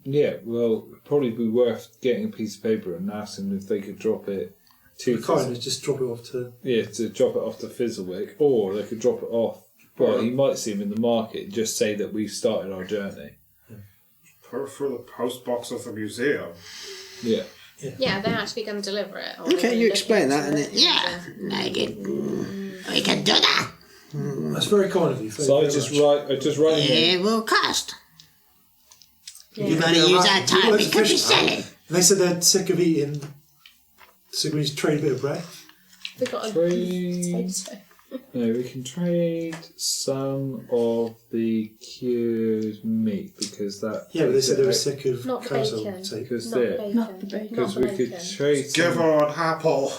Yeah, well, it'd probably be worth getting a piece of paper and asking if they could drop it to We kind of just drop it off to... Yeah, to drop it off to Fizzlewick, or they could drop it off. Well, he might see him in the market and just say that we've started our journey. Put it through the post box of the museum. Yeah. Yeah, they're actually going to deliver it. Okay, you explain that, and Yeah, we can do that. That's very kind of you. Thank So you I very just much. write in here. It will cost. Yeah. You're going to use that time. We could be selling. They said they're sick of eating, so we should trade a bit of bread. We've got a Trade. potato. No, we can trade some of the cured meat because that. Yeah, but they said they were sick of Not the colossal bacon. potato. Because Not there. bacon. Not the bacon. Because Not we bacon. could trade Give some. her an apple.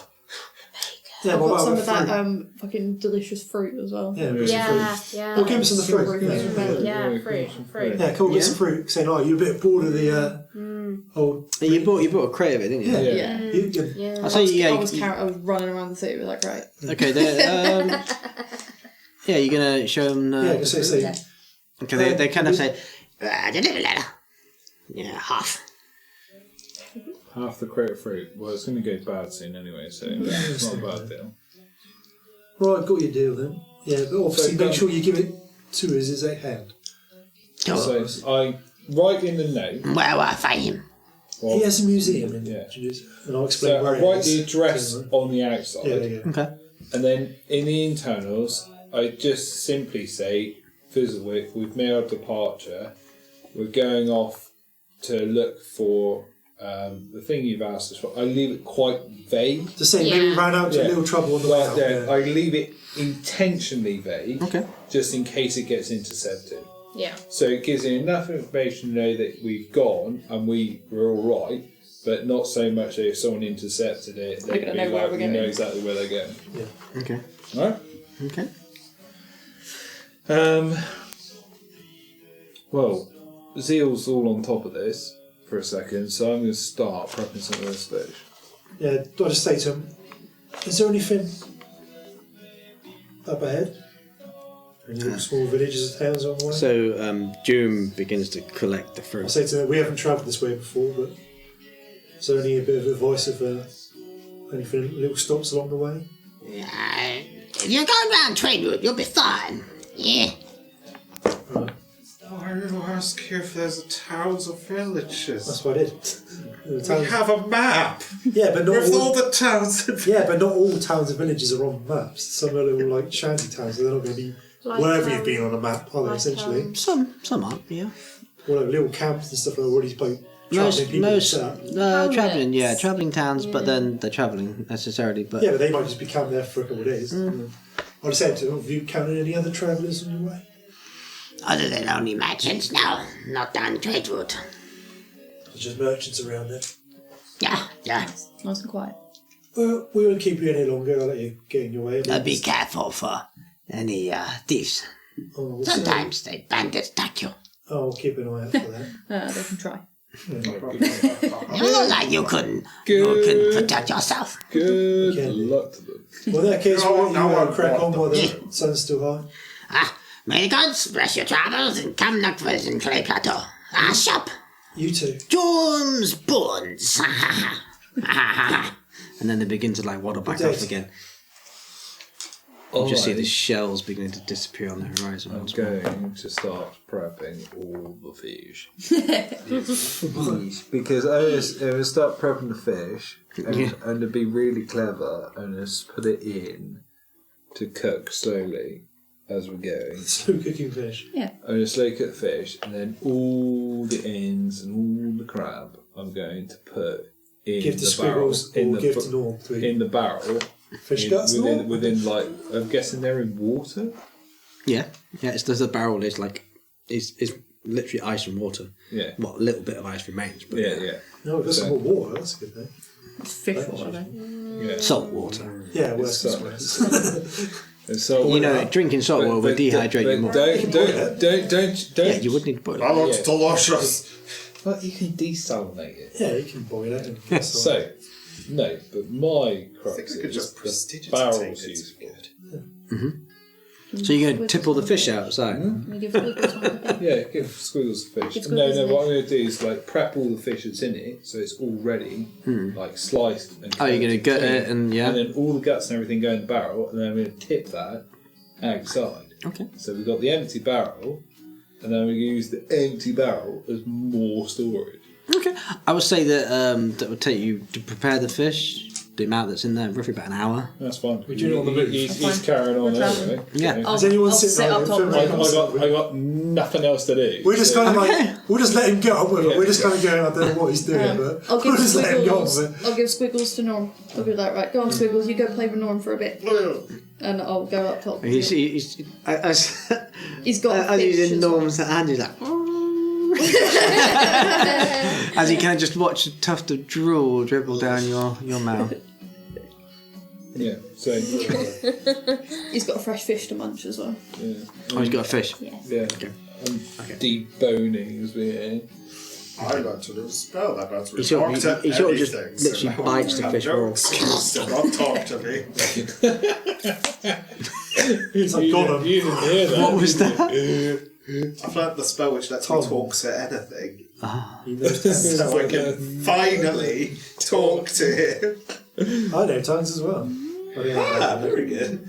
Yeah, I've what got about some the of that fruit? fucking delicious fruit as well. Yeah, bring some Yeah, fruit. yeah. Well, give us some of the fruit. Strawberry Yeah, fruit. Yeah, fruit. yeah cool. Get some fruit. Saying, oh, you're a bit bored of the old. You bought a crate of it, didn't you? Yeah. Yeah. Yeah. I'll say I was running around the city with that crate. Okay, yeah, you're gonna show them. Yeah, just say. Okay, they kind of say, Yeah, half. Half the crate of fruit. Well, it's going to go bad soon anyway, so it's not a bad deal. Right, got your deal then. Yeah, but obviously So make sure you give it to us as a hand. So I write in the note. Where will I find him? Well, He has a museum in Yeah. and I'll explain so where I it write is. the address on the outside, Yeah, there you go. okay. and then in the internals, I just simply say, Fizzlewick, we've made our departure. We're going off to look for the thing you've asked us for. I leave it quite vague. Just saying, maybe we Yeah. ran out to a Yeah. little trouble on the way Well, out. yeah, Yeah. I leave it intentionally vague, Okay. just in case it gets intercepted. Yeah. So it gives you enough information to know that we've gone and we were all right, but not so much that if someone intercepted it, They're gonna be know where like, we're we know going. exactly where they're going. Okay. All right. Okay. Well, Zeal's all on top of this for a second, so I'm going to start prepping some of this fish. Yeah, I just say to him, is there anything up ahead? Any little small villages or towns on the way? So Doom begins to collect the I fruit. say to him, we haven't travelled this way before, but is there any bit of advice of anything, little stops along the way? If you're going round trade route, you'll be fine. Yeah. Right, Why do you ask if there's towns or villages? that's what I did. The We towns- have a map yeah, but not with all all. the towns and Yeah, but not all towns and villages are on maps. Some are little like shanty towns, so they're not going to be Like, wherever you've been on a map, are they? like, Essentially, Some aren't, yeah. or like little camps and stuff like already like travelling people set up. Travelling, yeah, Hamlets. travelling towns, but then they're travelling necessarily. But Yeah, but they might just be camped there for a couple of days. I'd say to them, have you counted any other travellers on your way? Other than only merchants, no. Not down the trade route. There's just merchants around there. Yeah. Nice and quiet. Well, we won't keep you any longer. I'll let you get in your way. Be careful for any thieves. Oh, we'll Sometimes they bandits attack you. I'll keep an eye out for that. They can try. You look like you couldn't protect yourself. Good Okay. luck to them. Well, in that case, No, we'll let no, you I'm crack on not. while the sun's still high. May the gods bless your travels and come knock for us in Clay Plateau. Shop. You too. Dorm's Bones. and then they begin to like waddle back Good off days. again. You just see the I shells beginning to disappear on the horizon. am once more. going to start prepping all the fish. Because I will start prepping the fish and to be really clever and just put it in to cook slowly as we're going. Slow cooking fish. I'm going to slow cook fish and then all the ends and all the crab I'm going to put in Give to the barrel. Squiggles or give to Norm. In the barrel. Fish guts, Norm? within like, I'm guessing they're in water? Yeah. It's the barrel is like is literally ice and water. Yeah. What a little bit of ice remains, but Yeah. No, we've got some more water. That's a good thing. It's fish water, though. Yeah. salt water. Yeah, worse It's is worse. And so, You know, drinking salt water will dehydrate you more. Don't. Yeah, you would need to boil it. That looks Yeah. delicious. Well, you can desalinate it. Yeah, you can boil it. And get some- So, no, but my crux I think we could is just the prestidigitate barrel's it. useful. So you're going to tip all the fish outside. Can we give Squiggles one? Yeah, give Squiggles the fish. Give No, Squiggles the what I'm going to do is like prep all the fish that's in it, so it's all ready, like sliced. And Oh, you're going to cut gut and it clean. and yeah. And then all the guts and everything go in the barrel, and then I'm going to tip that outside. Okay. So we've got the empty barrel, and then we use the empty barrel as more storage. Okay. I would say that that would take you to prepare the fish the amount that's in there, roughly about an hour. That's fine. We do it on the move. He's carrying on anyway. Yeah. I'll, Does anyone I'll sit sit down up and top. film I got nothing else to do. We're just kind of Okay. like, we'll just let him go with it. We're just kind of going, I don't know what he's doing, but I'll give we'll just let him go Squiggles. with it. I'll give Squiggles to Norm. I'll be like, right, go on, Squiggles. You go play with Norm for a bit, and I'll go up top. He's He's got a as fish he's in as well. Norm's hand, he's like. As you can just watch a tuft of drool dribble down your mouth. Yeah, so He's got a fresh fish to munch as well. yeah, Oh, he's got a fish. Yes. yeah. Okay. I'm deboning as we hear. I learned a little spell that lets me He sort talk of- to he sort of just anything, literally so bites the have fish no raw. excuse to not talk to me. I've got him. You didn't hear that. What was that? I've learned the spell which lets Tom. me talk to anything. He knows So I can finally talk to him. I know tongues as well. Oh, yeah. Ah, very good.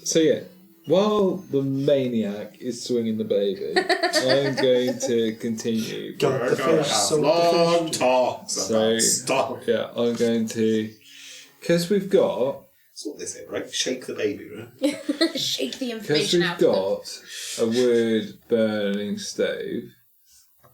So yeah, while the maniac is swinging the baby, I'm going to continue. Got We're the going to fish, have salt long the fish. talks So about stuff. yeah, I'm going to, because we've got That's what they say, right? Shake the baby, right? Shake the Because information we've out. got a wood burning stove,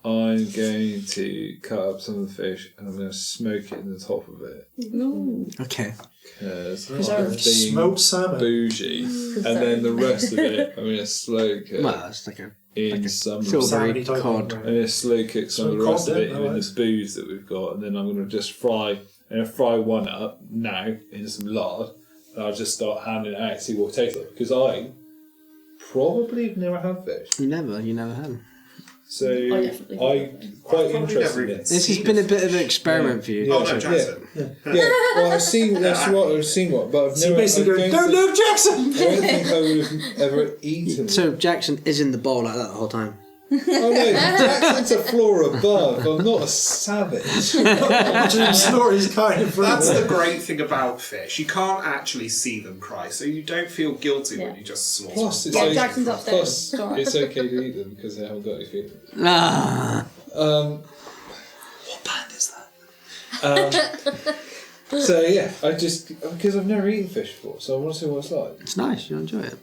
I'm going to cut up some of the fish and I'm going to smoke it in the top of it. Okay. Because Preserved. I'm being Smoked salmon. bougie. And then the rest of it, I'm going to slow cook Well, it's like a in some... silvery Salmony type cod. thing, I'm right? going to slow cook some of the Some rest of cod, it yeah, in the nice. booze that we've got. And then I'm going to just fry... I'm going to fry one up now in some lard. And I'll just start handing it out, see what it tastes like. Because I probably have never had fish. You never have. So definitely I'm quite I've probably interested never in even it. This has been a bit of an experiment for you. Oh no, Yeah. Jackson. Yeah, well, I've seen that's what I've seen what, but I've So never. basically I going, don't don't think- look, Jackson! I don't think I would have ever eaten. So Jackson is in the bowl like that the whole time. Oh no, Jackson's a floor above. I'm not a savage. Watching him snort his kind of That's the great thing about fish. You can't actually see them cry, so you don't feel guilty when Yeah. you just slaughter Plus, them. it's, Yeah, okay, Jackson's upstairs. plus It's alright. it's okay to eat them because they haven't got any feelings. Ah. What band is that? So yeah, I just because I've never eaten fish before, so I want to see what it's like. It's nice. You'll enjoy it.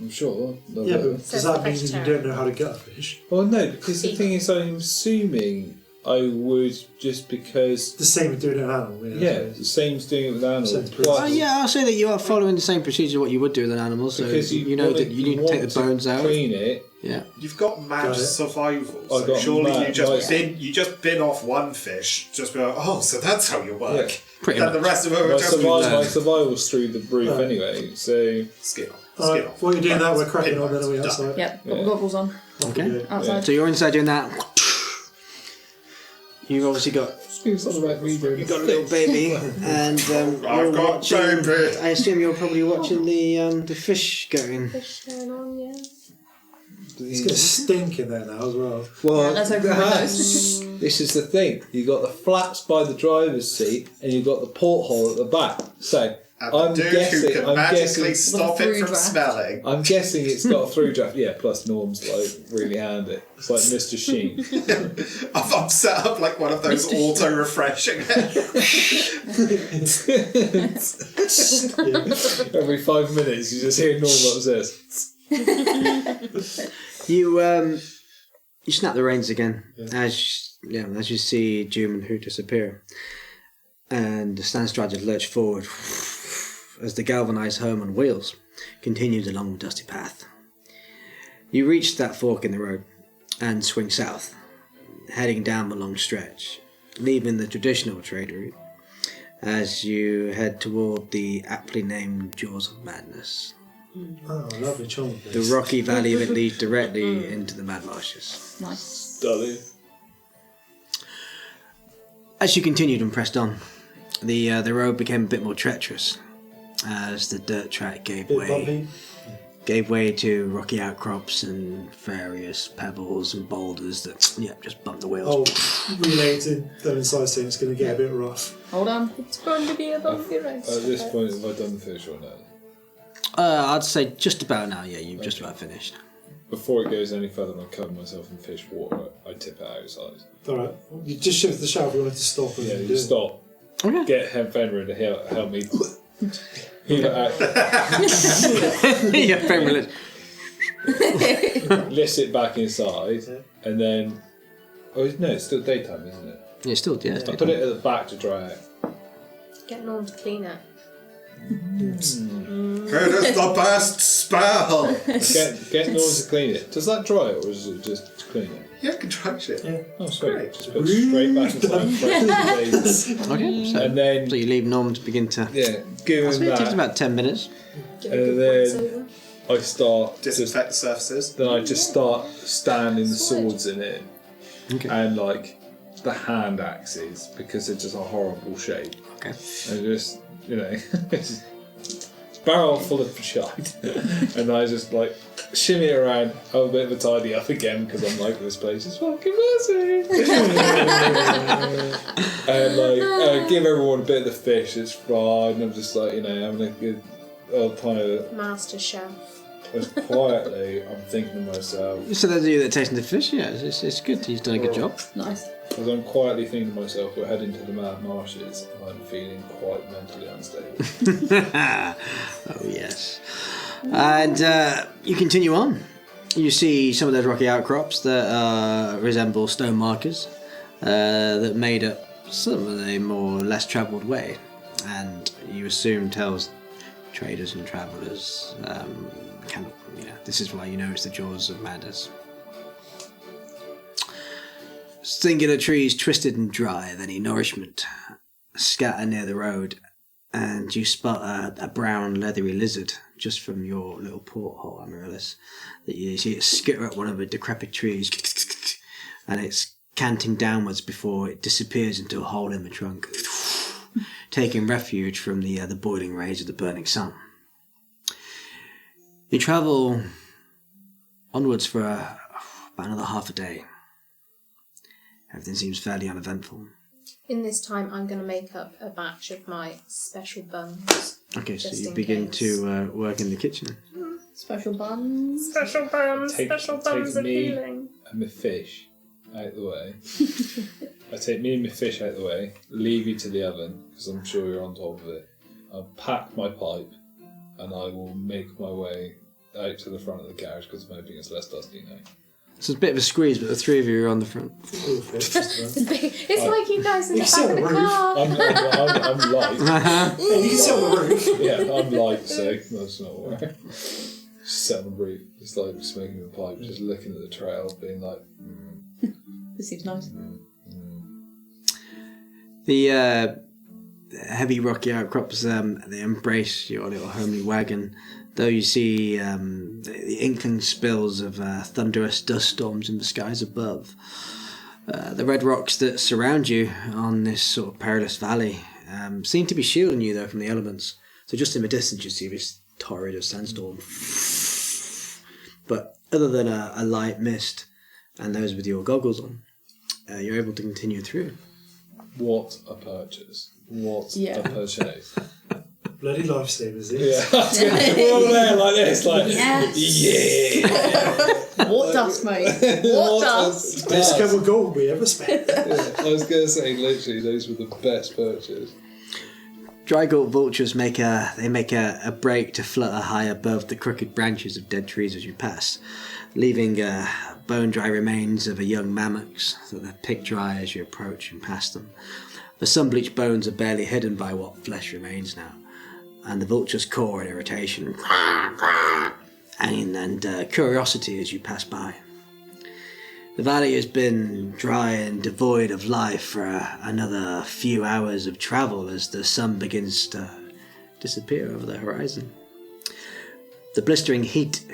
I'm sure. Yeah, but So does that it's mean that you vegetarian. don't know how to gut a fish? Well, no, because the thing is, I'm assuming I would just because. The same with doing an animal. Yeah, I the suppose. same as doing it with animals. Same Plus, Oh yeah, I'll say that you are following the same procedure what you would do with an animal. So because you know wanna- that you need to take the want bones out. clean it. Yeah. You've got mad Got it. survival, I've so got surely mad, like- you just bin off one fish, just be like, oh, so that's how you work. Yeah, pretty Then the much. rest of it My, will just be survival's through the roof Right. anyway. So skin off. Alright, Skin off. while you're doing that, we're cracking Pin on then, are we bites, outside? Yep, got Yeah. the goggles on. Okay. Outside. So you're inside doing that. You've obviously got it's not about me doing you've got a little baby, and I've you're got watching. baby. I assume you're probably watching the fish going. Fish going on, yeah. It's going to stink in there now as well. Well, Let's open the windows. this is the thing. You got the flaps by the driver's seat, and you got the porthole at the back. So And I'm the dude guessing. who can I'm magically guessing. stop it through from draft. smelling. I'm guessing it's got a through draft. Yeah, plus Norm's like really handy. It's like Mr. Sheen. I've set up like one of those auto refreshing. Every 5 minutes, you just hear Norm upstairs. You snap the reins again as you see Doom and Who disappear, and the Stanstriders lurch forward as the galvanised home on wheels continues along the dusty path. You reach that fork in the road and swing south, heading down the long stretch, leaving the traditional trade route as you head toward the aptly named Jaws of Madness. Oh, lovely charming place. The rocky valley that leads directly into the Mad Marshes. Nice. Darling. As you continued and pressed on, the road became a bit more treacherous as the dirt track gave Bit way bumpy. to rocky outcrops and various pebbles and boulders that just bumped the wheels. Oh, related, them inside saying it's going to get a bit rough. Hold on. It's going to be a bumpy race. At this point, have I done the fish or not? I'd say just about now. Yeah, you've just about finished. Before it goes any further, I cover myself in fish water. I tip it outside. Alright, you just shift the shower if you wanted to stop. And Yeah, do you it. stop. Okay. get Fenrir to help me heal it out. Yeah, Fenrir. Lifts it back inside, and then... Oh, no, it's still daytime, isn't it? Yeah, still, yeah. I put it at the back to dry out. Get Norm to clean it. It is the best spell! Get Norm to clean it. Does that dry it, or is it just clean it? Yeah, can try shit. Yeah. Oh, sweet. Great. Just put it straight back inside. Okay, so, And then... so you leave Norm to begin to... Yeah, give I him suppose it takes that. about 10 minutes. Get And a good then- once over. I start... Disinfect the surfaces. Then I just start standing the swords in it. Okay. And, like, the hand axes, because they're just a horrible shape. Okay. And just, you know, it's barrel full of shite. And I just, like, shimmy it around, have a bit of a tidy up again, because I'm like, this place is fucking messy. And, like, give everyone a bit of the fish, it's fried, and I'm just, like, you know, having a good old time of it. Master chef. As quietly, I'm thinking to myself, So those of you that are tasting the fish, yeah, it's good. He's done a good job. Nice. as I'm quietly thinking to myself, we're heading to the mad marshes, and I'm feeling quite mentally unstable. Oh, yes. And you continue on. You see some of those rocky outcrops that resemble stone markers that made up some of the more or less travelled way. And you assume tells traders and travellers, this is why you know it's the jaws of madness. Singular trees twisted and dry of any nourishment scatter near the road, and you spot a brown leathery lizard just from your little porthole, Amaryllis, that you see it skitter up one of the decrepit trees, and it's canting downwards before it disappears into a hole in the trunk, taking refuge from the boiling rays of the burning sun. You travel onwards for about another half a day. Everything seems fairly uneventful. In this time, I'm going to make up a batch of my special buns. Okay, so Just you in begin case. to work in the kitchen. Special buns. Special buns, Take of me healing. and my fish out the way. I take me and my fish out the way, leave you to the oven, because I'm sure you're on top of it. I'll pack my pipe, and I will make my way out to the front of the garage, because I'm hoping it's less dusty now. So it's a bit of a squeeze, but the three of you are on the front. It's like you guys in You the sit back of on the the roof. car. I'm light. And you can sit on the roof. Yeah, I'm light, so that's not worry. Just sit on the roof, just like smoking a pipe, just looking at the trail, being like, This seems nice. The heavy rocky outcrops, they embrace your little homely wagon, though you see the inkling spills of thunderous dust storms in the skies above. The red rocks that surround you on this sort of perilous valley seem to be shielding you, though, from the elements. So just in the distance you see this torrent of sandstorm. But other than a light mist and those with your goggles on, you're able to continue through. what a purchase. What a purchase. Bloody lifesavers, Yeah, we're all there like this, like, Yes. yeah. What dust, mate? What dust? Best cover gold we ever spent. I was going to say, literally, those were the best purchases. Dry-gulp vultures make a break to flutter high above the crooked branches of dead trees as you pass, leaving bone-dry remains of a young mammox that they pick dry as you approach and pass them. The sun-bleached bones are barely hidden by what flesh remains now, and the vulture's caw in irritation and curiosity as you pass by. The valley has been dry and devoid of life for another few hours of travel as the sun begins to disappear over the horizon. The blistering heat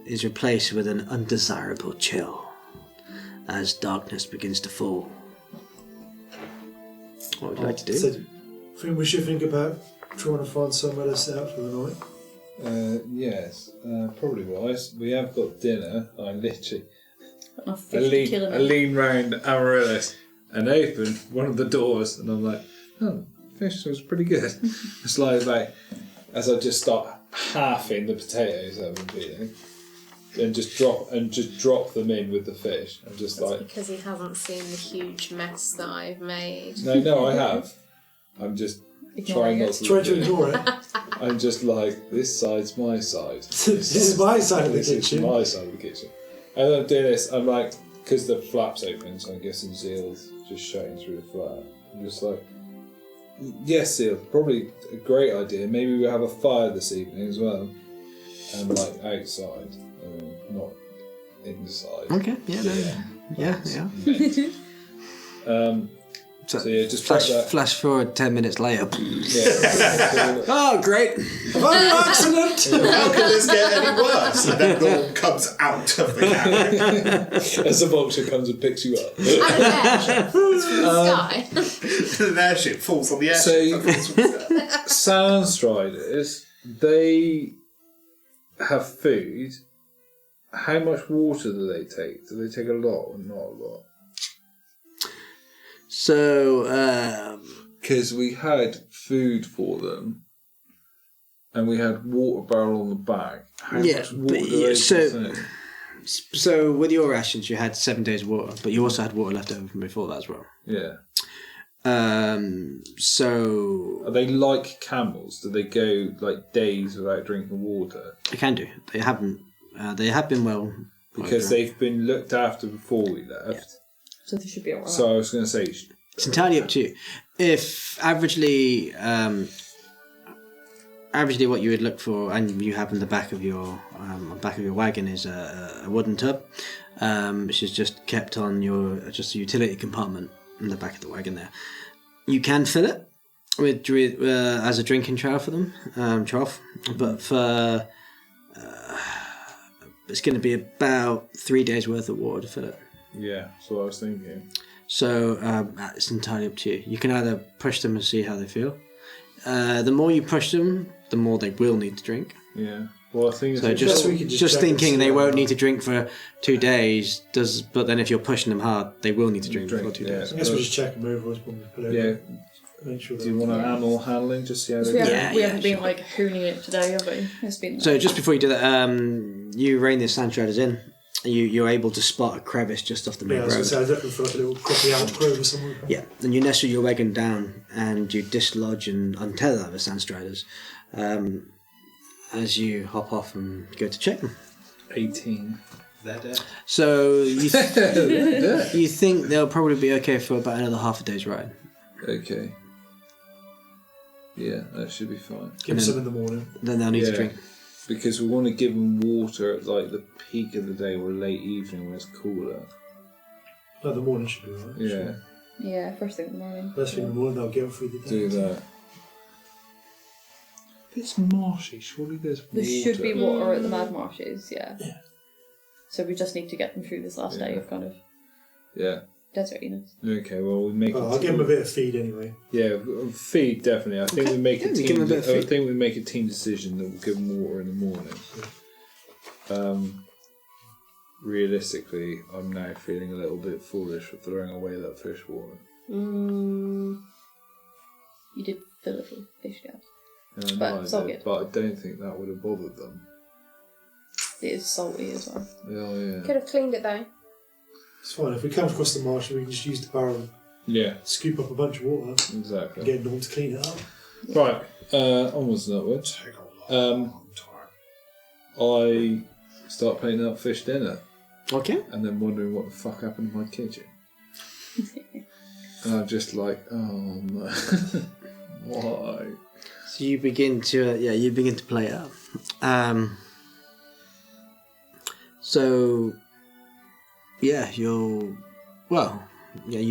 is replaced with an undesirable chill as darkness begins to fall. What would you like to do? So, I think we should think about trying to find somewhere to set up for the night. Yes, probably wise. We have got dinner. I literally... Enough I fish to kill him. lean round Amaryllis and open one of the doors, and I'm like, oh, fish was pretty good. It's like as I just start halving the potatoes I've been peeling, and just drop them in with the fish. I'm just That's like, because he hasn't seen the huge mess that I've made. no, I have. I'm just Ignoring trying not it. to. Try to ignore it. I'm just like, this side's my side. This is my side of the This is kitchen. my side of the kitchen. And I'm doing this, I'm like, because the flap's open, so I'm guessing Zeal's just shouting through the flap. I'm just like, yes, Zeal, probably a great idea. Maybe we'll have a fire this evening as well. And like outside, not inside. Okay, yeah, no. Yeah. So yeah, just track that. Flash forward 10 minutes later. Yeah. Oh, great! Accident! How can this get any worse? And then Norm comes out of the camera. As the vulture comes and picks you up. And an airship falls from the sky. An airship falls on the So, airship. Sand Striders, they have food. How much water do they take? Do they take a lot or not a lot? So, Because we had food for them, and we had water barrel on the back. How Yeah, much water but do they so- consume? so with your rations, you had 7 days water, but you also had water left over from before that as well. Yeah. So Are they like camels? Do they go like days without drinking water? they can do. They haven't. They have been well. Because they've been looked after before we left. So they should be alright. So I was going to say, It's entirely up to you. If averagely what you would look for, and you have in the back of your wagon is a wooden tub, which is just kept on just a utility compartment in the back of the wagon there. You can fill it with as a drinking trough for them, but for it's going to be about 3 days worth of water to fill it. yeah, that's what I was thinking. So it's entirely up to you. You can either push them and see how they feel. The more you push them, the more they will need to drink. Yeah. Well, I think So it's just we could just just check and thinking see they how- won't need to drink for 2 days but then if you're pushing them hard, they will need to drink for 2 yeah. days. I guess we'll just check them over when we pull over. Yeah. Make sure Do you want an animal handling? Just see how they We do. haven't, Yeah, haven't been like hooning it today, have we? It's been So just before you do that, you rein the sand shredders in. You're able to spot a crevice just off the main Yeah, I was going road. to say, I was looking for like a little croppy out grove or somewhere. Yeah, and you nestle your wagon down and you dislodge and untether the sand striders as you hop off and go to check them. 18. They're dead. So you think they'll probably be okay for about another half a day's ride. Okay. Yeah, that should be fine. Give them some in the morning. Then they'll need to drink. Because we want to give them water at like the peak of the day or late evening when it's cooler. No, the morning should be alright. Yeah, Yeah, first thing in the morning. First thing in the morning, they'll get through the day. do that. If it's marshy, surely there's water. There should be water at the Mad Marshes, yeah. Yeah. So we just need to get them through this last day of kind of Yeah. desertiness. Okay, well we make. I'll give them a bit of feed anyway. Yeah, feed definitely. I think we make a Yeah, team. give 'em a bit of I feed. think we make a team decision that we'll give them water in the morning. Realistically, I'm now feeling a little bit foolish for throwing away that fish water. You did fill it with fish gas. And I But know I it's all did, good. but I don't think that would have bothered them. It is salty as well. Oh yeah. Could have cleaned it though. It's fine. If we come across the marsh, we can just use the barrel and Yeah, scoop up a bunch of water and exactly. get Norm to clean it up. Right, onwards and upwards. Take a long time. I start plating up fish dinner Okay. and then wondering what the fuck happened in my kitchen. And I'm just like, oh no, why? So you begin to play it up. So yeah, you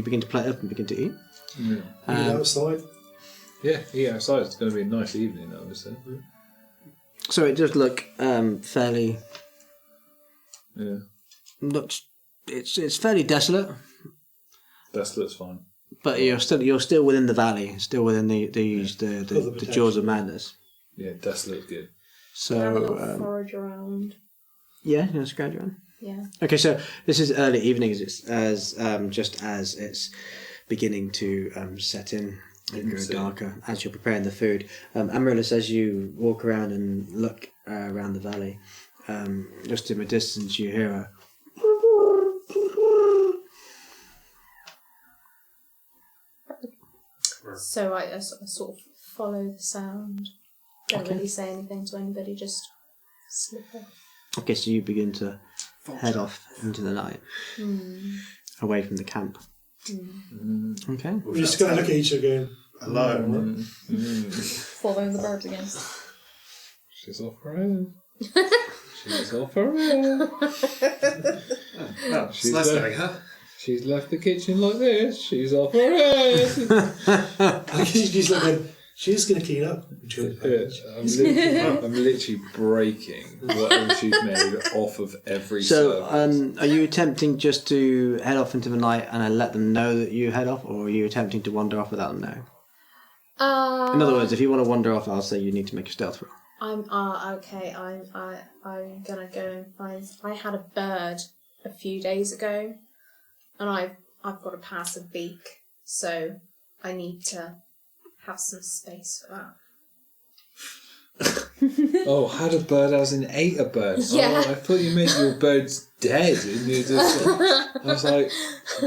begin to play it up and begin to eat. Yeah, Eat outside. yeah. Outside, it's going to be a nice evening, obviously. So it does look fairly. Yeah, It's fairly desolate, Desolate's fine. but you're still within the valley, still within the jaws of madness. Yeah, desolate's good. Have a So little forage around. yeah, you know, scratch around. Yeah. Okay, so this is early evening just as it's beginning to set in and grow darker as you're preparing the food. Amaryllis, as you walk around and look around the valley, just in the distance you hear a So I sort of follow the sound. Don't really say anything to anybody, just slip off. Okay, so you begin to head off into the night, away from the camp. Okay. We're just going to look at each other going, alone. Following the birds again. She's off her own. She's off her own. It's nice knowing her. She's left the kitchen like this. She's off her own. she's looking, she's going to clean up. I'm literally breaking whatever she's made off of every surface. Are you attempting just to head off into the night and then let them know that you head off, or are you attempting to wander off without them knowing? In other words, if you want to wander off, I'll say you need to make a stealth roll. I'm okay. I'm gonna go and find. I had a bird a few days ago, and I've got a passive beak, so I need to have some space for that. Oh, had a bird as in ate a bird. Yeah. Oh, I thought you meant your bird's dead. And you just, I was like,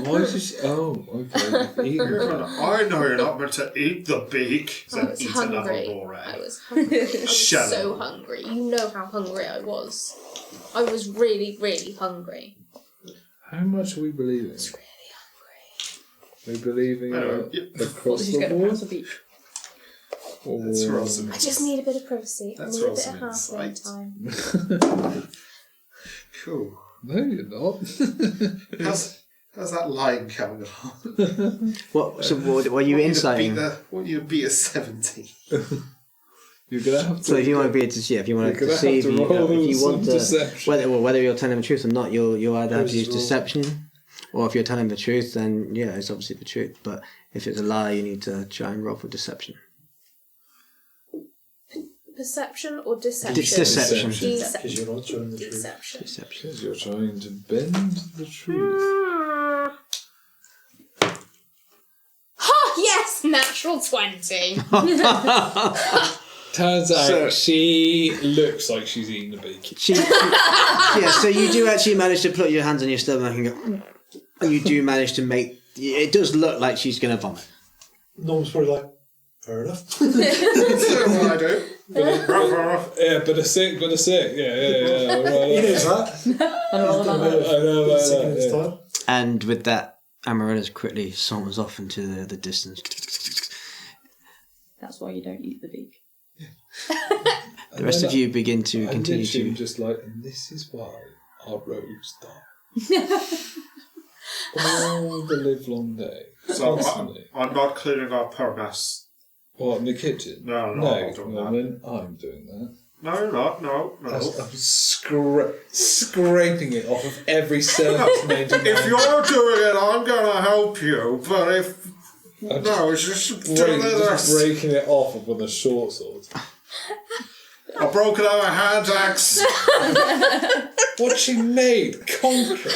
why did she... Oh, okay. Eaten it. I know you're not meant to eat the beak. I was hungry. I was hungry. I was so hungry. You know how hungry I was. I was really, really hungry. How much are we believing? I was really hungry. We're believing across the board? That's awesome. I just need a bit of privacy. That's I need a bit awesome of halfway insight. time. Cool. No, you're not. How's that line coming on? What were you insighting? What you beat a 70? You're gonna have to. So if you want to be if you want to deceive, if you want to, whether you're telling the truth or not, you'll either have to use deception, or if you're telling the truth, then yeah, it's obviously the truth. But if it's a lie, you need to try and roll for deception. Perception or deception? Deception. Because you're not showing the truth. Deception. Because you're trying to bend the truth. Ha! Yes! Natural 20. Turns out she looks like she's eating a beak. Yeah, so you do actually manage to put your hands on your stomach and go, and you do manage to make... It does look like she's going to vomit. Norm's probably like, fair enough. That's what I do. But a sick. Yeah. He knows that. I know all about that. I know about that. And with that, Amaryllis quickly saunters off into the distance. That's why you don't eat the beak. The rest of you begin to continue to... just like, and this is why our roads die. All the live long day. So Constantly. I'm not cleaning up her mess. What, in the kitchen? No, I'm doing that. No, you're not. No. I'm scraping it off of every surface made of If you're doing it, I'm going to help you. But if... it's just doing this. Breaking it off with a short sword. I broke it out of a hand axe. What she made? Concrete.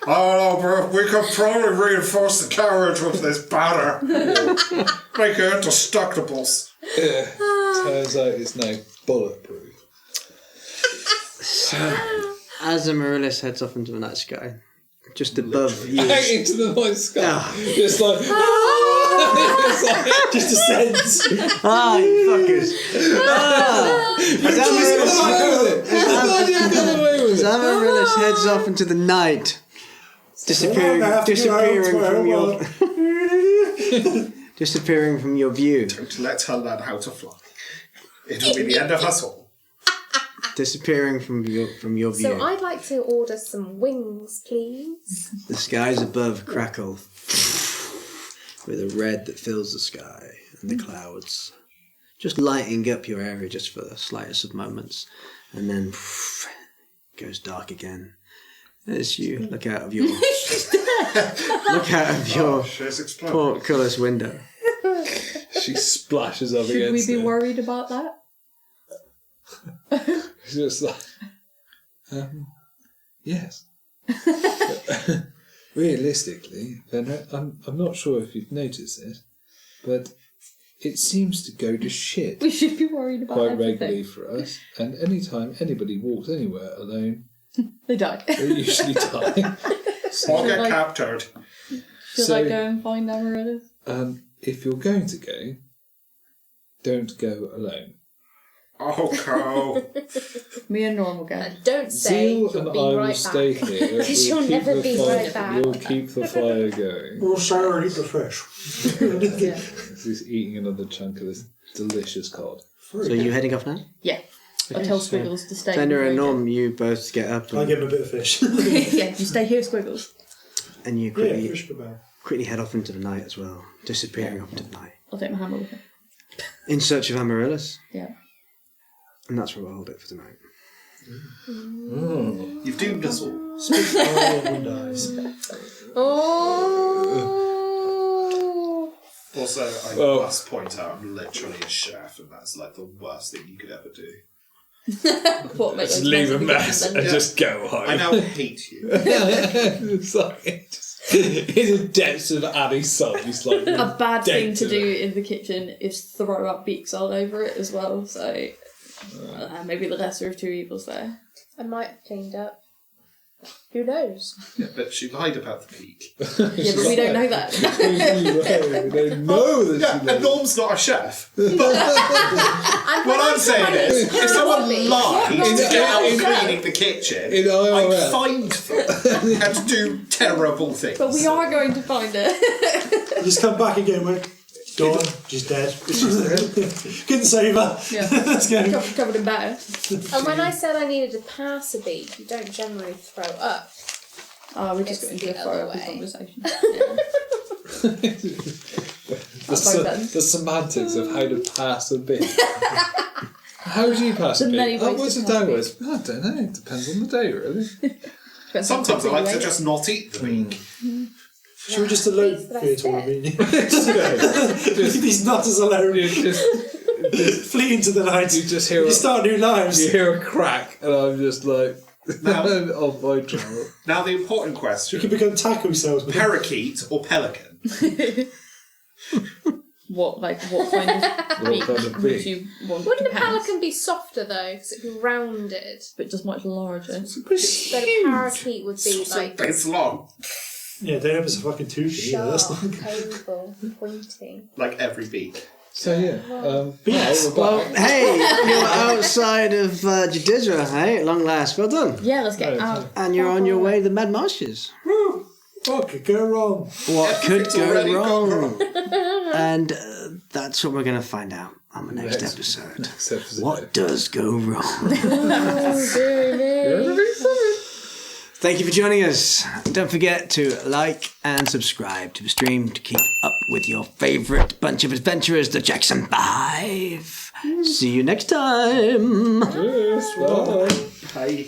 I don't know, bro. We could probably reinforce the carriage with this batter. Make it into stuckables. Yeah. Turns out it's now bulletproof. As Amaryllis heads off into the night sky, just above you... Into the night sky. Just like... Just descends. You fuckers. As Amaryllis heads off into the night, disappearing from your view. Don't let her learn how to fly. It'll be the end of us all. Disappearing from your view. So I'd like to order some wings, please. The skies above crackle with a red that fills the sky and the clouds, just lighting up your area just for the slightest of moments, and then goes dark again as you look out of your portcullis window. She splashes up Should against we be it. worried about that? It's just like, yes. Realistically, then I'm not sure if you've noticed it, but it seems to go to shit We should be worried about quite everything. regularly for us. And anytime anybody walks anywhere alone, They die. they usually die. Or get captured. Should I go and find Amaryllis? if you're going to go, don't go alone. Oh, Carl. Me and Norm will go. Don't say Zeal you'll and be I will right stay back. here. 'Cause you'll keep never the be fire- right back. We'll keep the fire going. We'll share and eat the fish. Yeah. He's eating another chunk of this delicious cod. So are you heading off now? Yeah. I tell Squiggles to stay. Fender and with me. Norm, you both get up I give him a bit of fish. Yeah, you stay here, Squiggles. and you Yeah, quickly, fish kebab. quickly head off into the night as well, disappearing off into the night. I'll take my hammer with me. In search of Amaryllis, Yeah. and that's where we'll hold it for tonight. You've doomed us all. Speak all and dies. Oh. Also, I Well- must point out, I'm literally a chef, and that's like the worst thing you could ever do. What makes Just leave a mess and just go home. I now hate you. It's like in the depths of Abby's soul, he's like A bad thing to dead do in the kitchen is throw up beaks all over it as well, so maybe the lesser of two evils there. I might have cleaned up. Who knows? Yeah, but she lied about the peak. Yeah, but we don't know that. We don't know that Yeah, she and Norm's not a chef. But what I'm saying somebody is, who if someone would be. lied to Not get out a chef. cleaning the kitchen, In IRL. I'd find them and do terrible things. But we are going to find her. Just come back again, mate. Gone. She's dead. Couldn't save her. Yeah. Let's go. Covered in batter. And when I said I needed to pass a beat, you don't generally throw up. Oh, we just It's got into the a fire other up way. conversation. the semantics of how to pass a bit. How do you pass a There's many bit? ways Upwards to and pass a downwards? I don't know. It depends on the day, really. Sometimes I like to just not eat the beak. Should we just alone That's theatre? I it. mean, leave these nutters alone. You just Flee into the night. you just hear You start new lives. you hear a crack, and I'm just like, Now- oh my god. Now the important You question: can become taco salesman. parakeet or pelican? What kind of beak kind of would beak? you want Wouldn't to a pass? pelican be softer though? Because it'd be rounded. But just much larger. But a parakeet would be like It's long, Yeah, don't have us a fucking tooth. Yeah, that's sharp, not. painful, pointy. like every beak. So yeah, Beats. we're Well, back. hey, you're outside of Jadizra, hey? At long last, well done. Yeah, let's get out. And you're on your way to the Mad Marshes. What could go wrong? What could Everything's go already gone wrong? And that's what we're going to find out on the next episode. Except for What does go wrong? Everything's fine. Thank you for joining us. Don't forget to like and subscribe to the stream to keep up with your favourite bunch of adventurers, the Jackson 5. See you next time. Yes, bye. Bye.